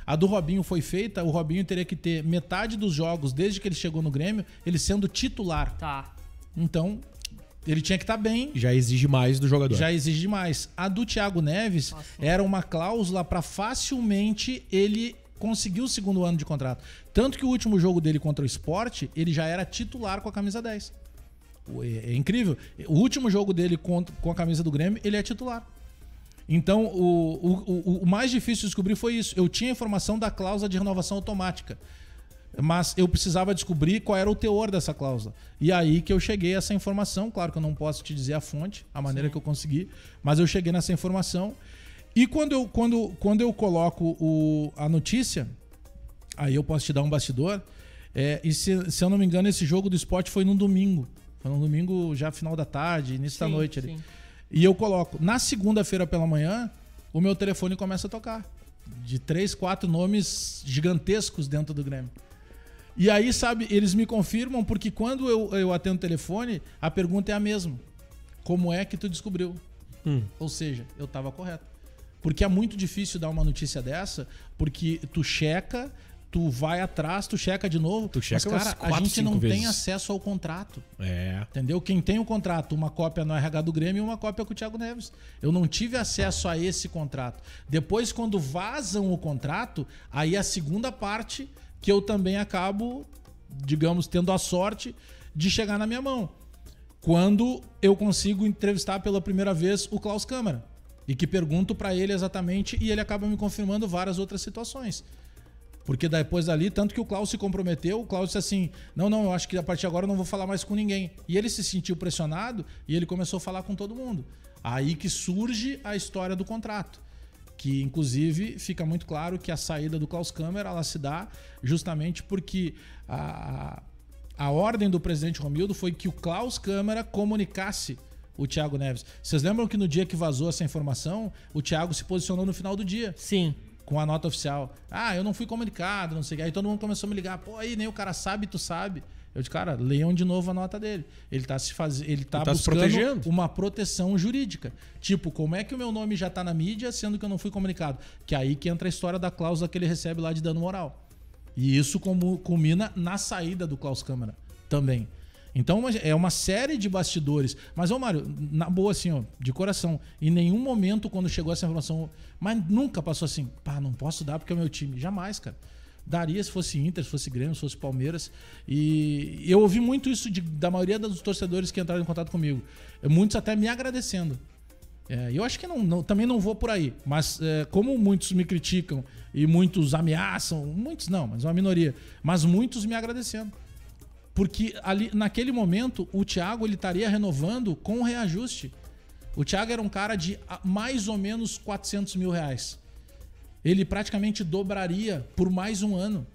A do Robinho foi feita, o Robinho teria que ter metade dos jogos, desde que ele chegou no Grêmio, ele sendo titular. Tá. Então, ele tinha que estar bem. Já exige mais do jogador. Já exige demais. A do Thiago Neves era uma cláusula para facilmente ele conseguir o 2º ano de contrato. Tanto que o último jogo dele contra o Sport, ele já era titular com a camisa 10. É incrível. O último jogo dele com a camisa do Grêmio, ele é titular. Então, o mais difícil de descobrir foi isso. Eu tinha informação da cláusula de renovação automática, mas eu precisava descobrir qual era o teor dessa cláusula. E aí que eu cheguei a essa informação. Claro que eu não posso te dizer a fonte, a maneira que eu consegui, mas eu cheguei nessa informação. E quando eu coloco a notícia, aí eu posso te dar um bastidor. E se eu não me engano, esse jogo do Sport foi num domingo. Foi num domingo já final da tarde, início da noite ali. Sim. E eu coloco, na segunda-feira pela manhã, o meu telefone começa a tocar. De 3, 4 nomes gigantescos dentro do Grêmio. E aí, sabe, eles me confirmam, porque quando eu atendo o telefone, a pergunta é a mesma. Como é que tu descobriu? Ou seja, eu estava correto. Porque é muito difícil dar uma notícia dessa, porque tu checa, tu vai atrás, tu checa de novo. Tu checa mas, cara, umas 4, a gente 5 não tem vezes. acesso ao contrato. É. Entendeu? Quem tem o contrato, uma cópia no RH do Grêmio e uma cópia com o Thiago Neves. Eu não tive acesso a esse contrato. Depois, quando vazam o contrato, aí a segunda parte que eu também acabo, digamos, tendo a sorte de chegar na minha mão. Quando eu consigo entrevistar pela primeira vez o Klaus Câmara. E que pergunto para ele exatamente e ele acaba me confirmando várias outras situações. Porque depois dali, tanto que o Klaus se comprometeu, o Klaus disse assim, não, eu acho que a partir de agora eu não vou falar mais com ninguém. E ele se sentiu pressionado e ele começou a falar com todo mundo. Aí que surge a história do contrato. Que, inclusive, fica muito claro que a saída do Klaus Câmara, ela se dá justamente porque a ordem do presidente Romildo foi que o Klaus Câmara comunicasse o Thiago Neves. Vocês lembram que no dia que vazou essa informação, o Thiago se posicionou no final do dia? Sim. Com a nota oficial. Eu não fui comunicado, não sei o que. Aí todo mundo começou a me ligar. Pô, aí nem o cara sabe, tu sabe. Eu disse, cara, leiam de novo a nota dele. Ele tá buscando protegendo. uma proteção jurídica. Tipo, como é que o meu nome já tá na mídia, sendo que eu não fui comunicado? Que é aí que entra a história da cláusula que ele recebe lá de dano moral. E isso culmina na saída do Klaus Câmara também. Então é uma série de bastidores. Mas, Mário, na boa, assim, ó, de coração, em nenhum momento quando chegou essa informação, mas nunca passou assim, não posso dar porque é o meu time. Jamais, cara. Daria se fosse Inter, se fosse Grêmio, se fosse Palmeiras. E eu ouvi muito isso da maioria dos torcedores que entraram em contato comigo. Muitos até me agradecendo. Eu acho que também não vou por aí. Mas como muitos me criticam e muitos ameaçam, muitos não, mas uma minoria. Mas muitos me agradecendo. Porque ali, naquele momento, o Thiago ele estaria renovando com reajuste. O Thiago era um cara de mais ou menos 400 mil reais. Ele praticamente dobraria por mais um ano.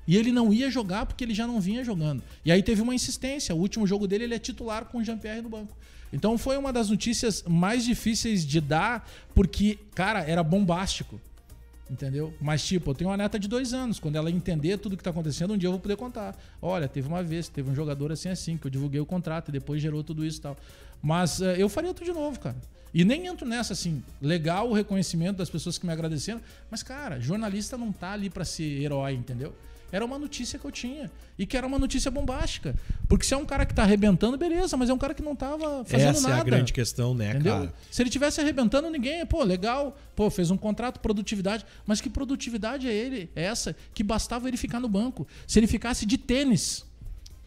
E ele não ia jogar porque ele já não vinha jogando. E aí teve uma insistência. O último jogo dele ele é titular com o Jean-Pierre no banco. Então foi uma das notícias mais difíceis de dar, porque, cara, era bombástico. Entendeu? Mas, tipo, eu tenho uma neta de 2 anos. Quando ela entender tudo que tá acontecendo, um dia eu vou poder contar. Olha, teve uma vez, teve um jogador assim, que eu divulguei o contrato e depois gerou tudo isso e tal. Mas eu faria tudo de novo, cara. E nem entro nessa, assim, legal o reconhecimento das pessoas que me agradeceram. Mas, cara, jornalista não tá ali pra ser herói, entendeu? Era uma notícia que eu tinha. E que era uma notícia bombástica. Porque se é um cara que tá arrebentando, beleza, mas é um cara que não tava fazendo nada. Essa é a grande questão, né, entendeu? cara? Se ele tivesse arrebentando, ninguém, legal, fez um contrato, produtividade. Mas que produtividade é essa? Que bastava ele ficar no banco. Se ele ficasse de tênis,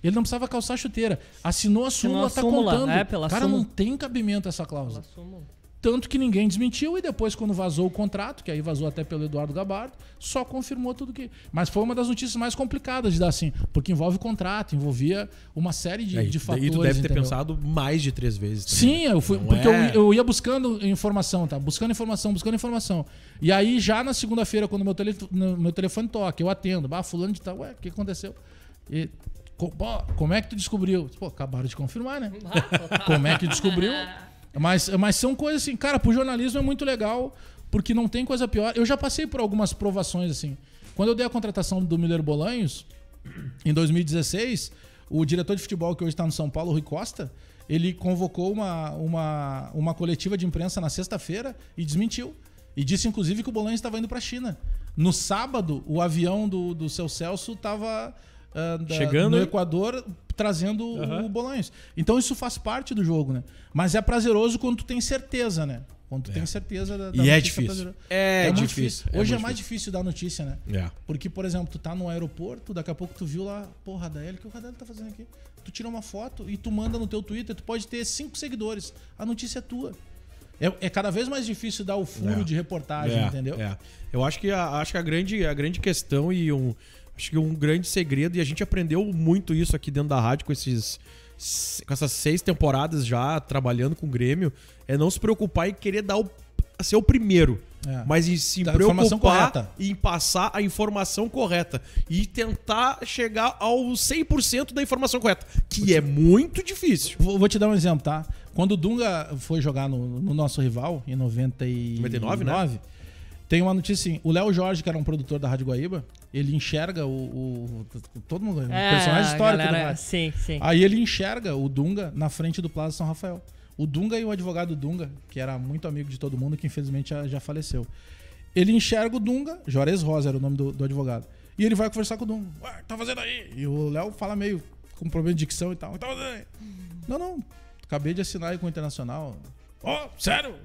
ele não precisava calçar chuteira. Assinou a súmula, tá contando. Cara, súmula. não tem cabimento essa cláusula. Tanto que ninguém desmentiu e depois quando vazou o contrato, que aí vazou até pelo Eduardo Gabardo, só confirmou tudo que... Mas foi uma das notícias mais complicadas de dar assim, porque envolve contrato, envolvia uma série de fatores. E tu deve ter entendeu? pensado mais de 3 vezes. Também. Sim, eu fui, porque eu ia buscando informação, tá? Buscando informação. E aí já na segunda-feira, quando meu telefone toca, eu atendo. Fulano de tal, o que aconteceu? E... como é que tu descobriu? Acabaram de confirmar, né? Como é que descobriu? Mas são coisas assim, cara, pro jornalismo é muito legal, porque não tem coisa pior. Eu já passei por algumas provações, assim. Quando eu dei a contratação do Miller Bolanhos, em 2016, o diretor de futebol que hoje está no São Paulo, Rui Costa, ele convocou uma coletiva de imprensa na sexta-feira e desmentiu. E disse, inclusive, que o Bolanhos estava indo para a China. No sábado, o avião do seu Celso estava... chegando no Equador, trazendo o Bolanhos. Então isso faz parte do jogo, né? Mas é prazeroso quando tu tem certeza, né? Quando tu tem certeza da E é difícil. É muito difícil. Hoje é mais difícil dar notícia, né? É. Porque, por exemplo, tu tá no aeroporto, daqui a pouco tu viu lá, Radaeli, o que o Radaeli tá fazendo aqui? Tu tira uma foto e tu manda no teu Twitter, tu pode ter 5 seguidores. A notícia é tua. É cada vez mais difícil dar o furo de reportagem, entendeu? Eu acho que a grande questão e acho que um grande segredo, e a gente aprendeu muito isso aqui dentro da rádio com essas 6 temporadas já trabalhando com o Grêmio, é não se preocupar em querer ser o primeiro. Mas em se preocupar em passar a informação correta e tentar chegar ao 100% da informação correta, que é muito difícil. Vou te dar um exemplo, tá? Quando o Dunga foi jogar no nosso rival, em 99, né? Tem uma notícia assim, o Léo Jorge, que era um produtor da Rádio Guaíba, ele enxerga todo mundo, um personagem histórico da rádio. Sim. Aí ele enxerga o Dunga na frente do Plaza São Rafael. O Dunga e o advogado Dunga, que era muito amigo de todo mundo, que infelizmente já faleceu. Ele enxerga o Dunga, Juarez Rosa era o nome do advogado, e ele vai conversar com o Dunga. Ué, tá fazendo aí? E o Léo fala meio com problema de dicção e tal. Tá fazendo aí? Não, acabei de assinar aí com o Internacional. Sério?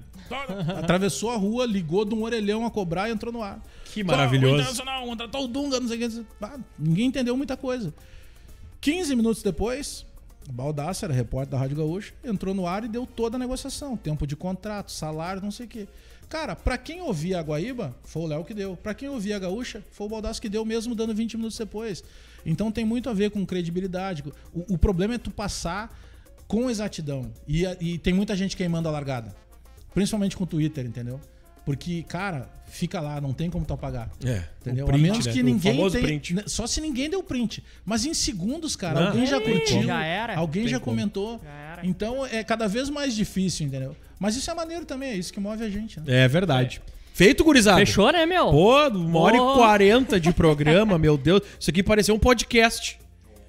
Atravessou a rua, ligou de um orelhão a cobrar e entrou no ar. Que maravilhoso. O Internacional contratou o Dunga, não sei o que. Ninguém entendeu muita coisa. 15 minutos depois, o Baldasso, era repórter da Rádio Gaúcha, entrou no ar e deu toda a negociação. Tempo de contrato, salário, não sei o que. Cara, pra quem ouvia a Guaíba, foi o Léo que deu. Pra quem ouvia a Gaúcha, foi o Baldasso que deu, mesmo dando 20 minutos depois. Então tem muito a ver com credibilidade. O problema é tu passar com exatidão. E tem muita gente queimando a largada. Principalmente com o Twitter, entendeu? Porque, cara, fica lá, não tem como tu apagar. Entendeu? Print, a menos que ninguém print. Só se ninguém deu print. Mas em segundos, cara, alguém já curtiu. Já era. Alguém já como. comentou. Já era. Então é cada vez mais difícil, entendeu? Mas isso é maneiro também, é isso que move a gente, né? É verdade. Feito, gurizada. Fechou, né, meu? Pô, 1h40 de programa, meu Deus. Isso aqui pareceu um podcast.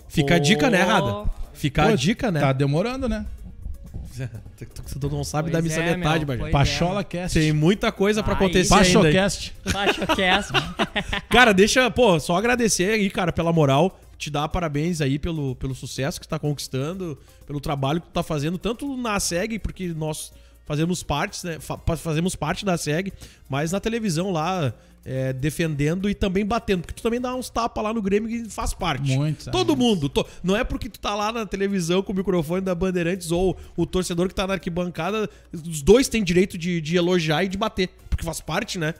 Fica a dica, né, Rada? Fica a dica, né? Tá demorando, né? Tu não sabe Pois da missa é, metade, meu, Bagé. pois Pachola Cast. Tem muita coisa pra Aí acontecer ainda. aí. Pachocast. Pachocast. Cara, deixa, pô, só agradecer aí, cara, pela moral. Te dar parabéns aí pelo sucesso que tu tá conquistando, pelo trabalho que tu tá fazendo, tanto na SEG, porque nós fazemos parte, né? Fazemos parte da SEG, mas na televisão lá, defendendo e também batendo. Porque tu também dá uns tapas lá no Grêmio que faz parte. Muito, sabe? Todo mundo. Não é porque tu tá lá na televisão com o microfone da Bandeirantes ou o torcedor que tá na arquibancada, os dois têm direito de elogiar e de bater. Porque faz parte, né?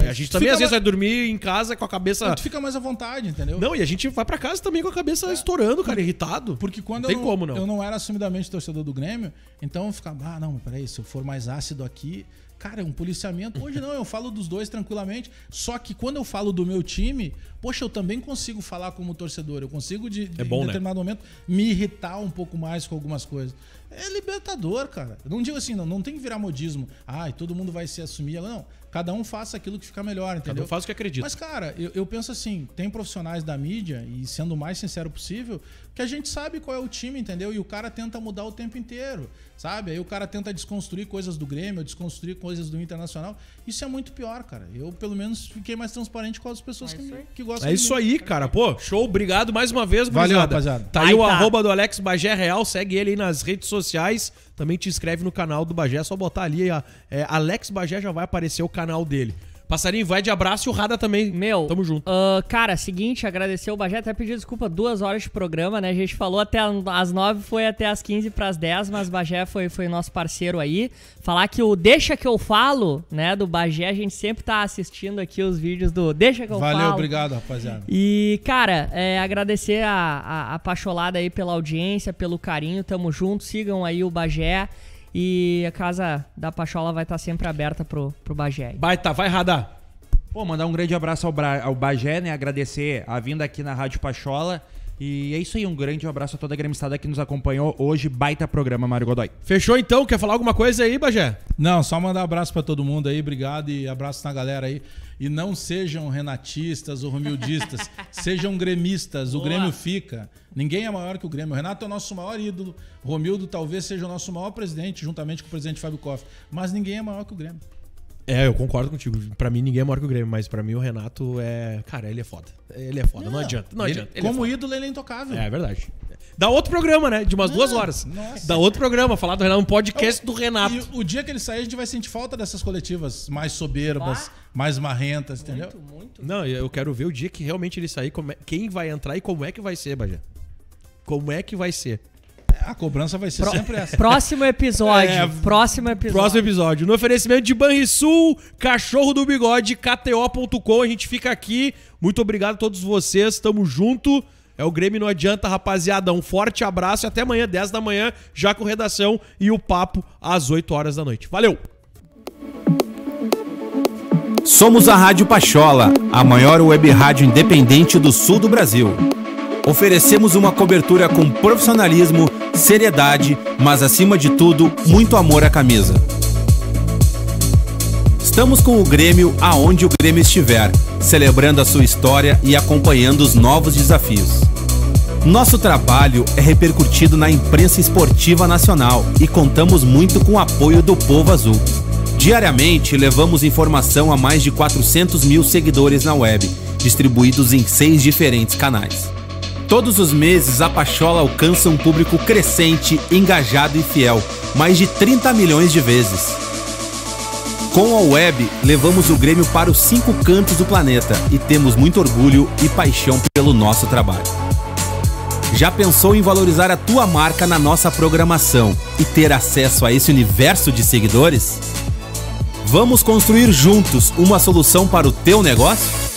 A gente também às vezes vai dormir em casa com a cabeça... Tu fica mais à vontade, entendeu? Não, e a gente vai pra casa também com a cabeça estourando, cara, irritado. Porque quando eu não era assumidamente torcedor do Grêmio, então eu ficava, não, peraí, se eu for mais ácido aqui, cara, é um policiamento. Hoje não, eu falo dos dois tranquilamente, só que quando eu falo do meu time, poxa, eu também consigo falar como torcedor, eu consigo em determinado momento me irritar um pouco mais com algumas coisas. É libertador, cara. Eu não digo assim, não tem que virar modismo. Ai, todo mundo vai se assumir. Não, cada um faça aquilo que fica melhor, entendeu? Cada um faz o que acredita. Mas, cara, eu penso assim, tem profissionais da mídia, e sendo o mais sincero possível, que a gente sabe qual é o time, entendeu? E o cara tenta mudar o tempo inteiro, sabe? Aí o cara tenta desconstruir coisas do Grêmio, desconstruir coisas do Internacional. Isso é muito pior, cara. Eu, pelo menos, fiquei mais transparente com as pessoas que gostam É de isso mim. aí, cara. Pô, show. Obrigado mais uma vez, Valeu, gurizada. rapaziada. Tá aí o Tá. arroba do Alex Bagé Real. Segue ele aí nas redes sociais. Também te inscreve no canal do Bagé. É só botar ali, Alex Bagé, já vai aparecer o canal dele. Passarinho, vai de abraço e o Rada também. Meu, Tamo junto. Cara, seguinte, agradecer o Bagé, até pedir desculpa, 2 horas de programa, né? A gente falou até às 9, foi até às 15 pras 10, mas o Bagé foi nosso parceiro aí. Falar que o Deixa Que Eu Falo, né, do Bagé, a gente sempre tá assistindo aqui os vídeos do Deixa Que Eu Falo. Valeu, obrigado, rapaziada. E, cara, agradecer a Pacholada aí pela audiência, pelo carinho, tamo junto, sigam aí o Bagé. E a casa da Pachola vai estar sempre aberta pro Bagé. Vai, Rada. Pô, mandar um grande abraço ao Bagé, né? Agradecer a vinda aqui na Rádio Pachola. E é isso aí, um grande abraço a toda a gremistada que nos acompanhou hoje. Baita programa, Mário Godoy. Fechou então? Quer falar alguma coisa aí, Bagé? Não, só mandar abraço pra todo mundo aí, obrigado e abraço na galera aí. E não sejam renatistas ou romildistas, sejam gremistas, o Grêmio fica. Ninguém é maior que o Grêmio. O Renato é o nosso maior ídolo, Romildo talvez seja o nosso maior presidente, juntamente com o presidente Fábio Koff. Mas ninguém é maior que o Grêmio. Eu concordo contigo. Pra mim, ninguém é maior que o Grêmio, mas pra mim o Renato Cara, ele é foda. Ele é foda, não adianta. Não adianta. Ele Como é foda. ídolo, ele é intocável. É verdade. Dá outro programa, né? De umas 2 horas. Nossa. Dá outro programa, falar do Renato, um podcast do Renato. E o dia que ele sair, a gente vai sentir falta dessas coletivas mais soberbas, mais marrentas, entendeu? Muito. Não, eu quero ver o dia que realmente ele sair, quem vai entrar e como é que vai ser, Bagé. Como é que vai ser? A cobrança vai ser sempre essa. Próximo episódio. Próximo episódio. No oferecimento de Banrisul, Cachorro do Bigode, KTO.com. A gente fica aqui. Muito obrigado a todos vocês. Tamo junto. É o Grêmio Não Adianta, rapaziada. Um forte abraço e até amanhã, 10 da manhã, já com redação e o papo às 8 horas da noite. Valeu! Somos a Rádio Pachola, a maior web rádio independente do sul do Brasil. Oferecemos uma cobertura com profissionalismo, seriedade, mas acima de tudo, muito amor à camisa. Estamos com o Grêmio aonde o Grêmio estiver, celebrando a sua história e acompanhando os novos desafios. Nosso trabalho é repercutido na imprensa esportiva nacional e contamos muito com o apoio do povo azul. Diariamente, levamos informação a mais de 400 mil seguidores na web, distribuídos em 6 diferentes canais. Todos os meses, a Pachola alcança um público crescente, engajado e fiel, mais de 30 milhões de vezes. Com a web, levamos o Grêmio para os 5 cantos do planeta e temos muito orgulho e paixão pelo nosso trabalho. Já pensou em valorizar a tua marca na nossa programação e ter acesso a esse universo de seguidores? Vamos construir juntos uma solução para o teu negócio?